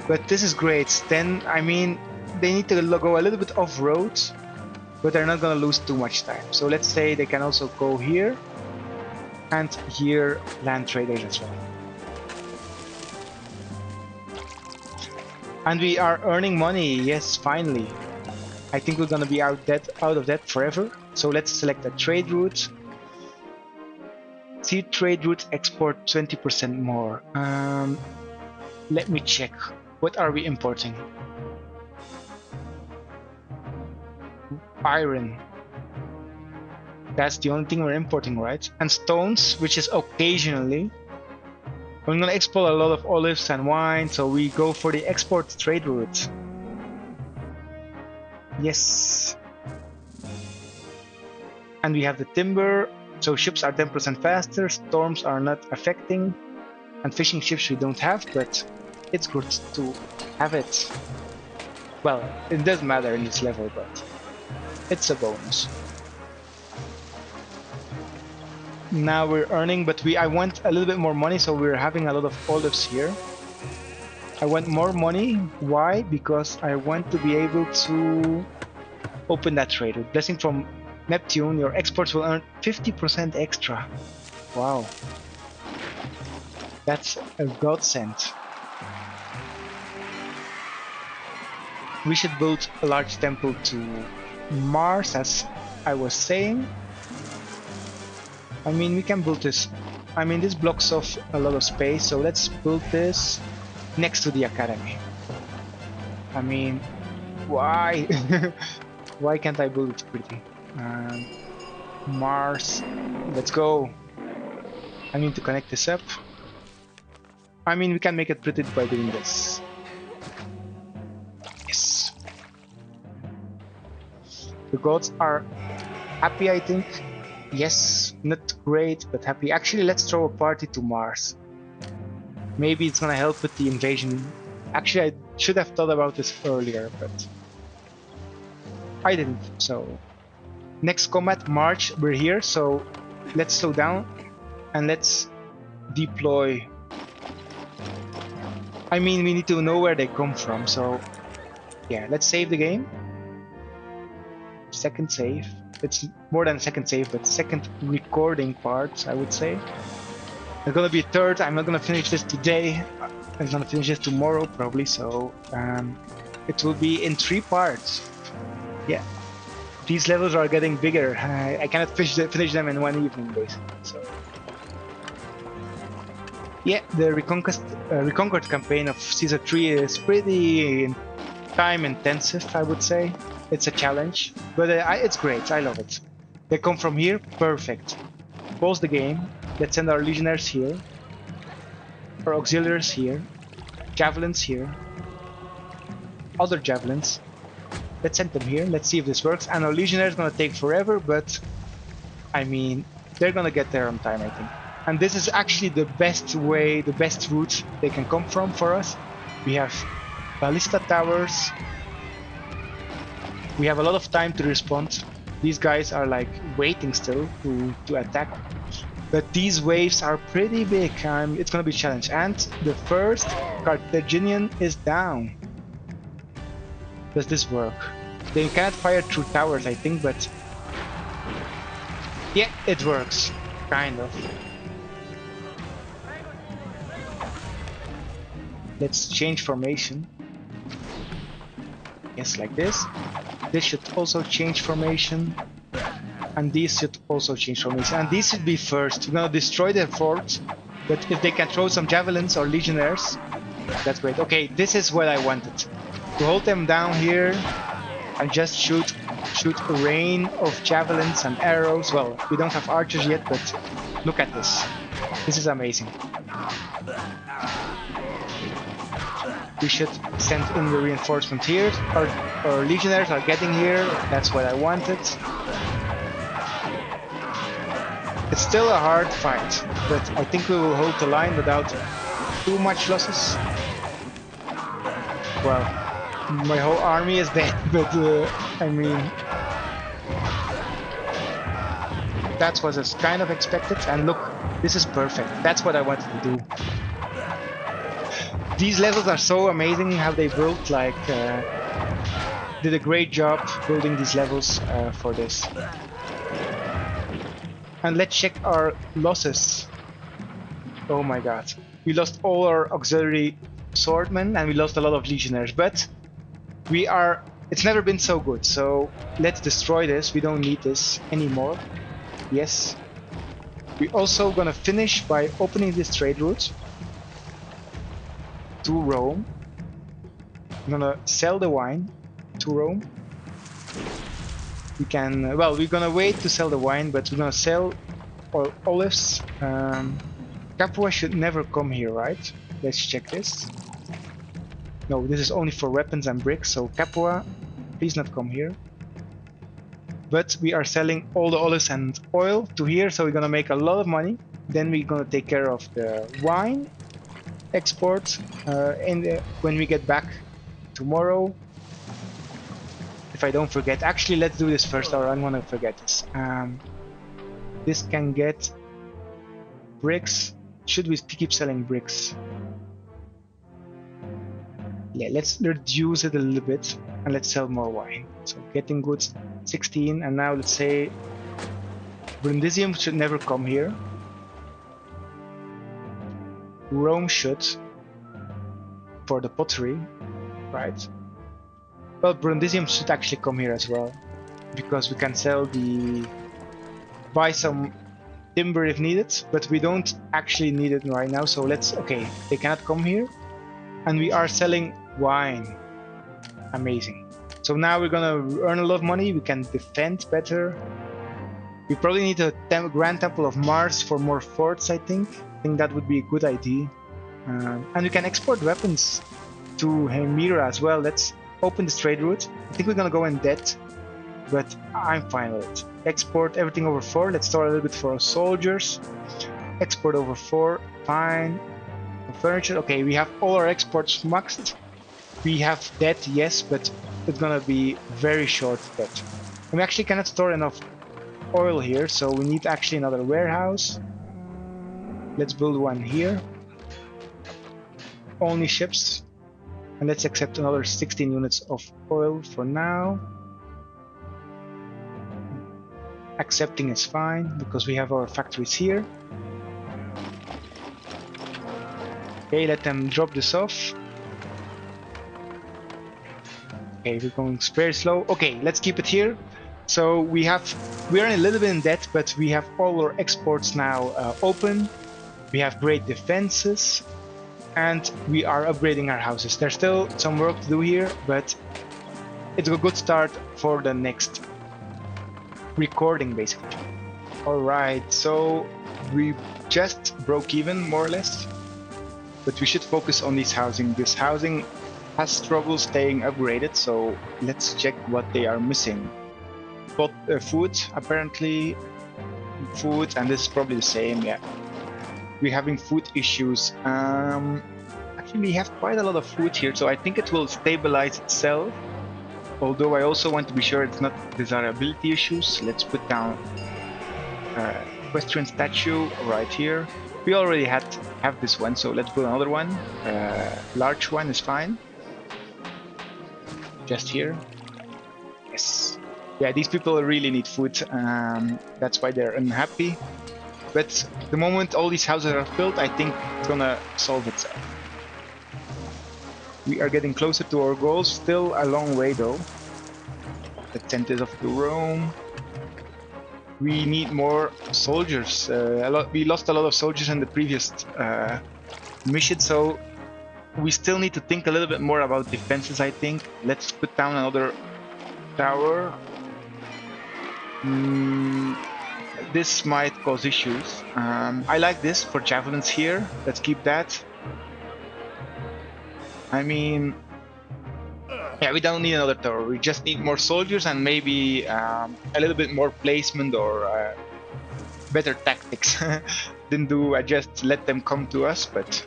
but this is great. Then, I mean, they need to go a little bit off-road, but they're not gonna lose too much time. So let's say they can also go here, and here land traders as well. And we are earning money, yes, finally. I think we're gonna be out of debt forever. So let's select a trade route. See trade route export 20% more. Let me check. What are we importing? Iron. That's the only thing we're importing, right? And stones, which is occasionally. We're gonna export a lot of olives and wine, so we go for the export trade route. Yes. And we have the timber, so ships are 10% faster, storms are not affecting, and fishing ships we don't have, but it's good to have it. Well, it doesn't matter in this level, but it's a bonus. Now we're earning, but I want a little bit more money, so we're having a lot of olives here. I want more money. Why? Because I want to be able to open that trade. With blessing from Neptune, your exports will earn 50% extra. Wow. That's a godsend. We should build a large temple to Mars, as I was saying. I mean, we can build this. I mean, this blocks off a lot of space, so let's build this next to the academy. I mean, why? Why can't I build it pretty? Mars, let's go. I need to connect this up. I mean, we can make it pretty by doing this. Yes. The gods are happy, I think. Yes, not great, but happy. Actually, let's throw a party to Mars. Maybe it's gonna help with the invasion. Actually, I should have thought about this earlier, but I didn't. So next combat, March, we're here, so let's slow down and let's deploy. I mean, we need to know where they come from, so yeah, let's save the game. Second save. It's more than a second save, but second recording part, I would say. There's gonna be a third. I'm not gonna finish this today. I'm gonna finish this tomorrow, probably, so it will be in 3 parts. Yeah. These levels are getting bigger. I cannot finish them in one evening, basically, so... Yeah, the Reconquered campaign of Season 3 is pretty time intensive, I would say. It's a challenge, but it's great. I love it. They come from here, perfect. Pause the game. Let's send our legionnaires here, our auxiliaries here, javelins here, other javelins. Let's send them here. Let's see if this works. And our legionnaires gonna take forever, but I mean, they're gonna get there on time, I think. And this is actually the best way, the best route they can come from for us. We have ballista towers. We have a lot of time to respond. These guys are like waiting still to attack. But these waves are pretty big. It's gonna be a challenge. And the first Carthaginian is down. Does this work? They cannot fire through towers, I think, but yeah, it works. Kind of. Let's change formation. Yes, like this. This should also change formation. And these should also change formation. And these should be first. We're gonna destroy their forts. But if they can throw some javelins or legionnaires, that's great. Okay, this is what I wanted. To hold them down here and just shoot a rain of javelins and arrows. Well, we don't have archers yet, but look at this. This is amazing. We should send in the reinforcement here. Our legionnaires are getting here. That's what I wanted. It's still a hard fight, but I think we will hold the line without too much losses. Well, my whole army is dead, but I mean, that was kind of expected. And look, this is perfect. That's what I wanted to do. These levels are so amazing how they built, like, did a great job building these levels for this. And let's check our losses. Oh my god. We lost all our auxiliary swordmen and we lost a lot of legionnaires, but it's never been so good, so let's destroy this. We don't need this anymore. Yes. We're also gonna finish by opening this trade route to Rome. We're gonna sell the wine to Rome. We can, well, we're gonna wait to sell the wine, but we're gonna sell our olives. Capua should never come here, right? Let's check this. No, this is only for weapons and bricks, so Capua, please not come here. But we are selling all the olives and oil to here, so we're gonna make a lot of money. Then we're gonna take care of the wine export when we get back tomorrow. If I don't forget, actually let's do this first, or I'm gonna forget this. This can get bricks. Should we keep selling bricks? Yeah, let's reduce it a little bit and let's sell more wine. So getting goods 16, and now let's say Brundisium should never come here. Rome should, for the pottery, right? Well, Brundisium should actually come here as well, because we can buy some timber if needed, but we don't actually need it right now, so okay, they cannot come here. And we are selling wine. Amazing. So now we're gonna earn a lot of money, we can defend better. We probably need a Grand Temple of Mars for more forts, I think. I think that would be a good idea. And we can export weapons to Hemira as well. Let's open this trade route. I think we're gonna go in debt, but I'm fine with it. Export everything over 4. Let's store a little bit for our soldiers. Export over 4. Fine. Furniture. Okay, we have all our exports maxed. We have debt, yes, but it's gonna be very short debt. And we actually cannot store enough oil here, so we need actually another warehouse. Let's build one here. Only ships. And let's accept another 16 units of oil for now. Accepting is fine because we have our factories here. Okay, let them drop this off. Okay, we're going very slow. Okay, let's keep it here. So we are a little bit in debt, but we have all our exports now open. We have great defenses, and we are upgrading our houses. There's still some work to do here, but it's a good start for the next recording, basically. Alright, so we just broke even, more or less. But we should focus on this housing. This housing has trouble staying upgraded, so let's check what they are missing. But food, apparently. Food, and this is probably the same, yeah. We're having food issues. Actually, we have quite a lot of food here, so I think it will stabilize itself. Although I also want to be sure it's not desirability issues. Let's put down equestrian statue right here. We already have this one, so let's put another one. Large one is fine. Just here. Yes. Yeah, these people really need food. That's why they're unhappy. But the moment all these houses are built, I think it's gonna solve itself. We are getting closer to our goals. Still a long way though. The tent is off to Rome. We need more soldiers. We lost a lot of soldiers in the previous mission, so we still need to think a little bit more about defenses, I think. Let's put down another tower. This might cause issues. I like this for javelins here. Let's keep that. I mean, yeah, we don't need another tower. We just need more soldiers and maybe a little bit more placement or better tactics. Didn't do, I just let them come to us, but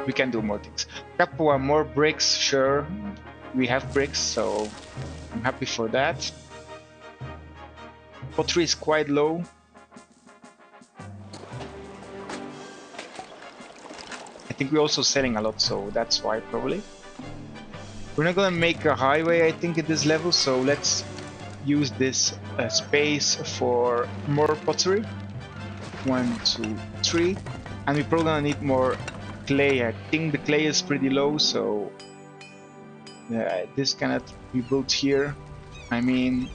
we can do more things. Capua, more bricks, sure. We have bricks, so I'm happy for that. Pottery is quite low. I think we're also selling a lot, so that's why probably. We're not gonna make a highway, I think, at this level, so let's use this space for more pottery. 1, 2, 3. And we're probably gonna need more clay. I think the clay is pretty low, so this cannot be built here. I mean,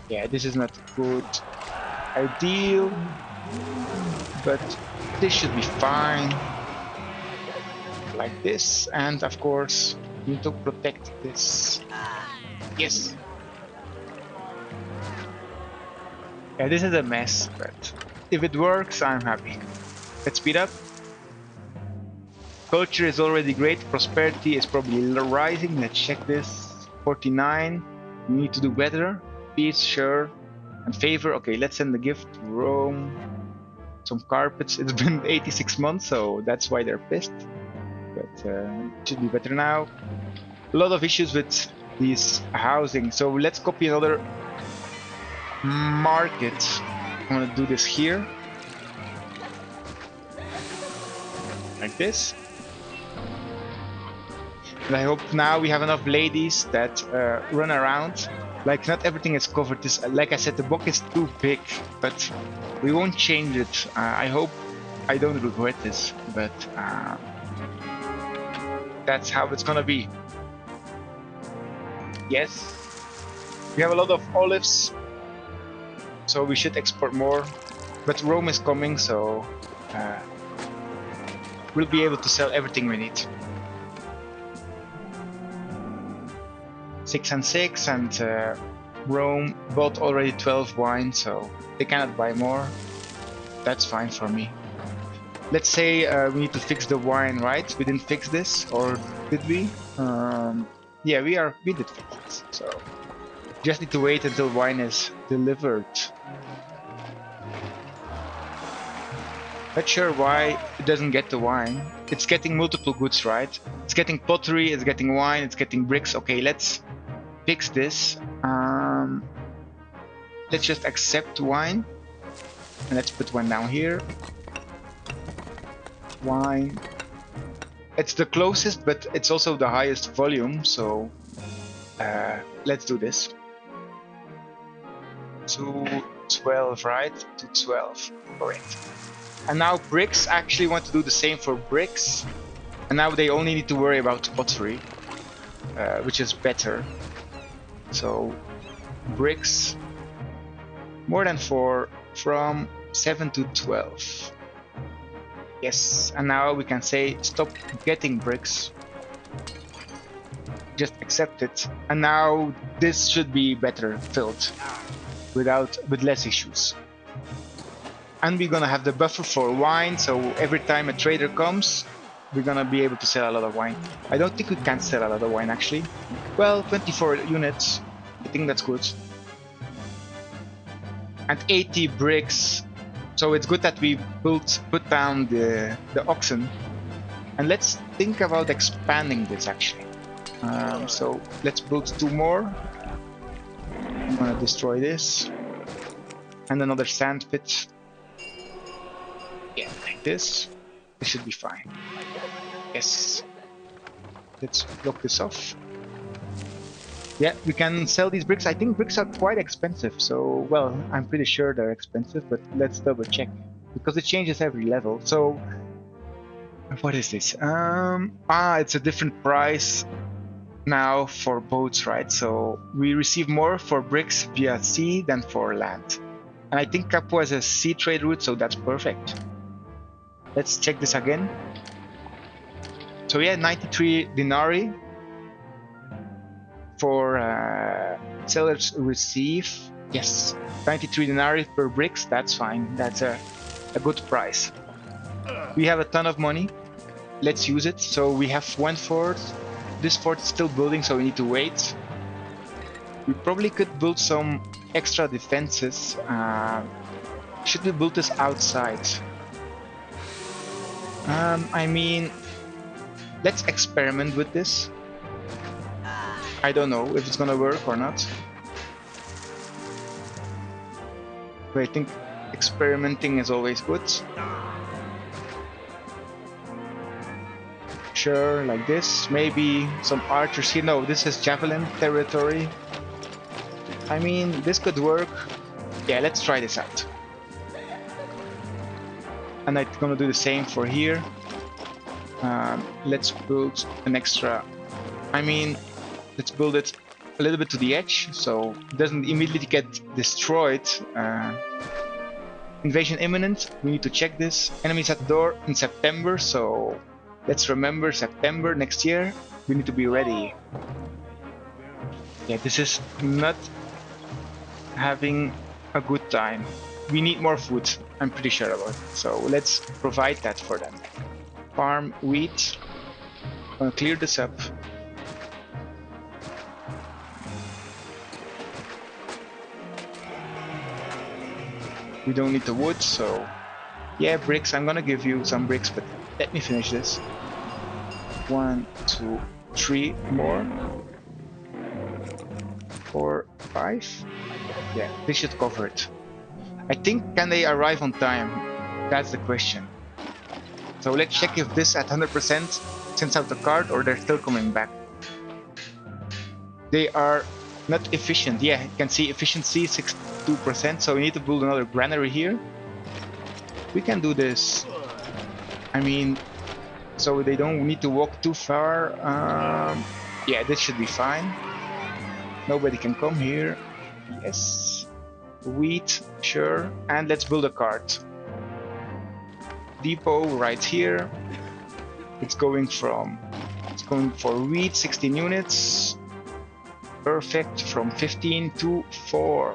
yeah, this is not good ideal, but this should be fine. Like this, and of course, we need to protect this. Yes. Yeah, this is a mess, but if it works, I'm happy. Let's speed up. Culture is already great. Prosperity is probably rising. Let's check this. 49. We need to do better. Peace, sure. And favor. Okay, let's send a gift to Rome. Some carpets. It's been 86 months, so that's why they're pissed. But it should be better now. A lot of issues with these housing. So let's copy another market. I'm gonna do this here. Like this. And I hope now we have enough ladies that run around. Like, not everything is covered. This, like I said, the book is too big, but we won't change it. I hope I don't regret this, but that's how it's gonna be. Yes, we have a lot of olives, so we should export more. But Rome is coming, so we'll be able to sell everything we need. 6 and 6, and Rome bought already 12 wine, so they cannot buy more. That's fine for me. Let's say we need to fix the wine, right? We didn't fix this, or did we? Yeah, we did fix this. So Just need to wait until wine is delivered. Not sure why it doesn't get the wine. It's getting multiple goods, right? It's getting pottery, it's getting wine, it's getting bricks. Okay, let's fix this. Let's just accept wine. And let's put one down here. Wine. It's the closest, but it's also the highest volume, so let's do this. To 12, right? To 12. Correct. And now bricks actually want to do the same for bricks. And now they only need to worry about pottery, which is better. So bricks, more than 4 from 7 to 12. Yes, and now we can say stop getting bricks. Just accept it. And now this should be better filled with less issues. And we're gonna have the buffer for wine, so every time a trader comes, we're gonna be able to sell a lot of wine. I don't think we can sell a lot of wine actually. Well, 24 units, I think that's good. And 80 bricks, so it's good that we put down the oxen. And let's think about expanding this actually. So let's build 2 more. I'm gonna destroy this. And another sand pit. Yeah, like this. This should be fine. Yes. Let's block this off. Yeah, we can sell these bricks. I think bricks are quite expensive. So, well, I'm pretty sure they're expensive, but let's double check. Because it changes every level. So, what is this? It's a different price now for boats, right? So, we receive more for bricks via sea than for land. And I think Capua has a sea trade route, so that's perfect. Let's check this again. So yeah, 93 denarii for sellers receive. Yes, 93 denarii per bricks, that's fine. That's a good price. We have a ton of money. Let's use it. So we have 1 fort. This fort is still building, so we need to wait. We probably could build some extra defenses. Should we build this outside? I mean, let's experiment with this. I don't know if it's gonna work or not. But I think experimenting is always good. Sure, like this. Maybe some archers here. No, this is javelin territory. I mean, this could work. Yeah, let's try this out. And I'm gonna do the same for here. Let's build an extra. I mean, let's build it a little bit to the edge, so it doesn't immediately get destroyed. Invasion imminent. We need to check this. Enemies at the door in September, so let's remember September next year. We need to be ready. Yeah, this is not having a good time. We need more food. I'm pretty sure about it. So let's provide that for them. Farm wheat. Clear this up. We don't need the wood, so yeah, bricks. I'm gonna give you some bricks, but let me finish this. 1, 2, 3 more. 4, 5. Yeah, this should cover it. I think, can they arrive on time? That's the question. So let's check if this at 100% sends out the card or they're still coming back. They are not efficient. Yeah, you can see efficiency 62%, so we need to build another granary here. We can do this. I mean, so they don't need to walk too far. Yeah, this should be fine. Nobody can come here. Yes. Wheat, sure. And let's build a cart. Depot right here. It's going for wheat, 16 units. Perfect, from 15 to 4.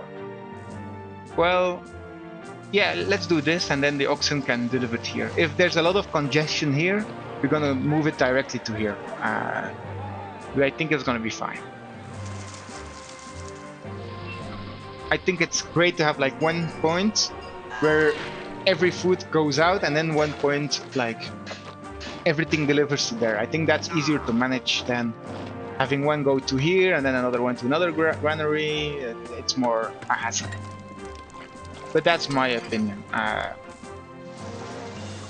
Well, yeah, let's do this and then the oxen can deliver it here. If there's a lot of congestion here, we're gonna move it directly to here. But I think it's gonna be fine. I think it's great to have like one point where every food goes out, and then one point like everything delivers to there. I think that's easier to manage than having one go to here and then another one to another granary. It's more a hassle. But that's my opinion.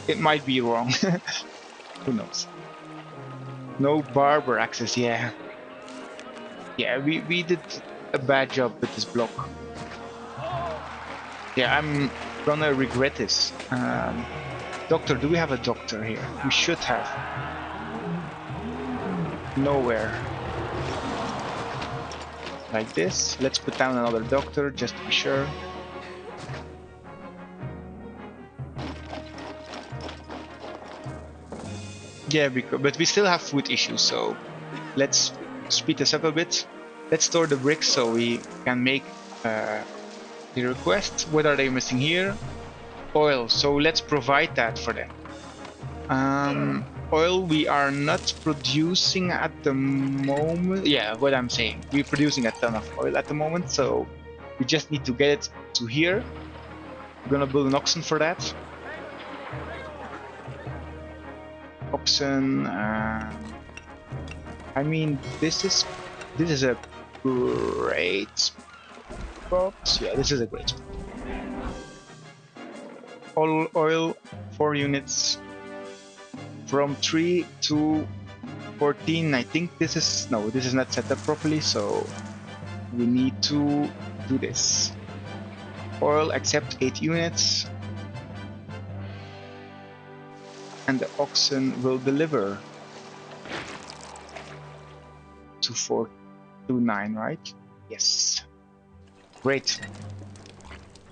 It might be wrong. Who knows? No barber access, yeah. Yeah, we did a bad job with this block. Yeah, I'm gonna regret this. Doctor, do we have a doctor here? We should have. Nowhere. Like this. Let's put down another doctor just to be sure. Yeah, but we still have food issues, so let's speed this up a bit. Let's store the bricks so we can make the request. What are they missing here? Oil, so let's provide that for them. Oil we are not producing at the moment. Yeah, what I'm saying. We're producing a ton of oil at the moment, so we just need to get it to here. We're gonna build an oxen for that. Oxen. I mean, this is a great spot. Yeah, this is a great spot. All oil, 4 units. From 3 to 14. I think this is this is not set up properly, so we need to do this. Oil accept 8 units. And the oxen will deliver to 429, right? Yes. Great.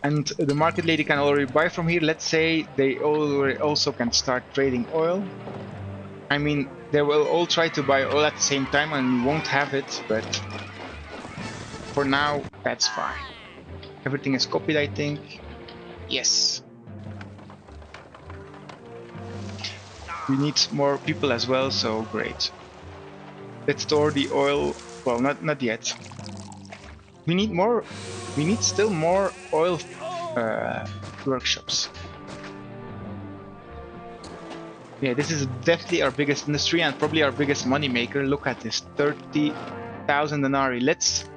And the market lady can already buy from here. Let's say they also can start trading oil. I mean, they will all try to buy oil at the same time and we won't have it, but for now, that's fine. Everything is copied, I think. Yes. We need more people as well, so great. Let's store the oil. Well, not yet. We need more. We need still more oil workshops. Yeah, this is definitely our biggest industry and probably our biggest money maker. Look at this, 30,000 denarii. Let's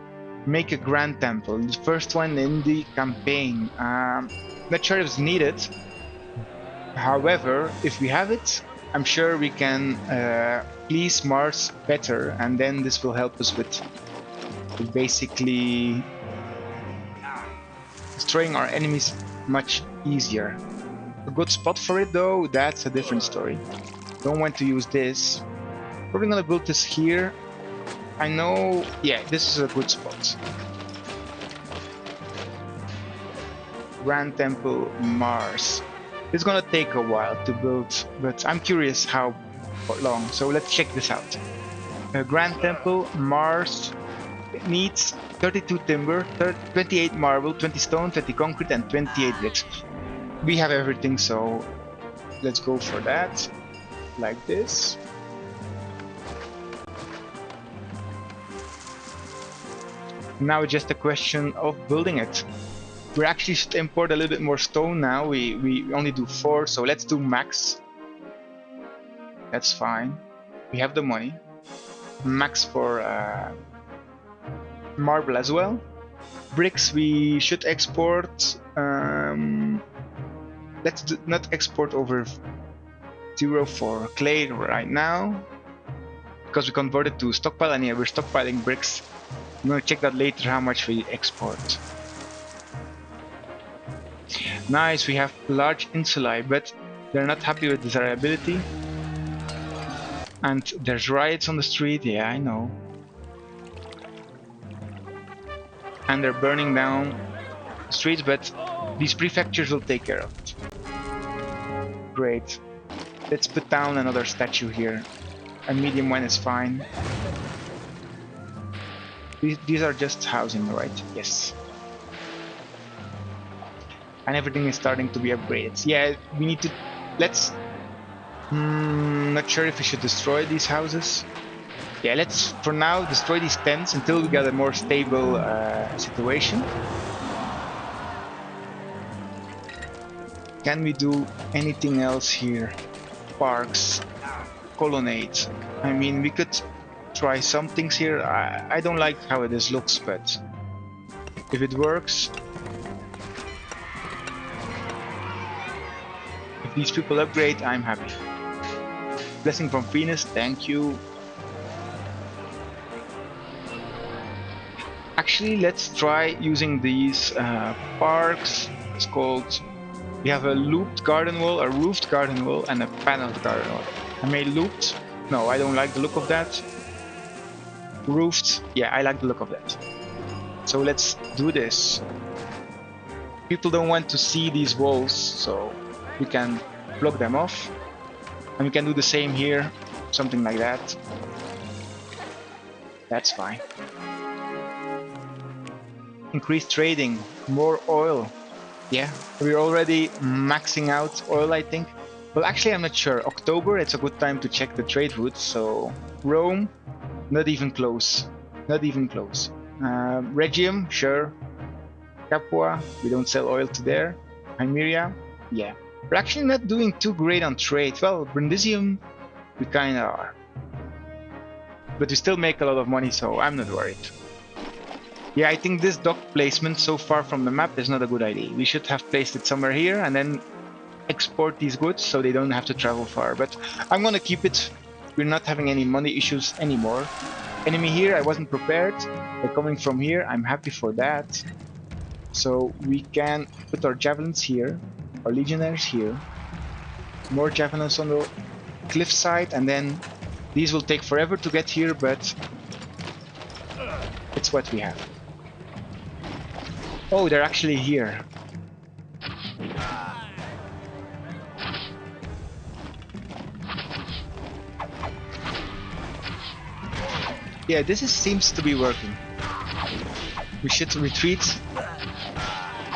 make a grand temple, the first one in the campaign. Not sure if it's needed. However, if we have it, I'm sure we can please Mars better, and then this will help us with basically destroying our enemies much easier. A good spot for it though, that's a different story. Don't want to use this. Probably gonna build this here. I know, yeah, this is a good spot. Grand Temple, Mars. It's gonna take a while to build, but I'm curious how long, so let's check this out. Grand Temple, Mars, it needs 32 timber, 28 marble, 20 stone, 20 concrete, and 28 bricks. We have everything, so let's go for that, like this. Now it's just a question of building it. We actually should import a little bit more stone now. We only do 4, so let's do max. That's fine. We have the money. Max for marble as well. Bricks we should export. Let's not export over 0 for clay right now, because we converted to stockpile, and yeah, we're stockpiling bricks. I'm gonna check that later how much we export. Nice, we have large insulae, but they're not happy with desirability. And there's riots on the street, yeah, I know. And they're burning down the streets, but these prefectures will take care of it. Great. Let's put down another statue here. A medium one is fine. These are just housing, right? Yes. And everything is starting to be upgraded. Yeah, we need to... Let's... not sure if we should destroy these houses. Yeah, let's for now destroy these tents until we get a more stable situation. Can we do anything else here? Parks, colonnades. I mean, we could try some things here. I don't like how this looks, but if it works, if these people upgrade, I'm happy. Blessing from Venus, thank you. Actually, let's try using these parks. It's called, we have a looped garden wall, a roofed garden wall, and a paneled garden wall. I made looped. No, I don't like the look of that. Roofed, yeah, I like the look of that. So let's do this. People don't want to see these walls, so we can block them off. And we can do the same here, something like that. That's fine. Increase trading, more oil. Yeah, we're already maxing out oil, I think. Well, actually, I'm not sure. October, it's a good time to check the trade routes. So Rome, not even close. Not even close. Rhegium, sure. Capua, we don't sell oil to there. Hymeria, yeah. We're actually not doing too great on trade. Well, Brundisium, we kinda are. But we still make a lot of money, so I'm not worried. Yeah, I think this dock placement so far from the map is not a good idea. We should have placed it somewhere here and then export these goods so they don't have to travel far. But I'm gonna keep it. We're not having any money issues anymore. Enemy here, I wasn't prepared. They're coming from here. I'm happy for that. So we can put our javelins here, our legionnaires here, more javelins on the cliffside, and then these will take forever to get here, but it's what we have. Oh, they're actually here. Yeah, seems to be working. We should retreat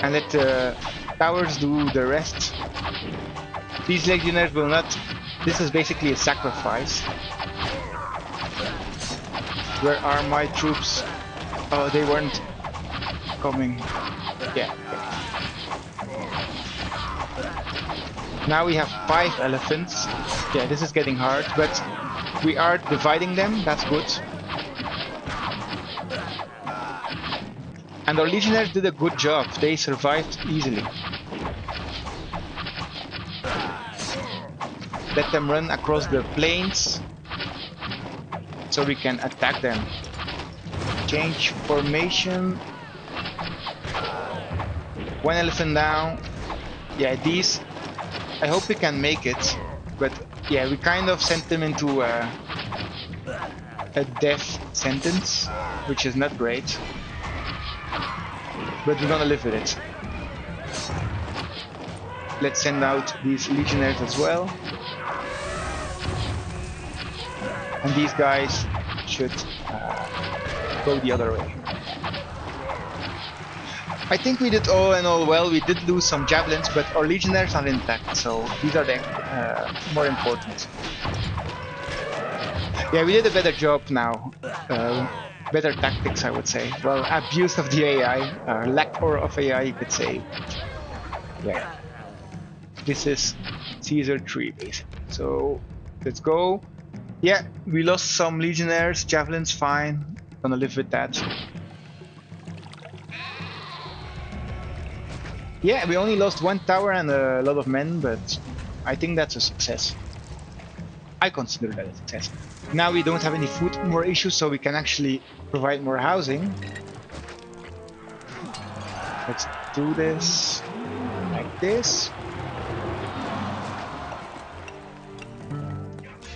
and let the towers do the rest. These legionnaires will not... This is basically a sacrifice. Where are my troops? Oh, they weren't coming. Yeah. Now we have 5 elephants. Yeah, this is getting hard, but we are dividing them. That's good. And our legionnaires did a good job. They survived easily. Let them run across the plains so we can attack them. Change formation. 1 elephant down. Yeah, these, I hope we can make it, but yeah, we kind of sent them into a death sentence, which is not great, but we're gonna live with it. Let's send out these legionnaires as well, and these guys should go the other way. I think we did all in all well. We did lose some javelins, but our legionnaires are intact, so these are the more important. Yeah, we did a better job now. Better tactics, I would say. Well, abuse of the AI, lack of AI, you could say. Yeah. This is Caesar 3, basically. So, let's go. Yeah, we lost some legionnaires, javelins, fine. Gonna live with that. Yeah, we only lost 1 tower and a lot of men, but I think that's a success. I consider that a success. Now we don't have any food more issues, so we can actually provide more housing. Let's do this like this.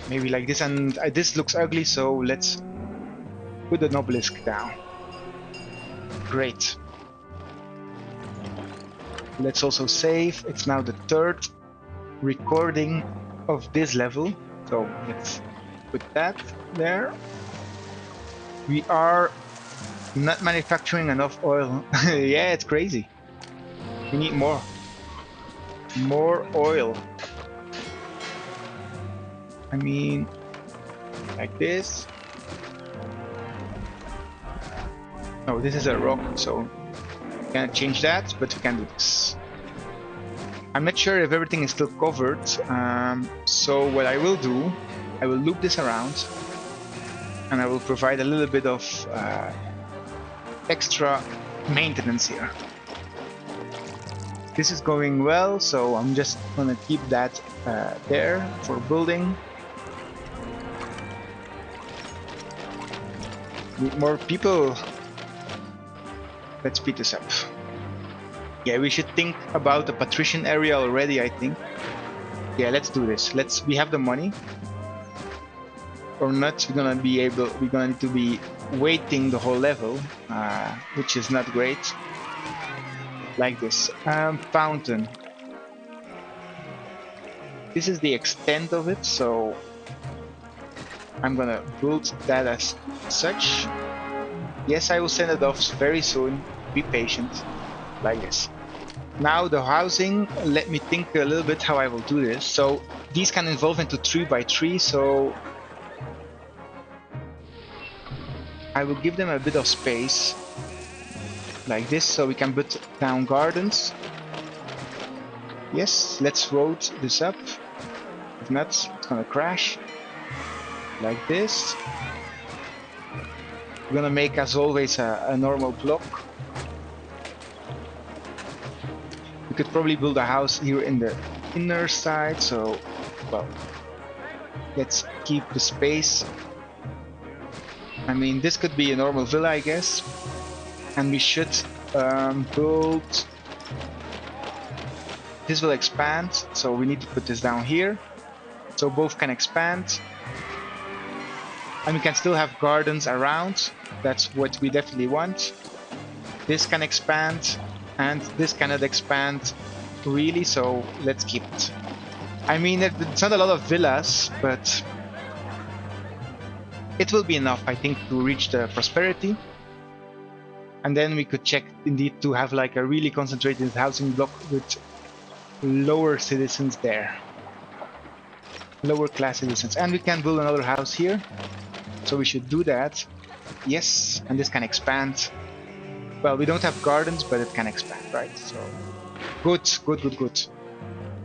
Maybe like this, and this looks ugly, so let's put the obelisk down. Great. Let's also save. It's now the 3rd recording of this level, so let's put that there. We are not manufacturing enough oil. Yeah, it's crazy. We need more oil. I mean, like this. Oh, this is a rock, so we can't change that, but we can do this. I'm not sure if everything is still covered, so what I will do, I will loop this around and I will provide a little bit of extra maintenance here. This is going well, so I'm just gonna keep that there for building. Need more people. Let's speed this up. Yeah, we should think about the patrician area already, I think. Yeah, let's do this. We have the money. Or not, we're going to be waiting the whole level, which is not great. Like this. Fountain. This is the extent of it, so I'm gonna build that as such. Yes, I will send it off very soon. Be patient. Like this. Now the housing, let me think a little bit how I will do this. So these can evolve into 3x3, so I will give them a bit of space like this, so we can put down gardens. Yes, let's road this up. If not, it's gonna crash. Like this. We're gonna make, as always, a normal block. We could probably build a house here in the inner side, so, well, let's keep the space. I mean, this could be a normal villa, I guess. And we should build... This will expand, so we need to put this down here. So both can expand. And we can still have gardens around. That's what we definitely want. This can expand. And this cannot expand really, so let's keep it. I mean, it's not a lot of villas, but it will be enough, I think, to reach the prosperity. And then we could check indeed to have like a really concentrated housing block with lower citizens there. Lower class citizens. And we can build another house here. So we should do that. Yes, and this can expand. Well, we don't have gardens, but it can expand, right? So, good.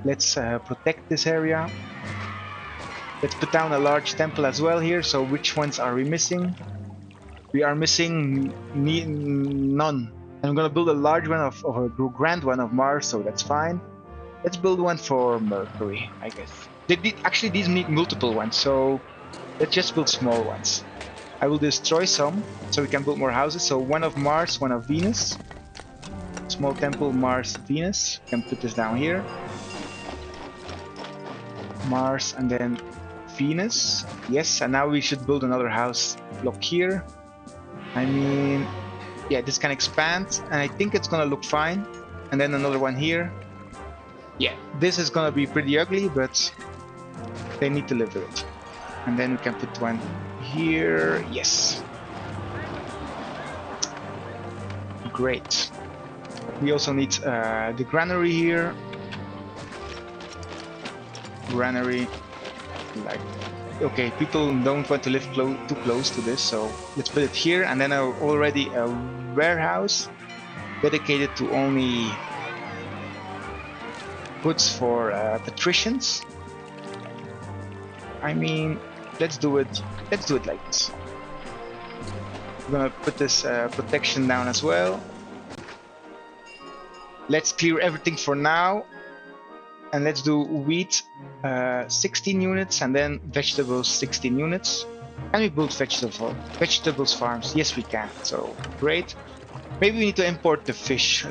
Let's protect this area. Let's put down a large temple as well here. So which ones are we missing? We are missing none. I'm gonna build a large one of a grand one of Mars, so that's fine. Let's build one for Mercury, I guess. Actually, these need multiple ones, so let's just build small ones. I will destroy some, so we can build more houses. So one of Mars, one of Venus. Small temple, Mars, Venus. We can put this down here. Mars and then Venus. Yes, and now we should build another house block here. I mean, yeah, this can expand, and I think it's gonna look fine. And then another one here. Yeah, this is gonna be pretty ugly, but they need to live with it. And then we can put one here. Yes. Great. We also need the granary here. Granary. Like, okay, people don't want to live too close to this, so let's put it here. And then already a warehouse dedicated to only goods for patricians. I mean, let's do it like this. We're gonna put this protection down as well. Let's clear everything for now, and let's do wheat 16 units and then vegetables 16 units. Can we build vegetables farms? Yes, we can. So great. Maybe we need to import the fish.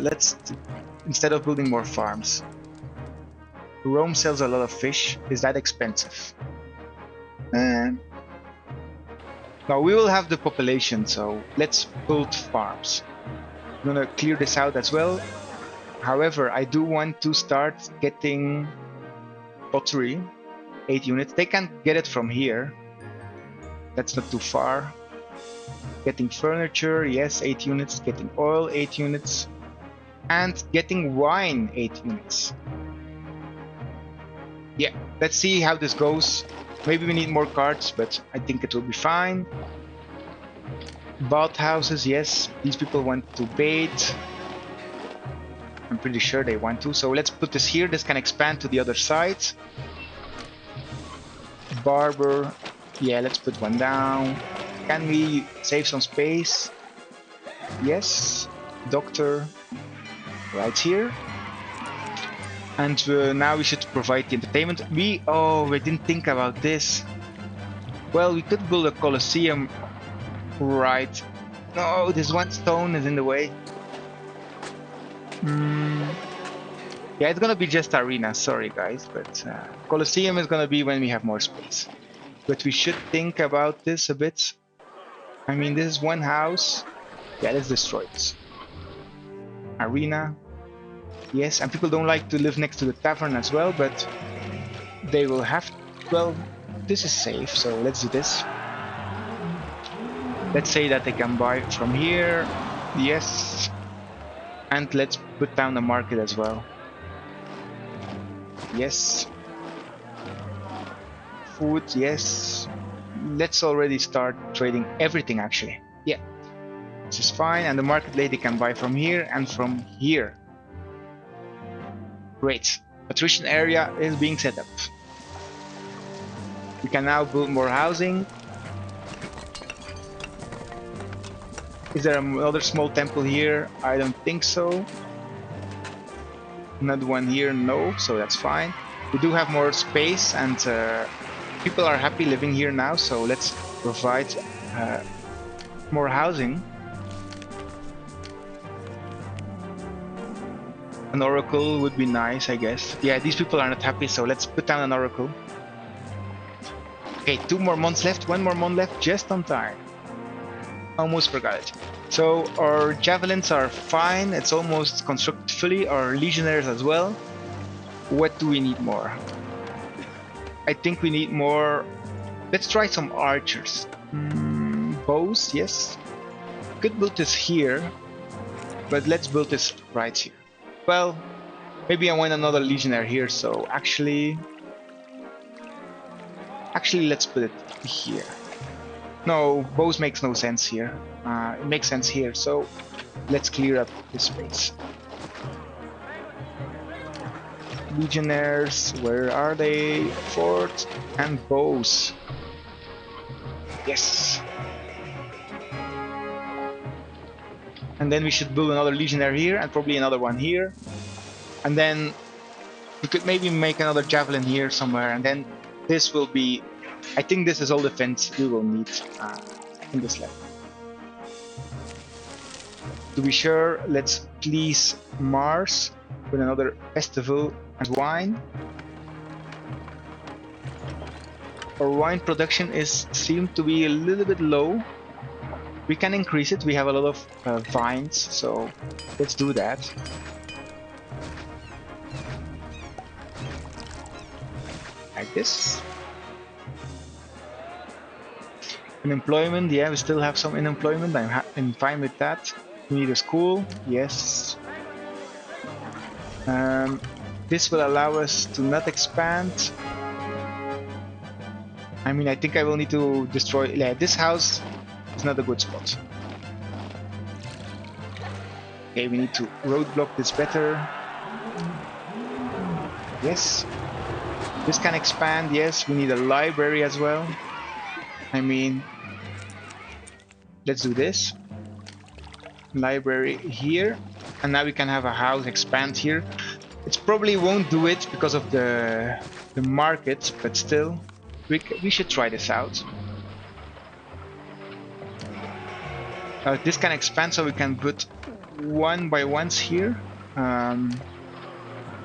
Instead of building more farms. Rome sells a lot of fish. Is that expensive? Now we will have the population, so let's build farms. I'm gonna clear this out as well. However, I do want to start getting pottery, 8 units. They can get it from here. That's not too far. Getting furniture, yes, 8 units. Getting oil, 8 units. And getting wine, 8 units. Yeah, let's see how this goes. Maybe we need more cards, but I think it will be fine. Bath houses, yes. These people want to bathe. I'm pretty sure they want to. So let's put this here. This can expand to the other side. Barber. Yeah, let's put one down. Can we save some space? Yes. Doctor. Right here. And now we should provide the entertainment. We didn't think about this. Well, we could build a Colosseum. Right. No, this one stone is in the way. Yeah, it's gonna be just arena. Sorry, guys, but Colosseum is gonna be when we have more space. But we should think about this a bit. I mean, this is one house. Yeah, let's destroy it. Arena. Yes, and people don't like to live next to the tavern as well, but they will have. Well, this is safe, so let's do this. Let's say that they can buy from here. Yes. And let's put down a market as well. Yes. Food, yes. Let's already start trading everything actually. Yeah. This is fine, and the market lady can buy from here and from here. Great. Patrician area is being set up. We can now build more housing. Is there another small temple here? I don't think so. Another one here? No, so that's fine. We do have more space, and people are happy living here now, so let's provide more housing. An oracle would be nice, I guess. Yeah, these people are not happy, so let's put down an oracle. Okay, 2 more months left, 1 more month left, just on time. Almost forgot it. So our javelins are fine, it's almost constructed fully, our legionnaires as well. What do we need more? I think we need more. Let's try some archers. Bows, yes. Could build this here, but let's build this right here. Well, maybe I want another legionnaire here, so actually let's put it here. No, bows makes no sense here. It makes sense here, so let's clear up this space. Legionnaires, where are they? Fort and bows. Yes. And then we should build another legionnaire here and probably another one here. And then we could maybe make another javelin here somewhere, and then this will be. I think this is all the defense we will need in this level. To be sure, let's please Mars with another festival and wine. Our wine production seemed to be a little bit low. We can increase it. We have a lot of vines, so let's do that. Like this. Unemployment, yeah, we still have some unemployment. I'm fine with that. We need a school, yes. This will allow us to not expand. I mean, I think I will need to destroy. Yeah, this house is not a good spot. Okay, we need to roadblock this better. Yes. This can expand, yes. We need a library as well. I mean, let's do this. Library here. And now we can have a house expand here. It probably won't do it because of the market, but still, we should try this out. This can expand, so we can put 1 by 1s here.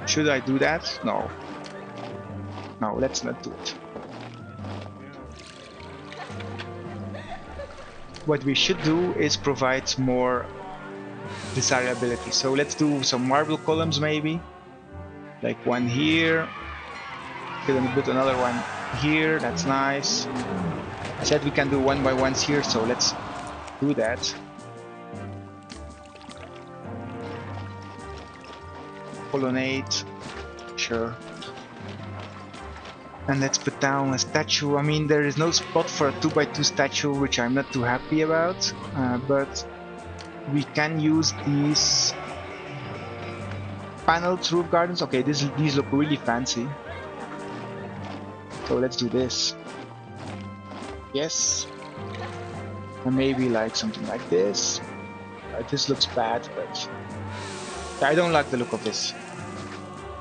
Should I do that? No. No, let's not do it. What we should do is provide more desirability. So let's do some marble columns maybe. Like one here. Gonna put another one here, that's nice. I said we can do 1 by 1s here, so let's do that. Colonnade, sure. And let's put down a statue. I mean, there is no spot for a 2 by 2 statue, which I'm not too happy about, but we can use these paneled roof gardens. Okay, these look really fancy. So let's do this. Yes. And maybe like something like this. This looks bad, but I don't like the look of this.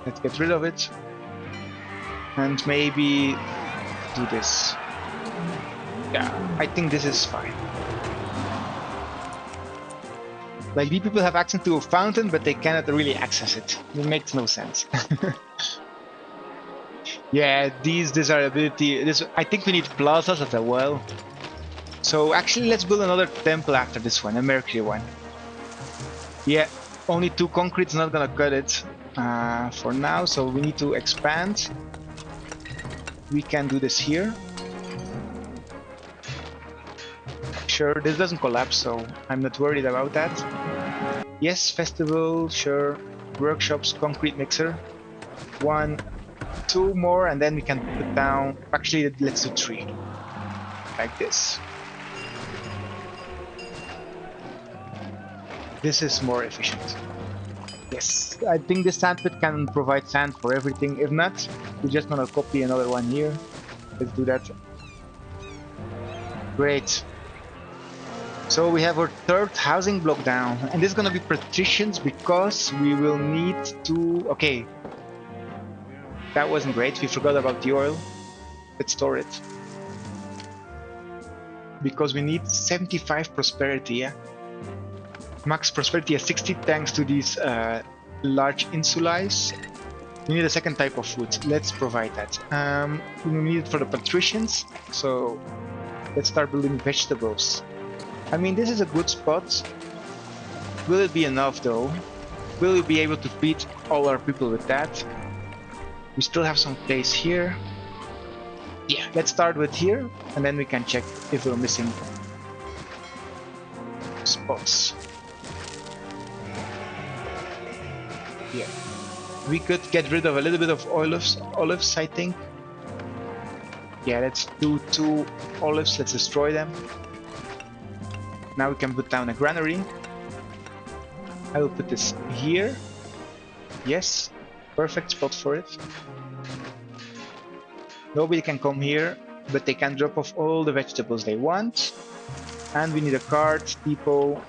Let's get rid of it. And maybe do this. Yeah, I think this is fine. Like, these people have access to a fountain, but they cannot really access it. It makes no sense. Yeah, these desirability. I think we need plazas as well. So actually, let's build another temple after this one, a Mercury one. Yeah, only 2 concrete's not gonna cut it for now, so we need to expand. We can do this here. Sure, this doesn't collapse, so I'm not worried about that. Yes, festival, sure. Workshops, concrete mixer. 1, 2 more, and then we can put down. Actually, let's do 3. Like this. This is more efficient. Yes, I think this sandpit can provide sand for everything. If not, we're just gonna copy another one here. Let's do that. Great. So we have our 3rd housing block down, and this is gonna be patricians because we will need to. Okay, that wasn't great. We forgot about the oil. Let's store it because we need 75 prosperity. Yeah, max prosperity is 60 thanks to these large insulae. We need a 2nd type of food. Let's provide that. We need it for the patricians, so let's start building vegetables. I mean, this is a good spot. Will it be enough though? Will we be able to feed all our people with that? We still have some place here. Yeah, let's start with here, and then we can check if we're missing spots. Yeah, we could get rid of a little bit of olives, I think. Yeah, let's do 2 olives. Let's destroy them. Now we can put down a granary. I will put this here. Yes, perfect spot for it. Nobody can come here, but they can drop off all the vegetables they want. And we need a cart depot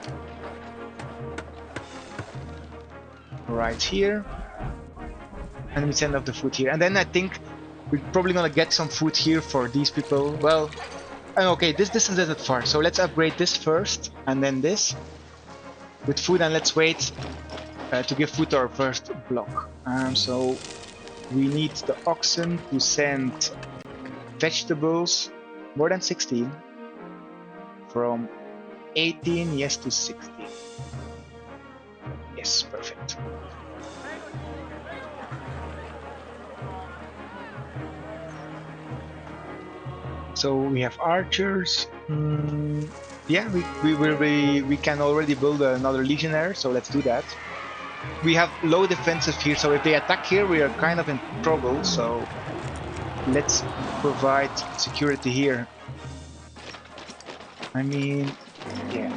right here. And we send off the food here. And then I think we're probably gonna get some food here for these people. Well, okay, this distance isn't far, so let's upgrade this first, and then this with food, and let's wait to give food to our 1st block. So we need the oxen to send vegetables, more than 16, from 18, yes, to 16. Yes, perfect. So we have archers. Yeah, we can already build another legionnaire, so let's do that. We have low defensive here, so if they attack here, we are kind of in trouble. So let's provide security here. I mean, yeah.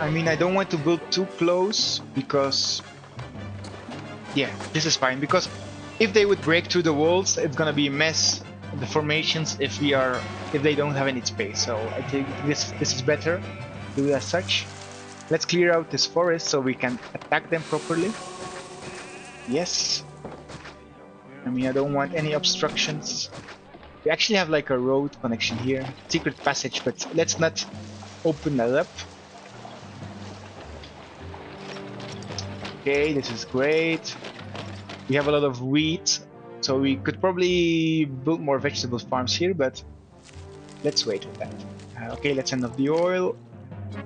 I mean, I don't want to build too close because, yeah, this is fine. Because if they would break through the walls, it's gonna be a mess. The formations, if they don't have any space. So I think this is better. Do it as such. Let's clear out this forest so we can attack them properly. Yes. I mean, I don't want any obstructions. We actually have like a road connection here, secret passage, but let's not open that up. Okay, this is great. We have a lot of wheat, so we could probably build more vegetable farms here, but let's wait with that. Okay, let's send off the oil,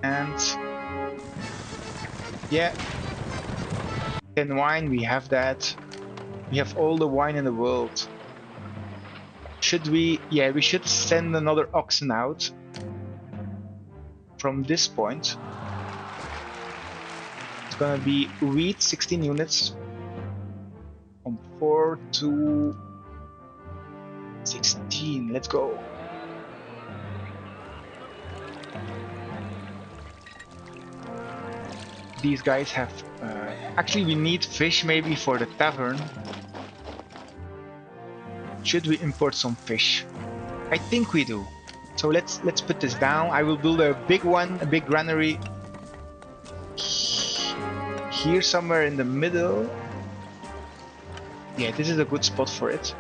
and yeah, 10 wine, we have that. We have all the wine in the world. Should we? Yeah, we should send another oxen out from this point. It's gonna be wheat, 16 units. From 4 to 16. Let's go. these guys have... actually, we need fish maybe for the tavern. Should we import some fish? I think we do. So let's put this down. I will build a big one, a big granary here somewhere in the middle. Yeah, this is a good spot for it.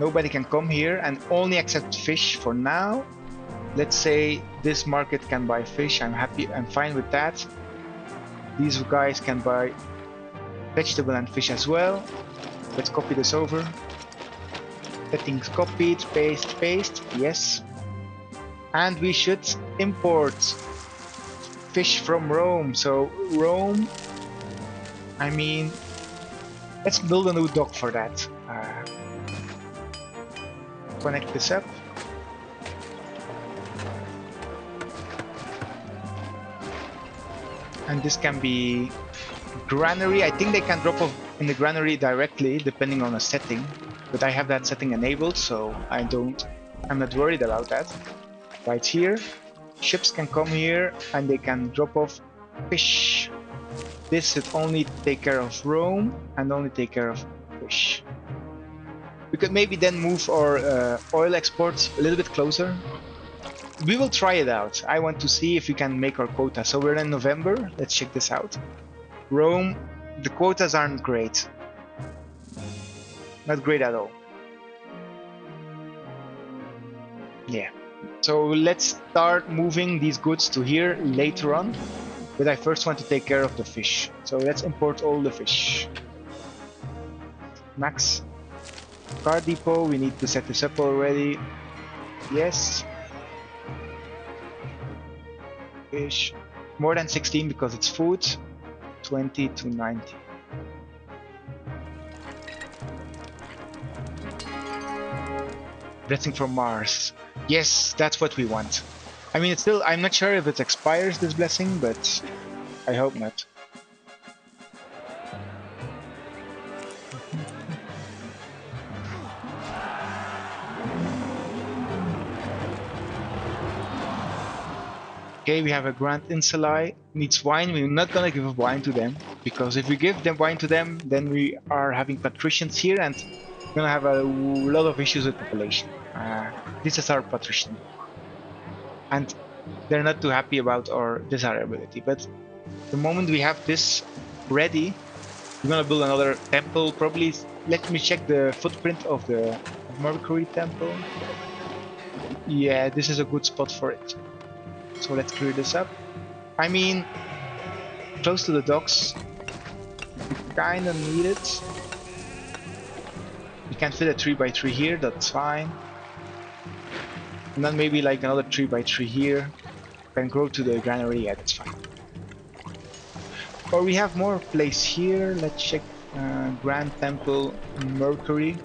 Nobody can come here and only accept fish for now. Let's say this market can buy fish. I'm happy, I'm fine with that. These guys can buy vegetable and fish as well. Let's copy this over. Settings copied, paste, yes. And we should import fish from Rome. So Rome, I mean, let's build a new dock for that. Connect this up. And this can be granary. I think they can drop off in the granary directly depending on a setting, but I have that setting enabled, so I'm not worried about that. Right here, ships can come here and they can drop off fish. This should only take care of Rome and only take care of fish. We could maybe then move our oil exports a little bit closer. We will try it out. I want to see if we can make our quota. So we're in November. Let's check this out. Rome, the quotas aren't great. Not great at all. Yeah. So let's start moving these goods to here later on. But I first want to take care of the fish. So let's import all the fish. Max. Car depot, we need to set this up already. Yes. Fish. More than 16 because it's food. 20 to 90. Blessing from Mars. Yes, that's what we want. I mean, it's still, I'm not sure if it expires, this blessing, but I hope not. Okay, we have a Grand Insulae, needs wine. We're not gonna give wine to them, because if we give them wine to them, then we are having patricians here and we're gonna have a lot of issues with population. This is our patrician. And they're not too happy about our desirability, but the moment we have this ready, we're gonna build another temple, probably. Let me check the footprint of the Mercury temple. Yeah, this is a good spot for it. So let's clear this up. I mean, close to the docks, we kinda need it. We can fit a 3x3 here, that's fine. And then maybe like another 3x3 here. Can grow to the granary, yeah, that's fine. Or we have more place here. Let's check Grand Temple Mercury.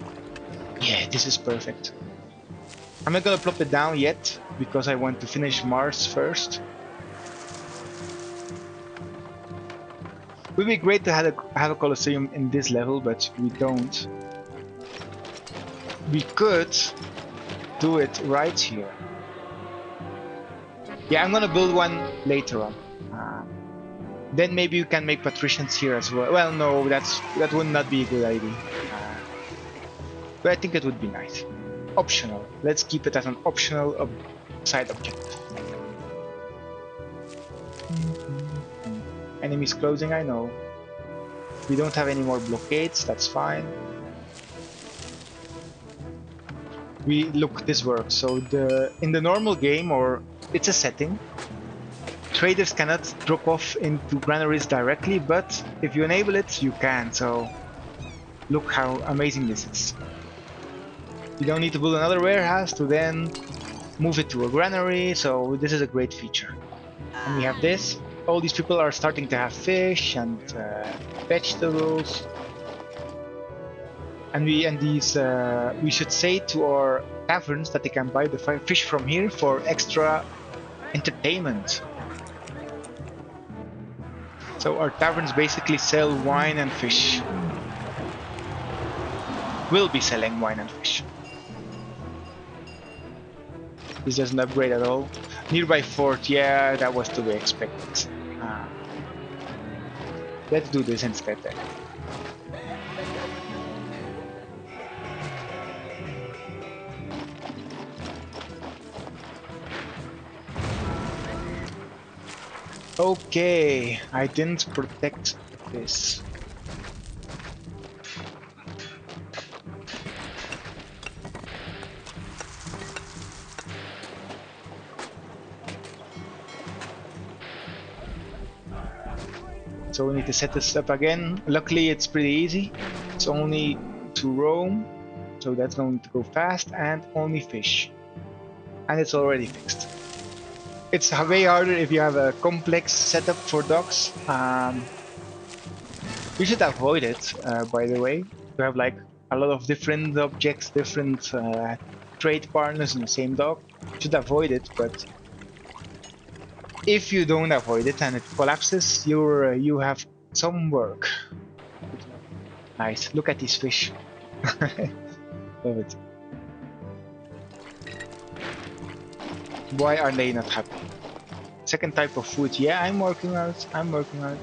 Yeah, this is perfect. I'm not gonna plop it down yet because I want to finish Mars first. It would be great to have a Colosseum in this level, but we don't. We could do it right here. Yeah, I'm gonna build one later on. Then maybe you can make patricians here as well. Well, no, that would not be a good idea. But I think it would be nice. Optional. Let's keep it as an optional side objective. Enemies closing, I know. We don't have any more blockades, that's fine. Look, this works. So in the normal game, or it's a setting, traders cannot drop off into granaries directly, but if you enable it, you can. So look how amazing this is. You don't need to build another warehouse to then move it to a granary, so this is a great feature. And we have this. All these people are starting to have fish and vegetables. And we should say to our taverns that they can buy the fish from here for extra entertainment. So our taverns basically sell wine and fish. Will be selling wine and fish. This doesn't upgrade at all. Nearby fort, yeah, that was to be expected. Let's do this instead then. Okay, I didn't protect this. So we need to set this up again. Luckily it's pretty easy. It's only to roam, so that's going to go fast, and only fish. And it's already fixed. It's way harder if you have a complex setup for docks. You should avoid it, by the way. You have like a lot of different objects, different trade partners in the same dock. You should avoid it, but if you don't avoid it and it collapses, you have some work. Nice. Look at these fish. Love it. Why are they not happy? Second type of food. Yeah, I'm working on it. I'm working on it.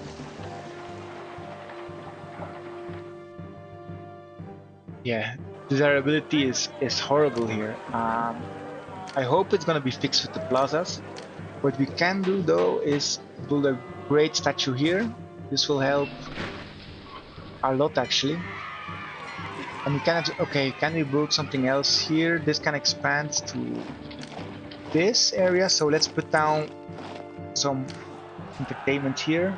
Yeah, desirability is horrible here. I hope it's gonna be fixed with the plazas. What we can do though is build a great statue here. This will help a lot actually. And we can, okay, can we build something else here? This can expand to this area, so let's put down some entertainment here.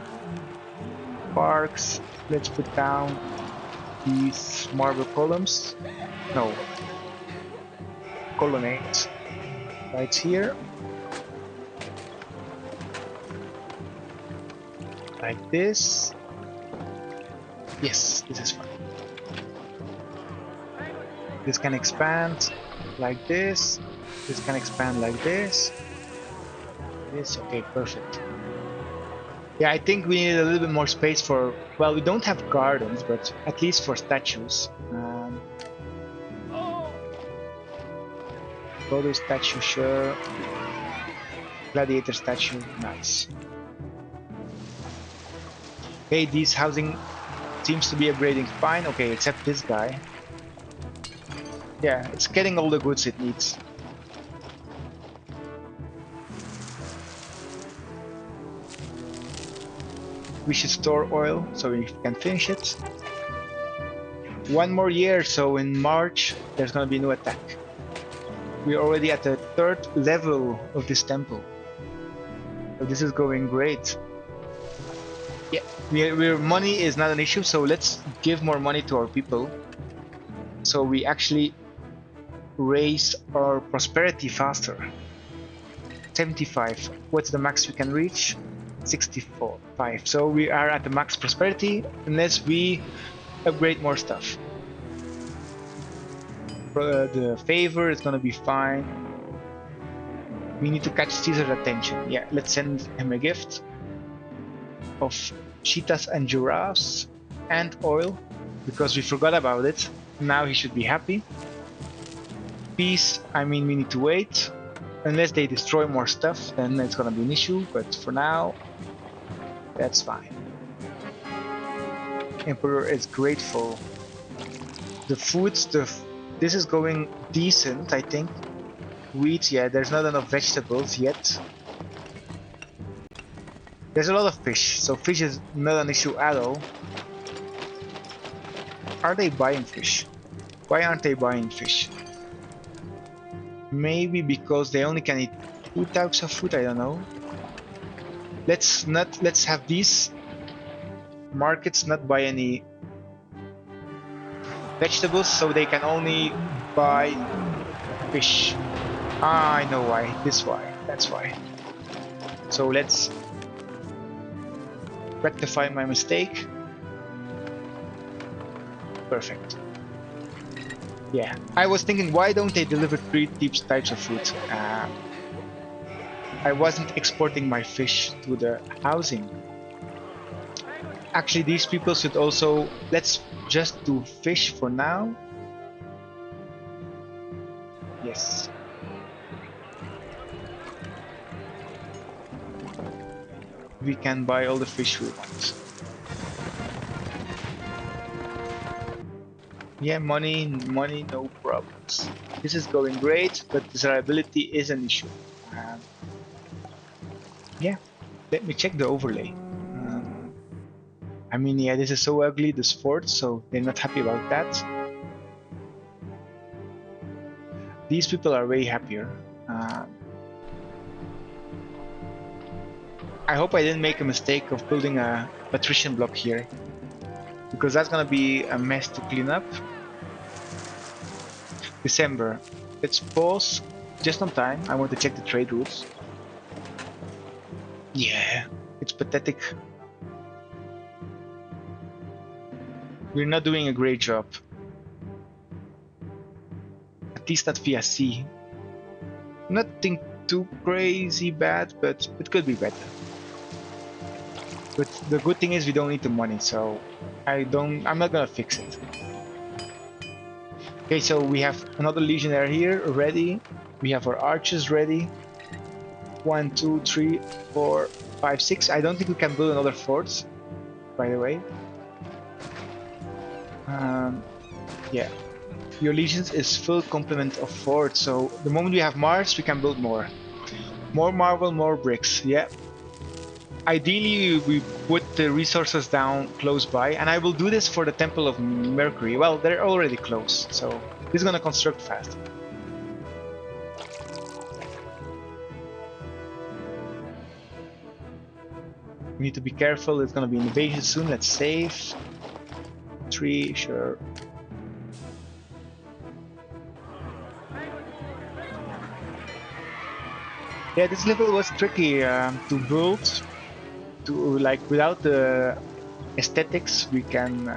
Parks, let's put down these marble columns. No, colonnades. Right here. Like this. Yes, this is fine. This can expand like this. This can expand like this. This, okay, perfect. Yeah, I think we need a little bit more space for, well, we don't have gardens, but at least for statues. Photo statue, sure. Gladiator statue, nice. Okay, this housing seems to be upgrading fine. Okay, except this guy. Yeah, it's getting all the goods it needs. We should store oil so we can finish it. One more year, so in March there's gonna be no attack. We're already at the 3rd level of this temple. So this is going great. Yeah, money is not an issue, so let's give more money to our people. So we actually raise our prosperity faster. 75. What's the max we can reach? 64. 5. So we are at the max prosperity unless we upgrade more stuff. The favor is gonna be fine. We need to catch Caesar's attention. Yeah, let's send him a gift of cheetahs and giraffes and oil because we forgot about it. Now he should be happy. Peace, I mean, we need to wait. Unless they destroy more stuff, then it's gonna be an issue, but for now, that's fine. Emperor is grateful. The foods, this is going decent, I think. Wheat, yeah, there's not enough vegetables yet. There's a lot of fish, so fish is not an issue at all. Are they buying fish? Why aren't they buying fish? Maybe because they only can eat 2 types of food, I don't know. Let's have these markets not buy any vegetables, so they can only buy fish. Ah, I know why. That's why. So let's rectify my mistake. Perfect. Yeah, I was thinking, why don't they deliver 3 types of food? I wasn't exporting my fish to the housing. Actually, these people should also... Let's just do fish for now. Yes. We can buy all the fish we want. Yeah, money, no problems. This is going great, but desirability is an issue. Um, yeah, let me check the overlay. I mean, yeah, this is so ugly, this fort, so they're not happy about that. These people are way happier. I hope I didn't make a mistake of building a patrician block here, because that's gonna be a mess to clean up. December. Let's pause just on time. I want to check the trade routes. Yeah, it's pathetic. We're not doing a great job. At least not via sea. Nothing too crazy bad, but it could be better. But the good thing is we don't need the money, so I'm not gonna fix it. Okay, so we have another legionnaire here ready. We have our archers ready. 1, 2, 3, 4, 5, 6. I don't think we can build another fort, by the way. Yeah, your legions is full complement of forts, so the moment we have Mars, we can build more. More marble, more bricks. Yeah. Ideally, we put the resources down close by, and I will do this for the Temple of Mercury. Well, they're already close, so this is gonna construct fast. We need to be careful. It's gonna be an invasion soon. Let's save. 3, sure. Yeah, this level was tricky to build. Like without the aesthetics, we can.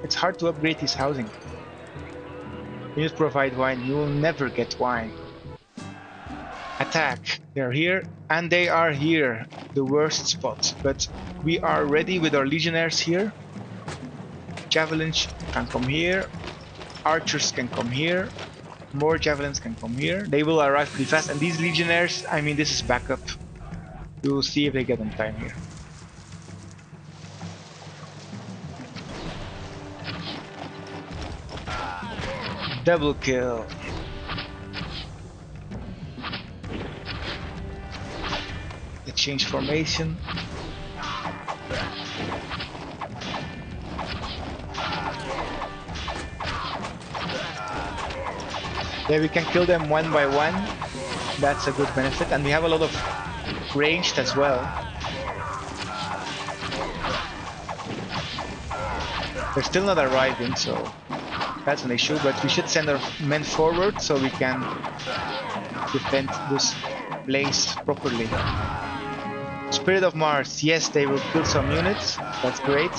It's hard to upgrade this housing. You just provide wine. You will never get wine. Attack. They're here, and they are here. The worst spot. But we are ready with our legionnaires here. Javelins can come here. Archers can come here. More javelins can come here. They will arrive pretty fast. And these legionnaires, I mean, this is backup. We will see if they get on time here. Double kill. Let's change formation. Yeah, we can kill them one by one. That's a good benefit. And we have a lot of ranged as well. They're still not arriving, so that's an issue. But we should send our men forward so we can defend this place properly. Spirit of Mars. Yes, they will kill some units. That's great.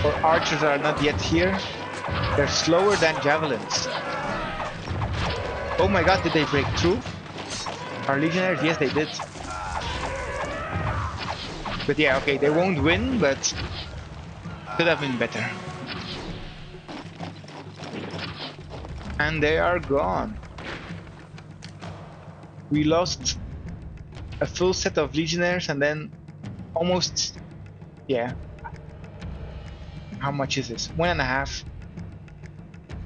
Our archers are not yet here. They're slower than javelins. Oh my god, did they break through? Our legionnaires? Yes, they did. But yeah, okay, they won't win, but could have been better. And they are gone. We lost a full set of legionnaires and then almost, yeah. How much is this? 1.5.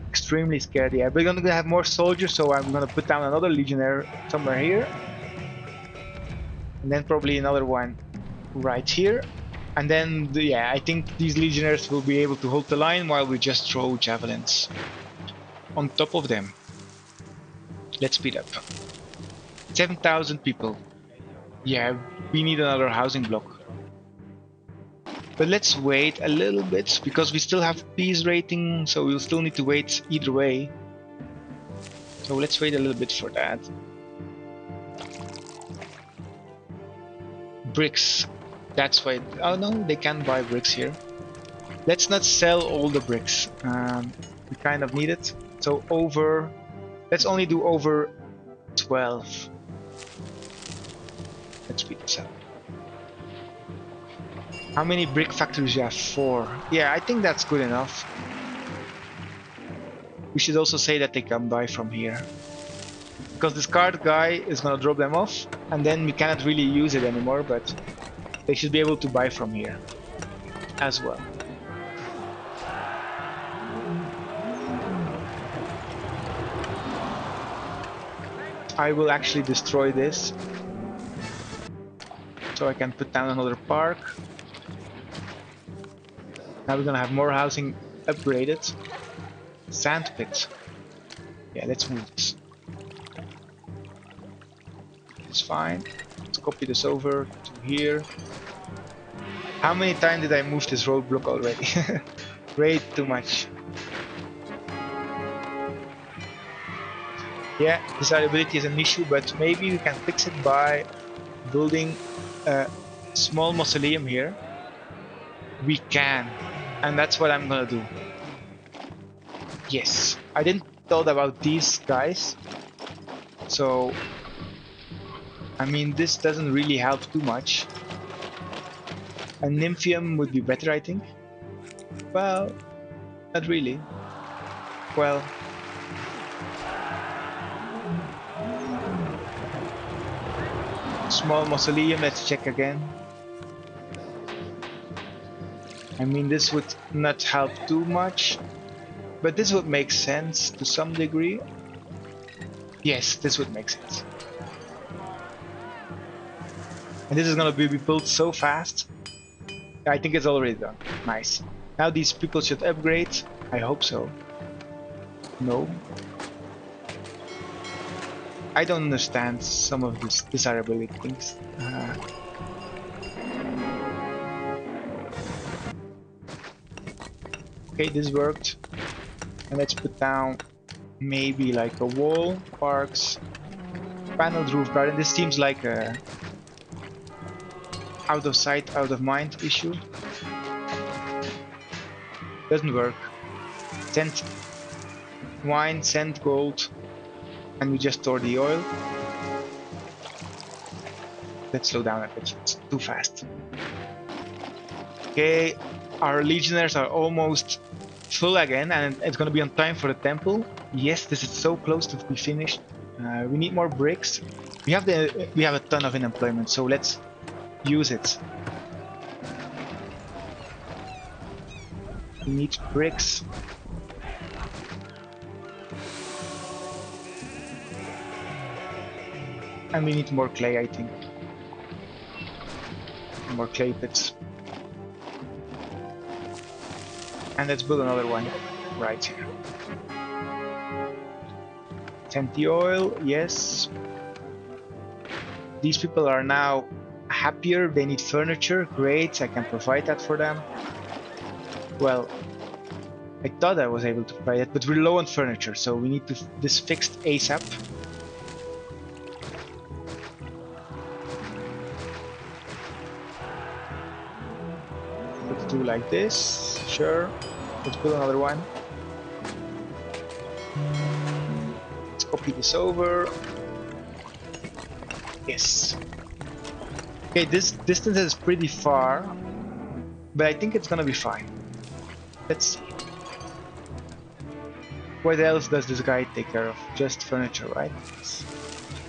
Extremely scared. Yeah, we're gonna have more soldiers, so I'm gonna put down another legionnaire somewhere here, and then probably another one right here, and then yeah, I think these legionnaires will be able to hold the line while we just throw javelins on top of them. Let's speed up. 7,000 people. Yeah, we need another housing block. But let's wait a little bit, because we still have peace rating, so we'll still need to wait either way. So let's wait a little bit for that. Bricks. That's why... Oh no, they can buy bricks here. Let's not sell all the bricks. We kind of need it. So over... Let's only do over 12. Let's speed this up. How many brick factories do you have? 4. Yeah, I think that's good enough. We should also say that they can buy from here. Because this card guy is gonna drop them off, and then we cannot really use it anymore, but they should be able to buy from here. as well. I will actually destroy this so I can put down another park. Now we're gonna have more housing upgraded. Sand pit. Yeah, let's move this. It's fine. Let's copy this over to here. How many times did I move this roadblock already? Way too much. Yeah, desirability is an issue, but maybe we can fix it by building a small mausoleum here. We can, and that's what I'm gonna do. Yes, I didn't thought about these guys, so I mean this doesn't really help too much. A nymphium would be better, I think. Well, not really. Well, small mausoleum, let's check again. I mean this would not help too much, but this would make sense to some degree. Yes, this would make sense. And this is gonna be built so fast. I think it's already done. Nice. Now these people should upgrade. I hope so. No. I don't understand some of these desirability things. Okay, this worked. And let's put down maybe like a wall, parks, paneled roof garden. This seems like a out of sight, out of mind issue. Doesn't work. Send wine, send gold, and we just store the oil. Let's slow down a bit, it's too fast. Okay, our legionnaires are almost full again, and it's gonna be on time for the temple. Yes, this is so close to be finished. We need more bricks. We have a ton of unemployment, so let's use it. We need bricks. And we need more clay, I think. More clay pits. And let's build another one right here. Send the oil, yes. These people are now happier, they need furniture, great, I can provide that for them. Well, I thought I was able to provide it, but we're low on furniture, so we need this fixed ASAP. Let's do like this, sure. Let's build another one. Let's copy this over. Yes. Okay, this distance is pretty far, but I think it's gonna be fine. Let's see. What else does this guy take care of? Just furniture, right?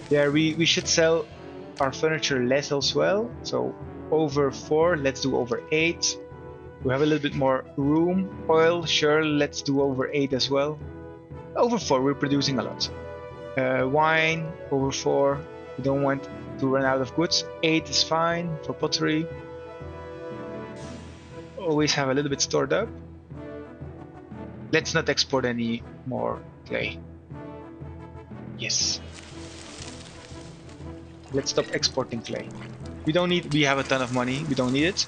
Yeah, we should sell our furniture less as well. So over 4, let's do over 8. We have a little bit more room. Oil, sure, let's do over 8 as well. Over 4, we're producing a lot. Wine, over 4. We don't want to run out of goods. 8 is fine for pottery. Always have a little bit stored up. Let's not export any more clay. Yes. Let's stop exporting clay. We have a ton of money, we don't need it.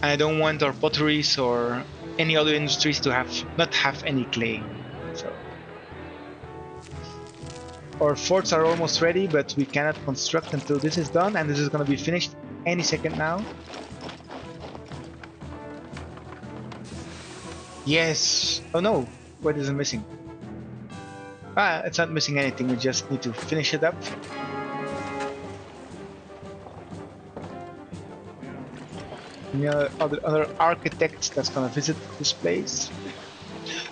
And I don't want our potteries or any other industries to not have any clay. So our forts are almost ready, but we cannot construct until this is done, and this is going to be finished any second now. Yes. Oh no, what is it missing? Ah, it's not missing anything, we just need to finish it up. Other architects that's gonna visit this place.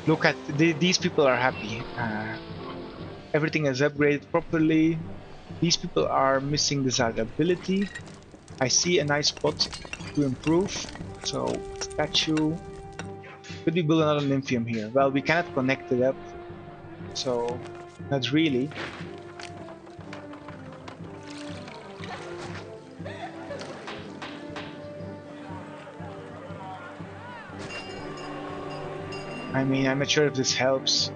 Look at these people are happy. Everything is upgraded properly. These people are missing desirability. I see a nice spot. to improve. So statue. Could we build another nymphium here? Well, we cannot connect it up, so not really. I mean, I'm not sure if this helps.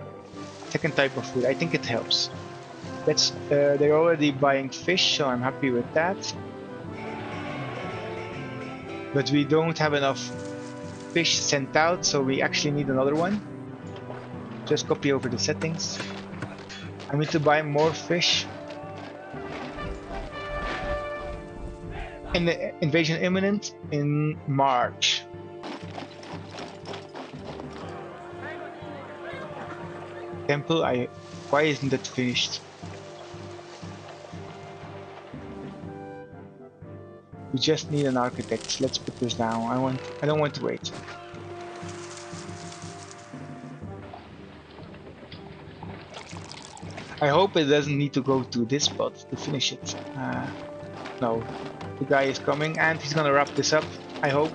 Second type of food, I think it helps. Let's. They're already buying fish, so I'm happy with that. But we don't have enough fish sent out, so we actually need another one. Just copy over the settings. I need to buy more fish. Invasion imminent in March. Temple, why isn't it finished? We just need an architect. Let's put this down. I don't want to wait. I hope it doesn't need to go to this spot to finish it. No, the guy is coming and he's gonna wrap this up, I hope.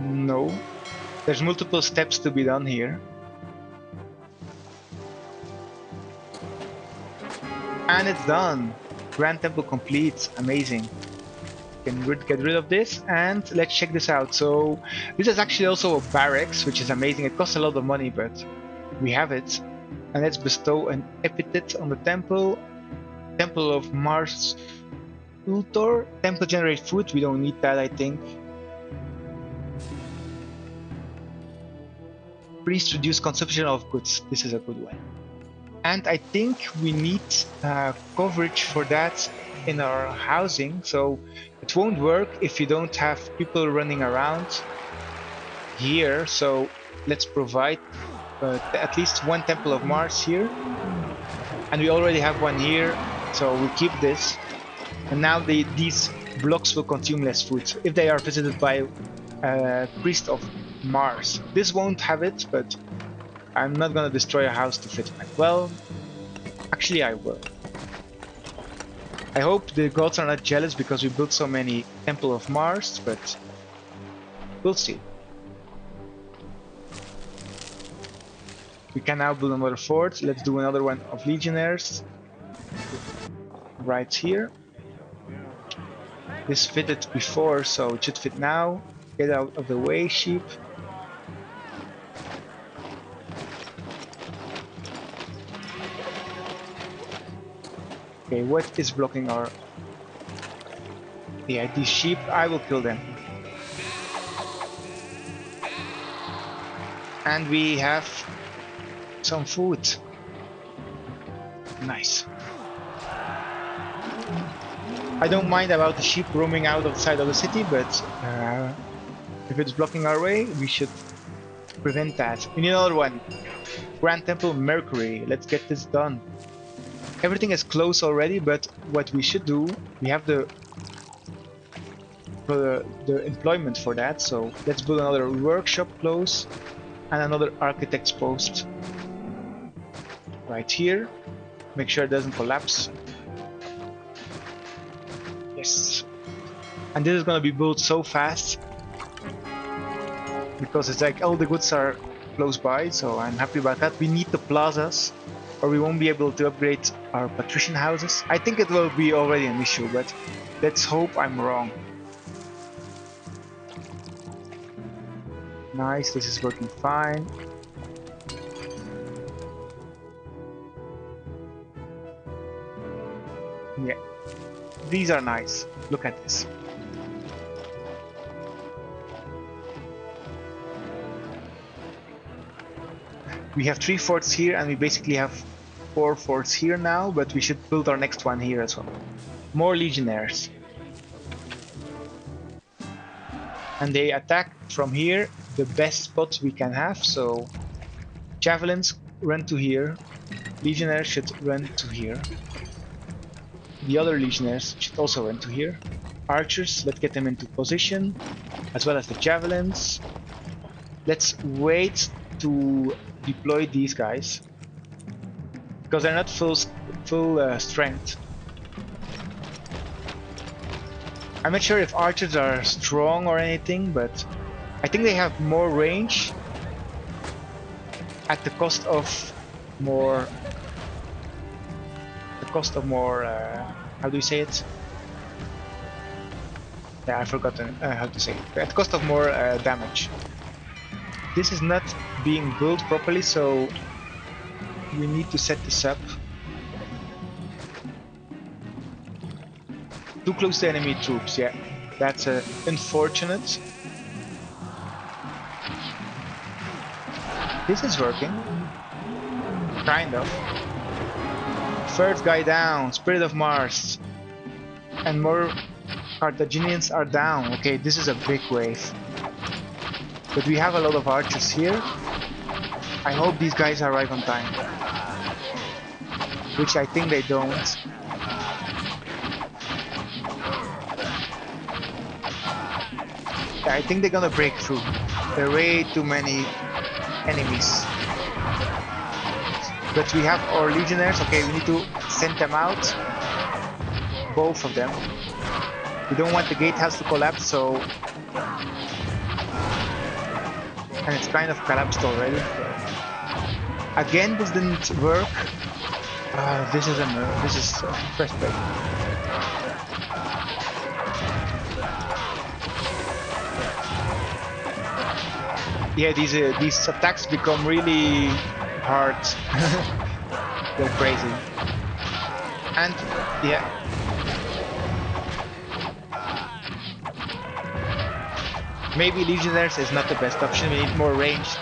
No, there's multiple steps to be done here. And it's done. Grand Temple complete. Amazing. Can get rid of this and let's check this out. So this is actually also a barracks, which is amazing. It costs a lot of money, but we have it. And let's bestow an epithet on the temple. Temple of Mars Ultor. Temple generate food. We don't need that, I think. Priest reduce consumption of goods. This is a good one. And I think we need coverage for that in our housing, so it won't work if you don't have people running around here. So let's provide at least one Temple of Mars here, and we already have one here, so we keep this. And now these blocks will consume less food if they are visited by Priest of Mars. This won't have it, but I'm not gonna destroy a house to fit it. Well, actually I will. I hope the gods are not jealous because we built so many Temple of Mars, but we'll see. We can now build another fort. Let's do another one of Legionnaires. Right here. This fitted before, so it should fit now. Get out of the way, sheep. Okay, what is blocking our... Yeah, these sheep, I will kill them. And we have some food. Nice. I don't mind about the sheep roaming outside of the city, but if it's blocking our way, we should prevent that. We need another one. Grand Temple Mercury. Let's get this done. Everything is close already, but what we should do, we have the employment for that, so let's build another workshop close and another architect's post right here. Make sure it doesn't collapse. Yes. And this is gonna be built so fast because it's like all the goods are close by, so I'm happy about that. We need the plazas or we won't be able to upgrade our patrician houses. I think it will be already an issue, but let's hope I'm wrong. Nice, this is working fine. Yeah, these are nice. Look at this. We have 3 forts here and we basically have 4 forts here now, but we should build our next one here as well. More legionnaires. And they attack from here, the best spot we can have, so javelins run to here, legionnaires should run to here. The other legionnaires should also run to here. Archers, let's get them into position, as well as the javelins. Let's wait to deploy these guys because they're not full strength. I'm not sure if archers are strong or anything, but I think they have more range at the cost of more. The cost of more. How do you say it? Yeah, I've forgotten how to say it. At the cost of more damage. This is not being built properly, so we need to set this up. Too close to enemy troops, yeah. That's unfortunate. This is working. Kind of. First guy down, Spirit of Mars. And more Carthaginians are down. Okay, this is a big wave. But we have a lot of archers here. I hope these guys arrive on time. Which I think they don't. Yeah, I think they're gonna break through. There are way too many enemies. But we have our legionnaires. Okay, we need to send them out. Both of them. We don't want the gatehouse to collapse, so... And it's kind of collapsed already. Again, this didn't work. This is frustrating. Yeah, these attacks become really hard. They're crazy. And yeah. Maybe legionnaires is not the best option. We need more ranged.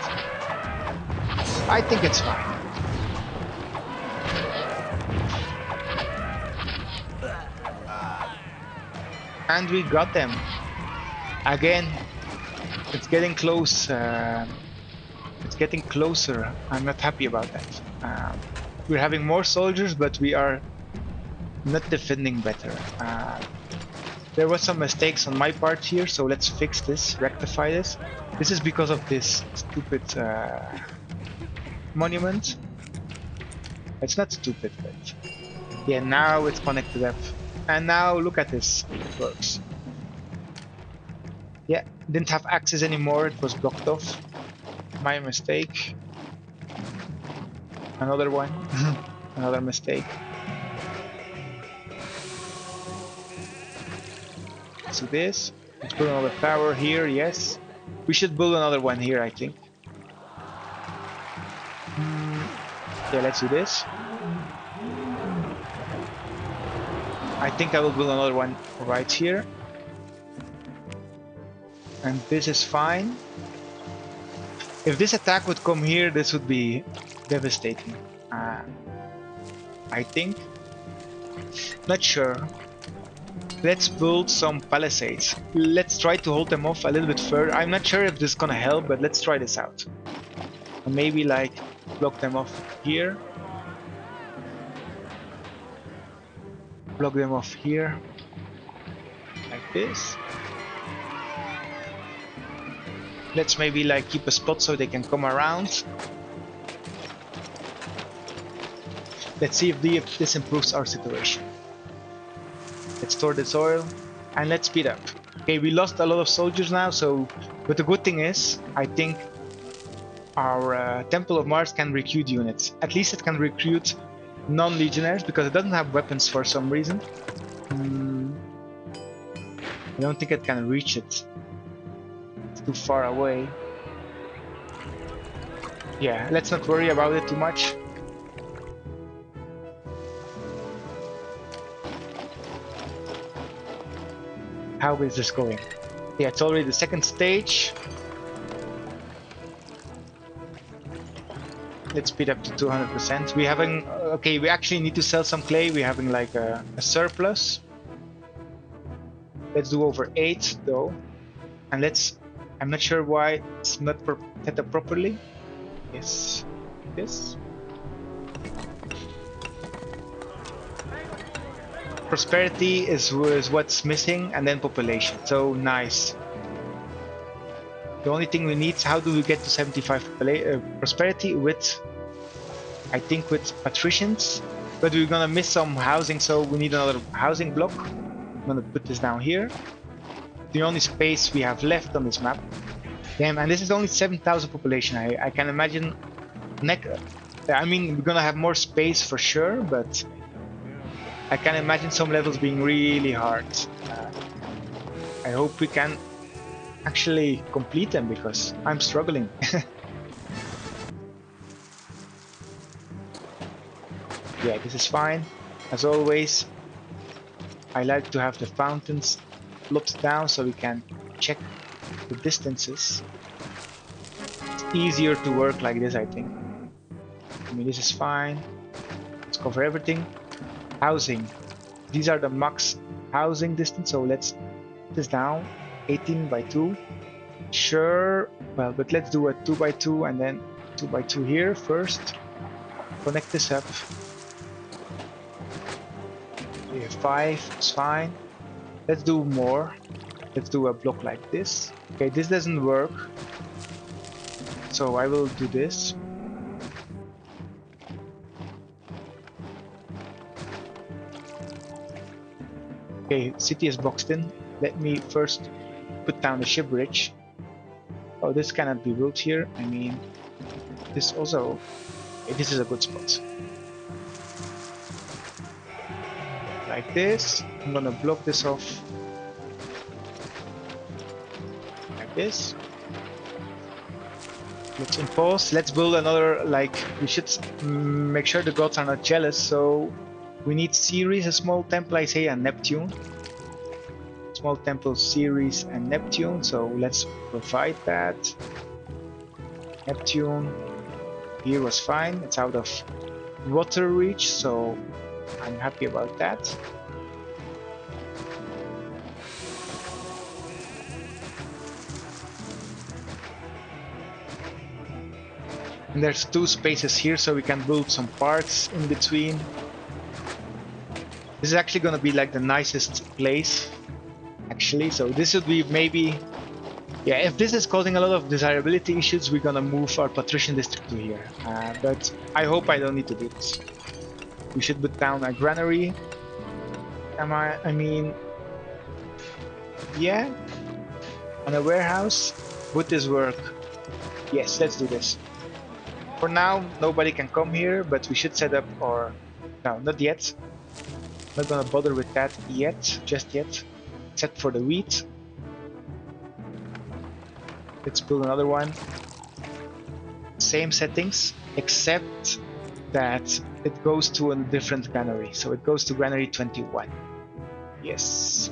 I think it's fine. And we got them. Again, it's getting close. It's getting closer. I'm not happy about that. We're having more soldiers, but we are not defending better. There was some mistakes on my part here, so let's fix this, rectify this. This is because of this stupid monument. It's not stupid, but yeah, now it's connected up. And now look at this, it works. Yeah, didn't have access anymore, it was blocked off. My mistake. Another one, another mistake. Let's do this. Let's build another tower here, yes. We should build another one here, I think. Yeah, let's do this. I think I will build another one right here. And this is fine. If this attack would come here, this would be devastating. I think. Not sure. Let's build some palisades. Let's try to hold them off a little bit further. I'm not sure if this is gonna help, but let's try this out. And maybe like block them off here. Block them off here. Like this. Let's maybe like keep a spot so they can come around. Let's see if this improves our situation. Let's store this oil and let's speed up. Okay, we lost a lot of soldiers now, so but the good thing is I think our Temple of Mars can recruit units. At least it can recruit non-legionnaires because it doesn't have weapons for some reason. I don't think it can reach it. It's too far away. Yeah, let's not worry about it too much. How is this going? Yeah, it's already the second stage. Let's speed up to 200%. We're having... Okay, we actually need to sell some clay. We're having like a surplus. Let's do over 8 though. And let's... I'm not sure why it's not set up properly. Yes. This. Prosperity is what's missing, and then population. So nice. The only thing we need is how do we get to 75 prosperity with, I think with patricians, but we're gonna miss some housing, so we need another housing block. I'm gonna put this down here. The only space we have left on this map. Damn, and this is only 7,000 population. I can imagine I mean, we're gonna have more space for sure, but I can imagine some levels being really hard. I hope we can actually complete them because I'm struggling. Yeah, this is fine. As always, I like to have the fountains locked down so we can check the distances. It's easier to work like this, I think. I mean, this is fine. Let's cover everything. Housing. These are the max housing distance, so let's put this down. 18 by 2. Sure. Well, but let's do a 2 by 2 and then 2 by 2 here first. Connect this up. We have 5, it's fine. Let's do more. Let's do a block like this. Okay, this doesn't work. So I will do this. Okay, city is boxed in. Let me first put down the ship bridge. Oh, this cannot be built here. I mean, this also... Okay, this is a good spot. Like this. I'm gonna block this off. Like this. Let's impose. Let's build another, like, we should make sure the gods are not jealous, so we need Ceres, a small temple, I say, and Neptune. Small temple, Ceres, and Neptune, so let's provide that. Neptune here was fine, it's out of water reach, so I'm happy about that. And there's 2 spaces here, so we can build some parks in between. This is actually gonna be like the nicest place, actually. So this would be maybe, yeah, if this is causing a lot of desirability issues, we're gonna move our patrician district to here. But I hope I don't need to do this. We should put down a granary. I mean, yeah, and a warehouse. Would this work? Yes, let's do this. For now, nobody can come here, but we should set up our... No, not yet. Not gonna bother with that yet, just yet. Except for the wheat. Let's build another one. Same settings, except that it goes to a different granary. So it goes to granary 21. Yes.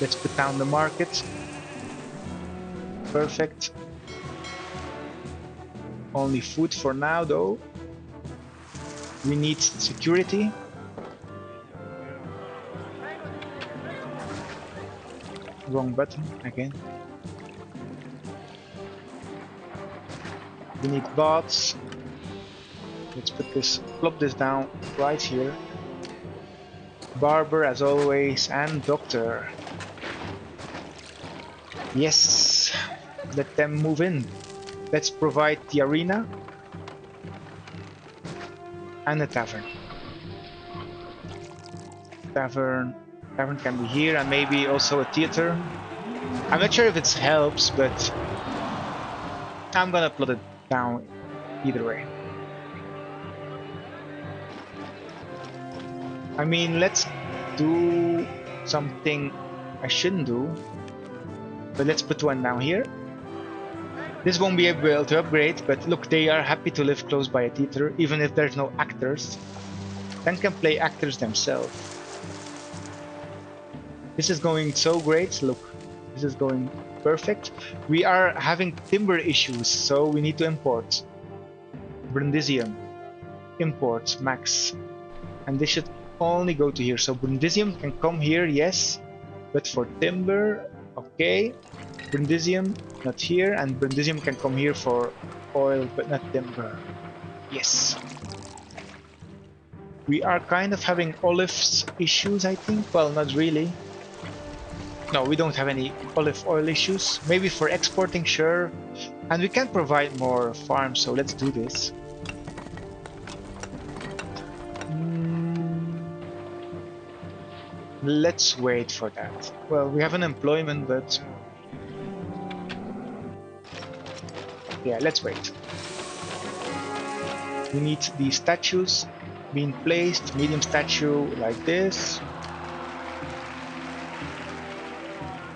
Let's put down the market. Perfect. Only food for now, though. We need security. Wrong button again. We need bots. Let's plop this down right here. Barber as always, and doctor. Yes, let them move in. Let's provide the arena and a tavern. Tavern can be here, and maybe also a theater. I'm not sure if it helps, but I'm gonna plot it down either way. I mean, let's do something I shouldn't do, but let's put one down here. This won't be able to upgrade, but look, they are happy to live close by a theater, even if there's no actors. Then can play actors themselves. This is going so great, look, this is going perfect. We are having timber issues, so we need to import. Brundisium, import, max. And this should only go to here, so Brundisium can come here, yes, but for timber, okay. Brundisium, not here, and Brundisium can come here for oil, but not timber. Yes. We are kind of having olives issues, I think. Well, not really. No, we don't have any olive oil issues. Maybe for exporting, sure. And we can provide more farms, so let's do this. Let's wait for that. Well, we have unemployment, but yeah, let's wait. We need these statues being placed, medium statue like this.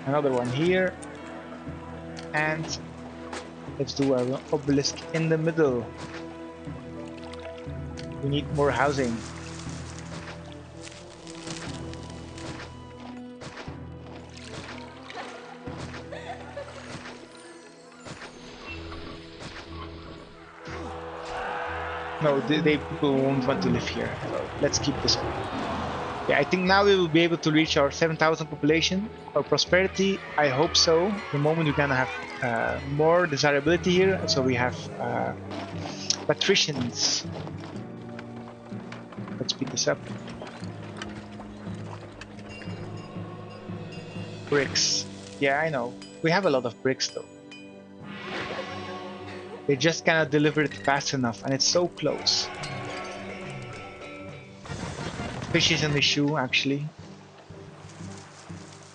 Another one here. And let's do an obelisk in the middle. We need more housing. No, people won't want to live here. So let's keep this one. Yeah, I think now we will be able to reach our 7,000 population. Our prosperity, I hope so. The moment we're gonna have more desirability here, so we have patricians. Let's speed this up. Bricks. Yeah, I know. We have a lot of bricks though. They just cannot deliver it fast enough, and it's so close. Fish is an issue, actually.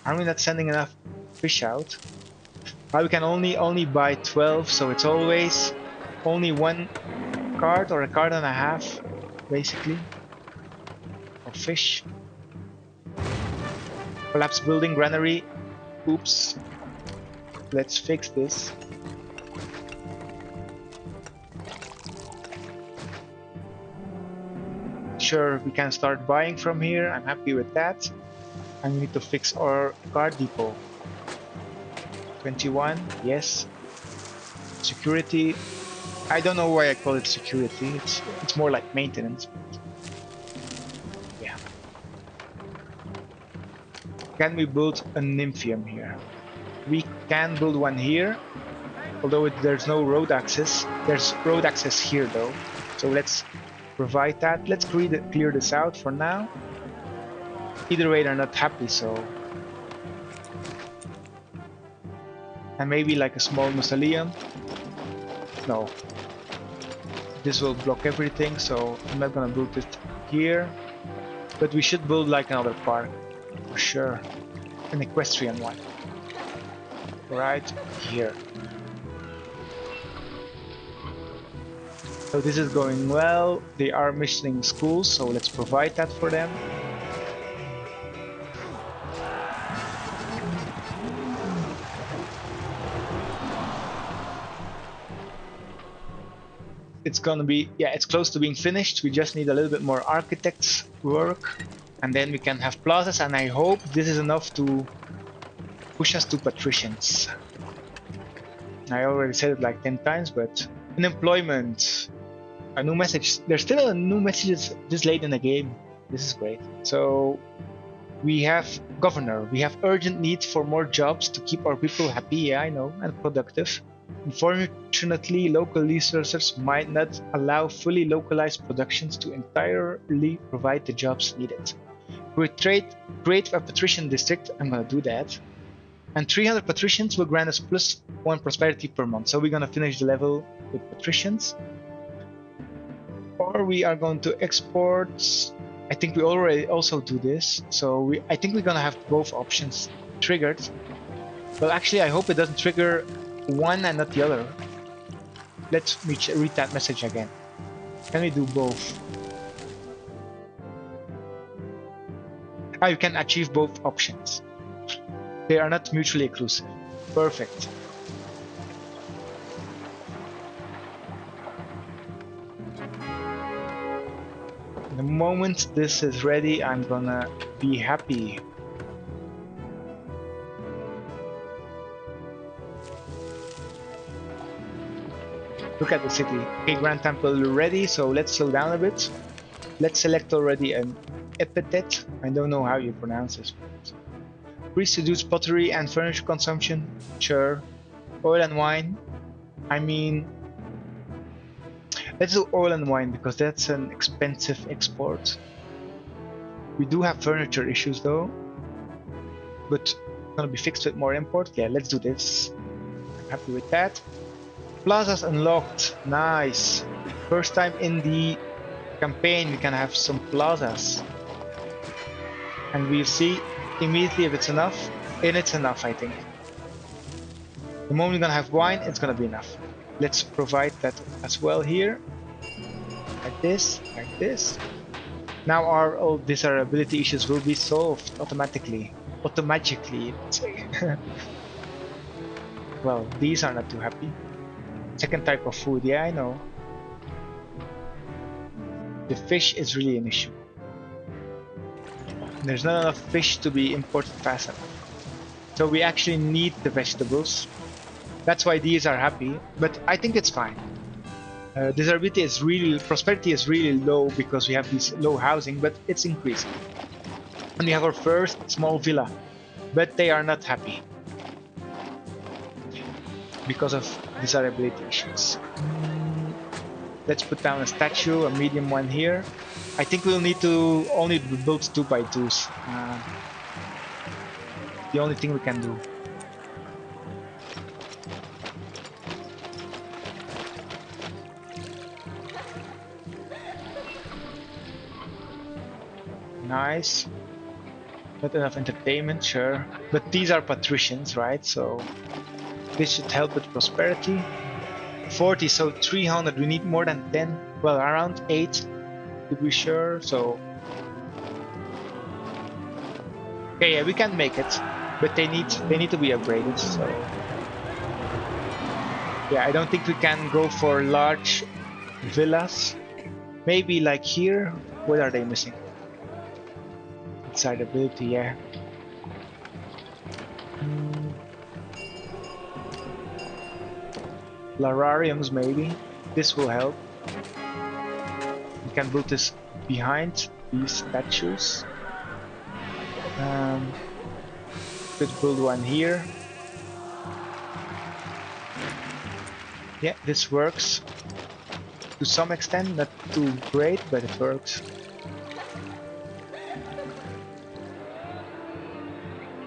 Are we not sending enough fish out? Well, we can only buy 12, so it's always only one cart or a cart and a half, basically, of fish. Collapsed building, granary. Oops. Let's fix this. Sure, we can start buying from here. I'm happy with that. And we need to fix our card depot. 21, yes. Security. I don't know why I call it security. It's more like maintenance. Yeah. Can we build a nymphium here? We can build one here, although there's no road access. There's road access here though. So let's provide that. Let's clear this out for now. Either way, they're not happy, so. And maybe like a small mausoleum. No. This will block everything, so I'm not gonna build it here. But we should build like another park, for sure. An equestrian one. Right here. So this is going well. They are missing schools, so let's provide that for them. It's gonna be, yeah, it's close to being finished. We just need a little bit more architects work, and then we can have plazas, and I hope this is enough to push us to patricians. I already said it like 10 times, but unemployment. A new message. There's still a new message this late in the game. This is great. So we have governor. We have urgent need for more jobs to keep our people happy. Yeah, I know, and productive. Unfortunately, local resources might not allow fully localized productions to entirely provide the jobs needed. Create a patrician district. I'm gonna do that. And 300 patricians will grant us +1 prosperity per month. So we're gonna finish the level with patricians. Or we are going to export. I think we already also do this. So I think we're gonna have both options triggered. Well, actually, I hope it doesn't trigger one and not the other. Let's read that message again. Can we do both? Ah, you can achieve both options. They are not mutually exclusive. Perfect. The moment this is ready, I'm gonna be happy. Look at the city. Okay, Grand Temple ready, so let's slow down a bit. Let's select already an epithet. I don't know how you pronounce this. Priest reduce pottery and furniture consumption. Sure. Oil and wine. I mean, let's do oil and wine because that's an expensive export. We do have furniture issues though, but it's gonna be fixed with more import. Yeah, let's do this. I'm happy with that. Plazas unlocked. Nice. First time in the campaign we can have some plazas. And we'll see immediately if it's enough. And it's enough, I think. The moment we're gonna have wine, it's gonna be enough. Let's provide that as well here. Like this, like this. Now our all desirability issues will be solved automatically. Automagically, let's say. Well, these are not too happy. Second type of food, yeah, I know. The fish is really an issue. There's not enough fish to be imported fast enough. So we actually need the vegetables. That's why these are happy, but I think it's fine. Desirability is really, prosperity is really low because we have this low housing, but it's increasing. And we have our first small villa, but they are not happy because of desirability issues. Let's put down a statue, a medium one here. I think we'll need to only build 2x2s. The only thing we can do. Nice. Not enough entertainment, sure. But these are patricians, right? So this should help with prosperity. 40, so 300. We need more than 10. Well, around 8 to be sure. So okay, yeah, we can make it, but they need to be upgraded. So yeah, I don't think we can go for large villas. Maybe like here. What are they missing? Desirability, yeah. Larariums, maybe. This will help. We can build this behind these statues. Could build one here. Yeah, this works to some extent, not too great, but it works.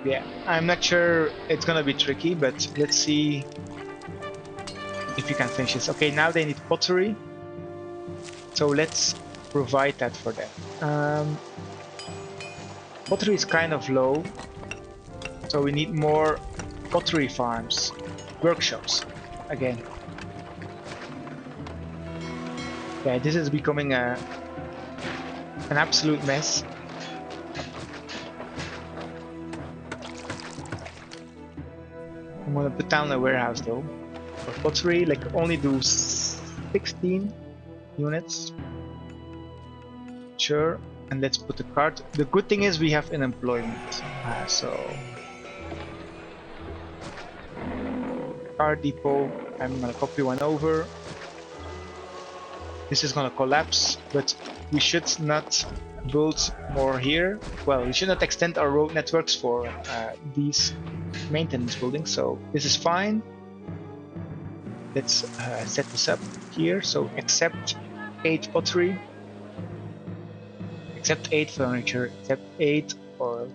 Yeah, I'm not sure it's gonna be tricky, but let's see if you can finish this. Okay, now they need pottery, so let's provide that for them. Pottery is kind of low, so we need more pottery farms, workshops again. Yeah, this is becoming an absolute mess. I'm gonna put down a warehouse though. For pottery, like only do 16 units. Sure, and let's put the cart. The good thing is we have unemployment, so car depot. I'm gonna copy one over. This is gonna collapse, but we should not build more here. Well, we should not extend our road networks for these maintenance buildings, so this is fine. Let's set this up here. So accept 8 pottery, accept 8 furniture, accept 8 oil,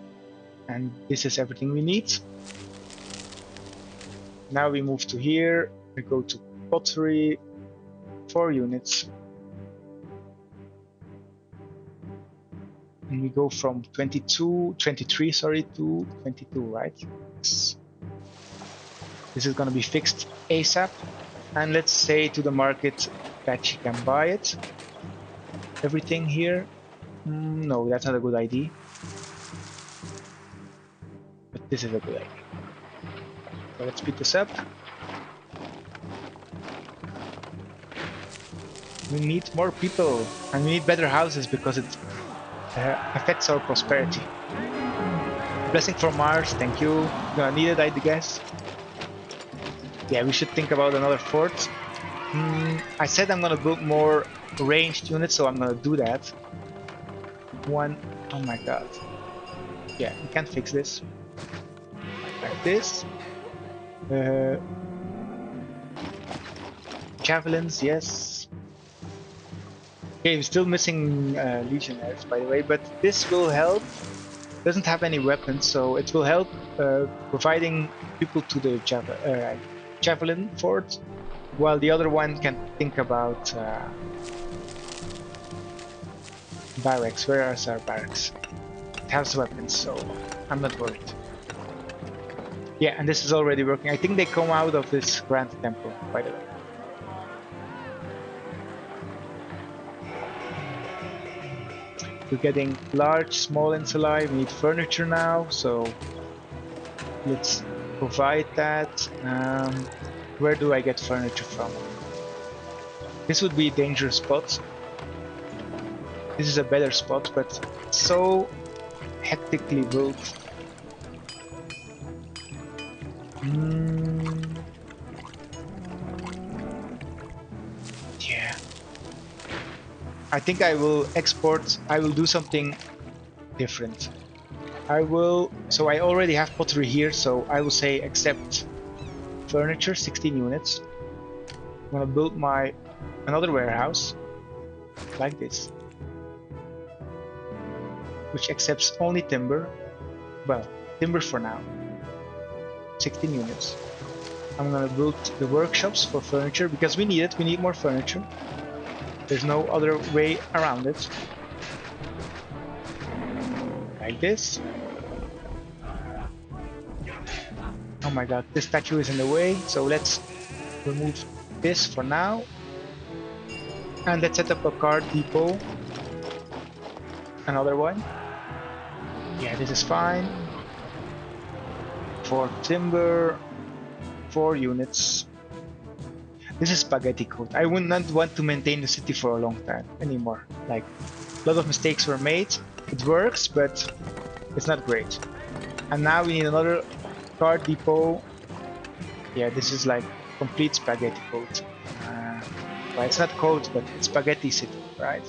and this is everything we need. Now we move to here, we go to pottery, 4 units. And we go from 23, sorry, to 22, right? Yes. This is gonna be fixed ASAP. And let's say to the market that you can buy it. Everything here. No, that's not a good idea. But this is a good idea. So let's speed this up. We need more people, and we need better houses because it affects our prosperity. Blessing from Mars, thank you. Gonna need it, I guess. Yeah, we should think about another fort. I said I'm gonna build more ranged units, so I'm gonna do that. One, oh my god. Yeah, we can fix this. Like this. Javelins, yes. Okay, we're still missing legionnaires, by the way, but this will help. Doesn't have any weapons, so it will help providing people to the javelin fort, while the other one can think about barracks. Where is our barracks? has weapons, so I'm not worried. Yeah, and this is already working. I think they come out of this Grand Temple, by the way. We're getting large, small insulae. We need furniture now, so let's provide that. Where do I get furniture from? This would be a dangerous spot. This is a better spot, but so hectically built. Yeah. I think I will export. I will do something different. So I already have pottery here, so I will say accept furniture, 16 units. I'm gonna build another warehouse like this, which accepts only timber. Well, timber for now. 16 units. I'm gonna build the workshops for furniture because we need it. We need more furniture. There's no other way around it. Like this. Oh my god, this statue is in the way, so let's remove this for now. And let's set up a card depot. Another one. Yeah, this is fine. For timber, 4 units. This is spaghetti code. I would not want to maintain the city for a long time anymore. Like, a lot of mistakes were made. It works, but it's not great. And now we need another card depot. Yeah, this is like complete spaghetti code. Well, it's not code, but it's spaghetti city, right?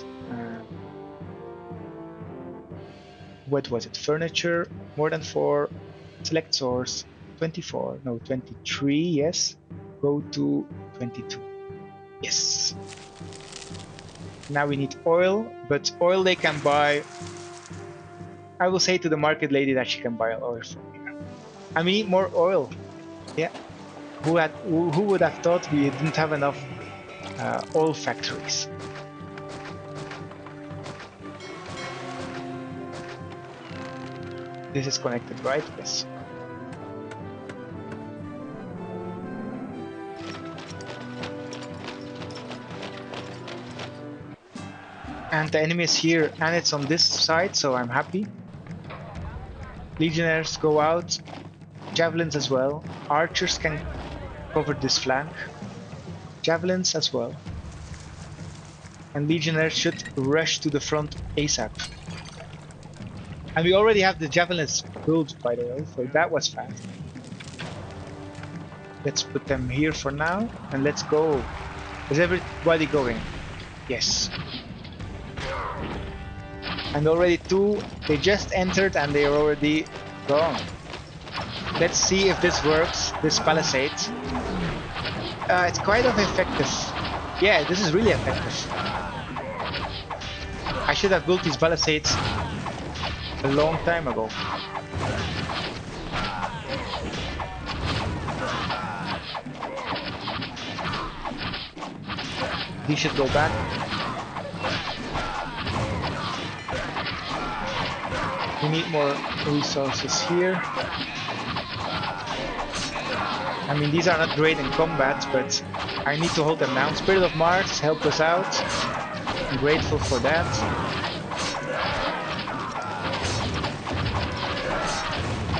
What was it? Furniture, more than 4. Select source, 24. No, 23. Yes. Go to 22. Yes. Now we need oil, but oil they can buy. I will say to the market lady that she can buy oil from here. And we need more oil. Yeah. Who would have thought we didn't have enough oil factories? This is connected, right? Yes. And the enemy is here, and it's on this side, so I'm happy. Legionnaires go out. Javelins as well. Archers can cover this flank. Javelins as well. And Legionnaires should rush to the front ASAP. And we already have the Javelins built, by the way, so that was fast. Let's put them here for now, and let's go. Is everybody going? Yes. And already 2, they just entered and they are already gone. Let's see if this works, this palisade. It's quite effective. Yeah, this is really effective. I should have built these palisades a long time ago. These should go back. We need more resources here. I mean, these are not great in combat, but I need to hold them down. Spirit of Mars helped us out. I'm grateful for that.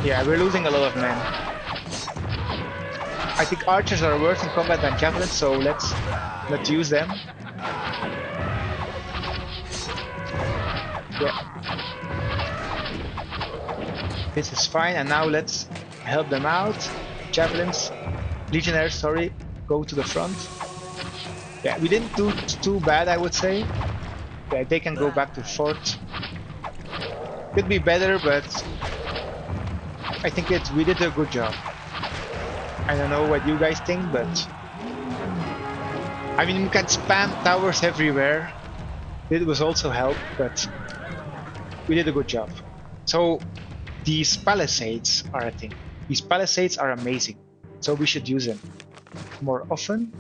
Yeah, we're losing a lot of men. I think archers are worse in combat than javelins, so let's not use them. Yeah. This is fine, and now let's help them out. Javelins, legionnaires, sorry, go to the front. Yeah, we didn't do too bad, I would say. Yeah, they can go back to fort. Could be better, but I think we did a good job. I don't know what you guys think, but I mean, we can spam towers everywhere. It was also help, but we did a good job. So these palisades are a thing. These palisades are amazing, so we should use them more often.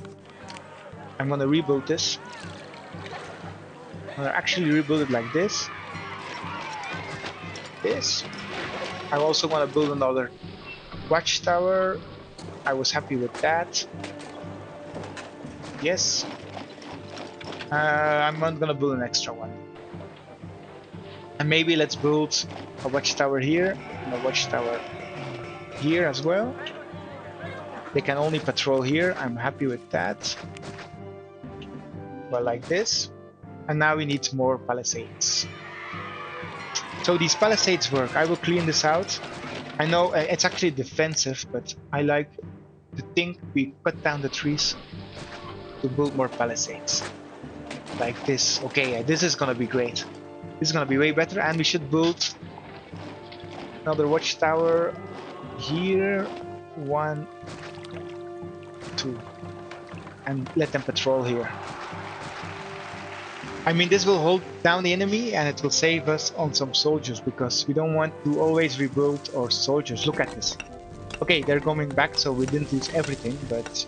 I'm gonna rebuild this. I'm gonna actually rebuild it like this. this. I also want to build another watchtower. I was happy with that. Yes. I'm not gonna build an extra one. And maybe let's build a watchtower here and a watchtower here as well. They can only patrol here. I'm happy with that. Well, like this. And now we need more palisades. So these palisades work. I will clean this out. I know it's actually defensive, but I like to think we cut down the trees to build more palisades. Like this. Okay, this is gonna be great. This is gonna be way better, and we should build another watchtower here. 1, 2. And let them patrol here. I mean, this will hold down the enemy and it will save us on some soldiers, because we don't want to always rebuild our soldiers. Look at this. Okay, they're coming back, so we didn't lose everything, but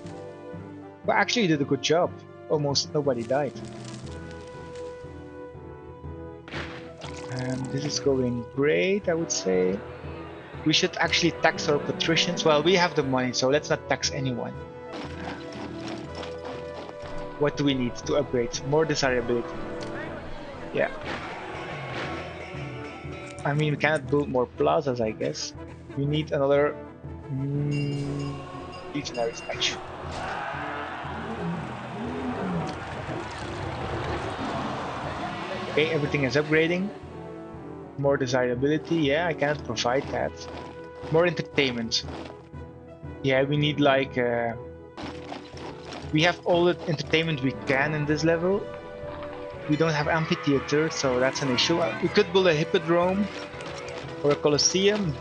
well, actually we did a good job. Almost nobody died. And this is going great, I would say. We should actually tax our patricians. Well, we have the money, so let's not tax anyone. What do we need to upgrade? More desirability. Yeah. I mean, we cannot build more plazas, I guess. We need another legionary statue. Okay, everything is upgrading. More desirability. Yeah, I cannot provide that. More entertainment. Yeah, we need like... we have all the entertainment we can in this level. We don't have amphitheater, so that's an issue. We could build a hippodrome or a coliseum,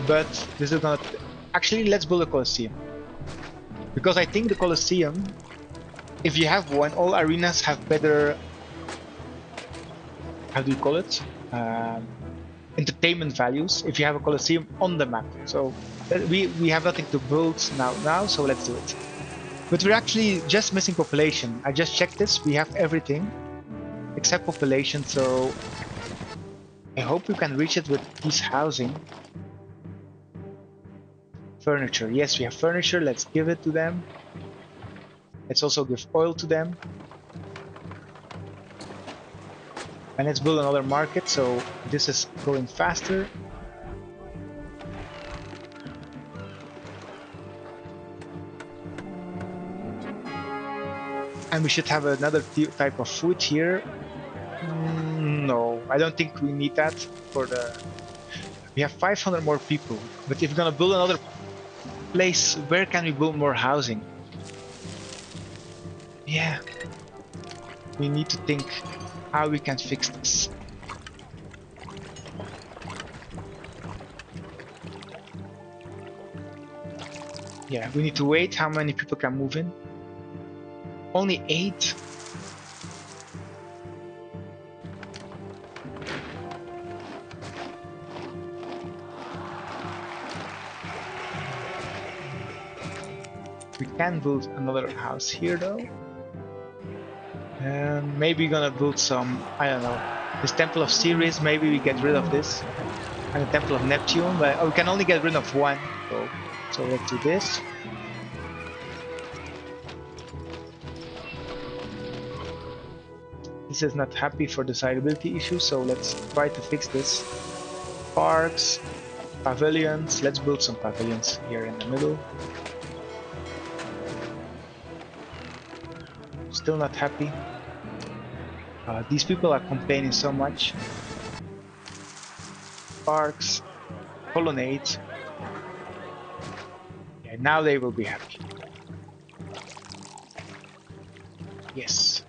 but this is gonna... Actually, let's build a coliseum. Because I think the coliseum, if you have one, all arenas have better... How do you call it? Entertainment values if you have a coliseum on the map. So we have nothing to build now, so let's do it. But we're actually just missing population. I just checked this. We have everything except population, so I hope we can reach it with this housing. Furniture. Yes, we have furniture. Let's give it to them. Let's also give oil to them. And let's build another market, so this is going faster. And we should have another type of food here. No, I don't think we need that for the... We have 500 more people, but if we're gonna build another place, where can we build more housing? Yeah, we need to think how we can fix this. Yeah, we need to wait how many people can move in. Only 8. We can build another house here though. And maybe gonna build some, I don't know, this Temple of Ceres, maybe we get rid of this. And the Temple of Neptune, but we can only get rid of one. So let's do this. This is not happy for desirability issues, so let's try to fix this. Parks, pavilions, let's build some pavilions here in the middle. Still not happy. These people are complaining so much. Parks, colonnades. Yeah, now they will be happy. Yes.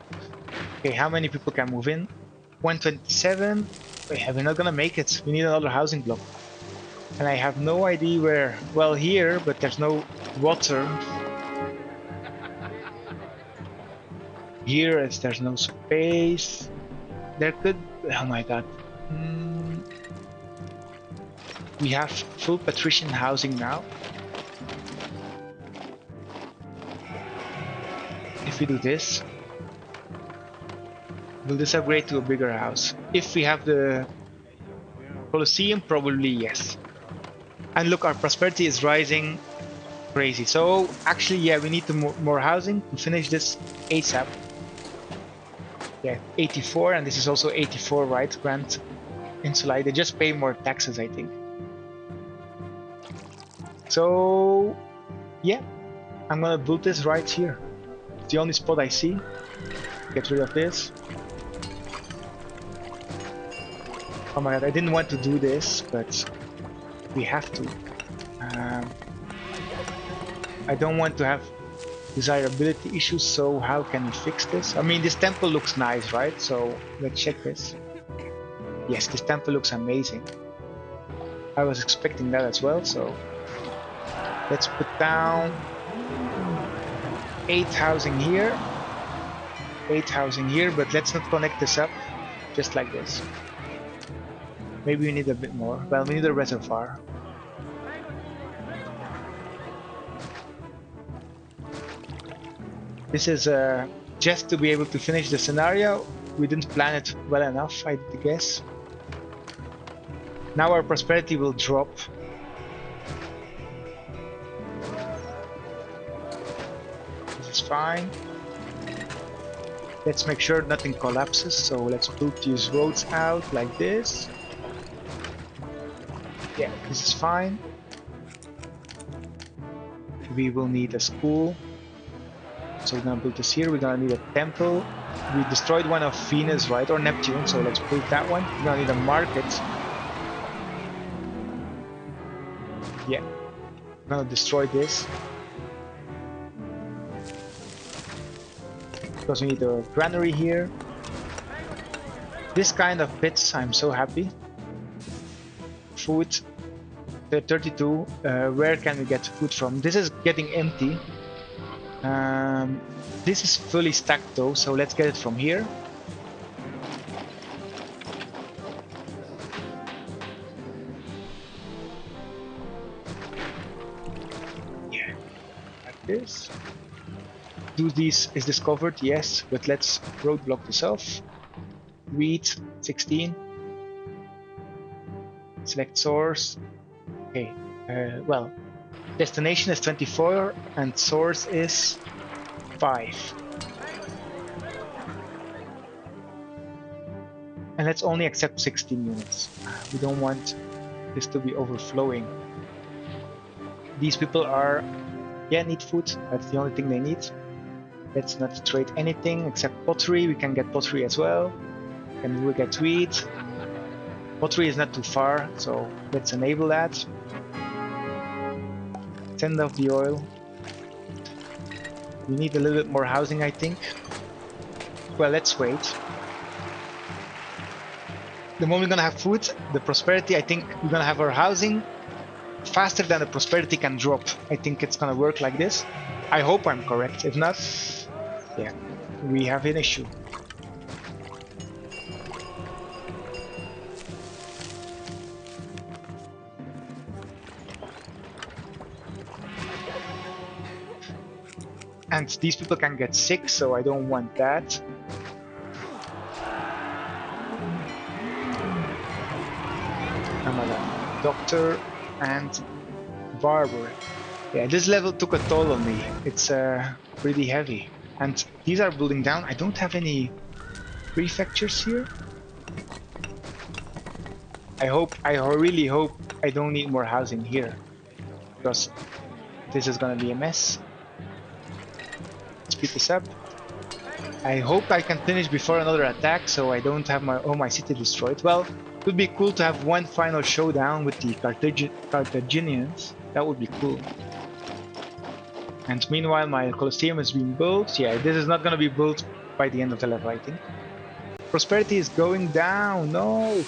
Okay, how many people can move in? 127. Yeah, we're not gonna make it. We need another housing block. And I have no idea where. Well, here, but there's no water. Here, there's no space. There could... Oh my god. We have full patrician housing now. If we do this, will this upgrade to a bigger house? If we have the Colosseum, probably yes. And look, our prosperity is rising crazy. So actually, yeah, we need to more housing to finish this ASAP. Yeah, 84, and this is also 84, right? Grand Insulae. They just pay more taxes, I think. So yeah, I'm gonna build this right here. It's the only spot I see. Get rid of this. Oh my god, I didn't want to do this, but we have to. I don't want to have desirability issues, so how can we fix this? I mean, this temple looks nice, right? So let's check this. Yes, this temple looks amazing. I was expecting that as well, so let's put down 8 housing here, 8 housing here, but let's not connect this up just like this. Maybe we need a bit more. Well, we need a reservoir. This is just to be able to finish the scenario. We didn't plan it well enough, I guess. Now our prosperity will drop. This is fine. Let's make sure nothing collapses, so let's build these roads out like this. Yeah, this is fine. We will need a school. So we're gonna build this here. We're gonna need a temple. We destroyed one of Venus, right? Or Neptune, so let's build that one. We're gonna need a market. Yeah. I'm gonna destroy this. Because we need a granary here. This kind of pits, I'm so happy. Food. 32. Where can we get food from? This is getting empty. This is fully stacked though, so let's get it from here. Yeah, like this. Is this covered? Yes, but let's roadblock this off. Wheat, 16. Select source. Okay, well, destination is 24 and source is 5. And let's only accept 16 units. We don't want this to be overflowing. These people need food. That's the only thing they need. Let's not trade anything except pottery. We can get pottery as well. And we'll get wheat. Pottery is not too far, so let's enable that. Send off the oil. We need a little bit more housing, I think. Well, let's wait. The moment we're gonna have food, the prosperity, I think we're gonna have our housing faster than the prosperity can drop. I think it's gonna work like this. I hope I'm correct. If not, yeah, we have an issue. And these people can get sick, so I don't want that. Another doctor and barber. Yeah, this level took a toll on me. It's pretty heavy. And these are building down. I don't have any prefectures here. I really hope I don't need more housing here, because this is gonna be a mess. Speed this up. I hope I can finish before another attack, so I don't have all my city destroyed. Well, it would be cool to have one final showdown with the Carthaginians. That would be cool. And meanwhile, my Colosseum is being built. Yeah, this is not going to be built by the end of the level, I think. Prosperity is going down. No!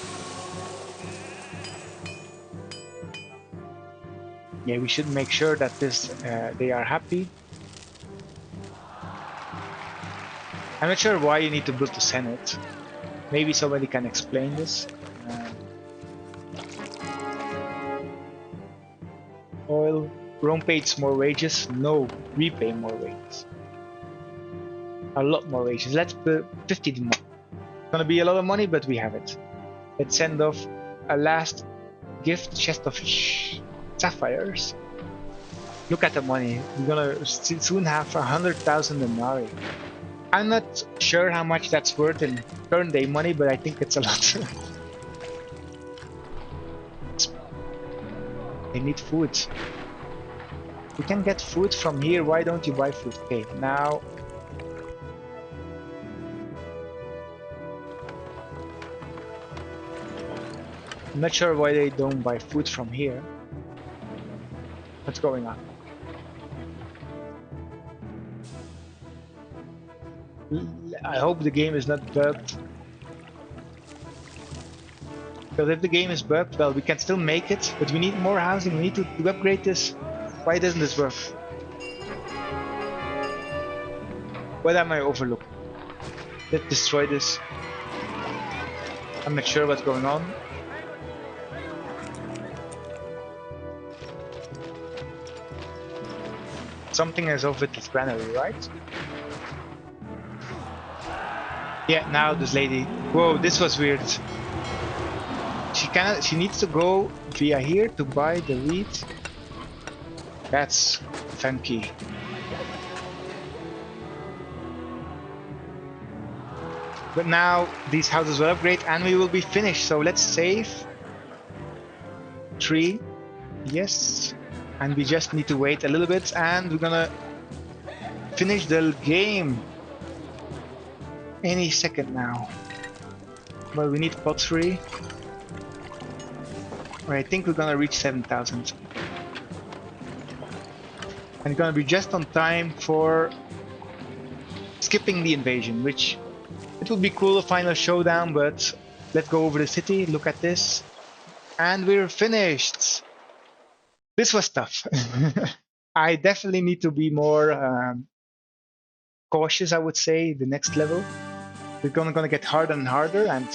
Yeah, we should make sure that they are happy. I'm not sure why you need to build the Senate. Maybe somebody can explain this. Oil. Rome pays more wages. No, we pay more wages. A lot more wages. Let's put 50 more. It's gonna be a lot of money, but we have it. Let's send off a last gift chest of sapphires. Look at the money. We're gonna soon have 100,000 denarii. I'm not sure how much that's worth in current day money, but I think it's a lot. They need food. We can get food from here. Why don't you buy food? Okay, now. I'm not sure why they don't buy food from here. What's going on? I hope the game is not bugged. Because if the game is bugged, well, we can still make it, but we need more housing. We need to upgrade this. Why doesn't this work? What am I overlooking? Let's destroy this. I'm not sure what's going on. Something is off with this granary, right? Yeah, now this lady. Whoa, this was weird. She needs to go via here to buy the wheat. That's funky. But now these houses will upgrade and we will be finished. So let's save. 3. Yes. And we just need to wait a little bit and we're gonna finish the game any second now. Well, we need pottery. I think we're gonna reach 7,000. And it's gonna be just on time for skipping the invasion, which it would be cool, a final showdown, but let's go over the city, look at this. And we're finished! This was tough. I definitely need to be more cautious, I would say, the next level. We're gonna get harder and harder, and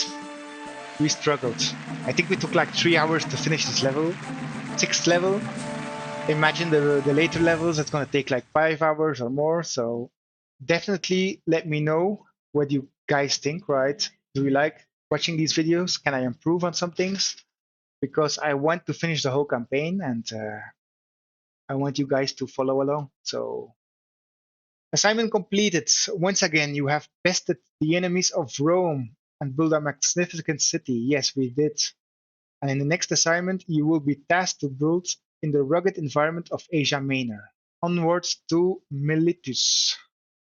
we struggled. I think we took like 3 hours to finish this level. 6th level. Imagine the later levels, it's gonna take like 5 hours or more, so definitely let me know what you guys think, right? Do you like watching these videos? Can I improve on some things? Because I want to finish the whole campaign and I want you guys to follow along. So, assignment completed. Once again, you have bested the enemies of Rome and built a magnificent city. Yes, we did. And in the next assignment, you will be tasked to build in the rugged environment of Asia Minor. Onwards to Miletus.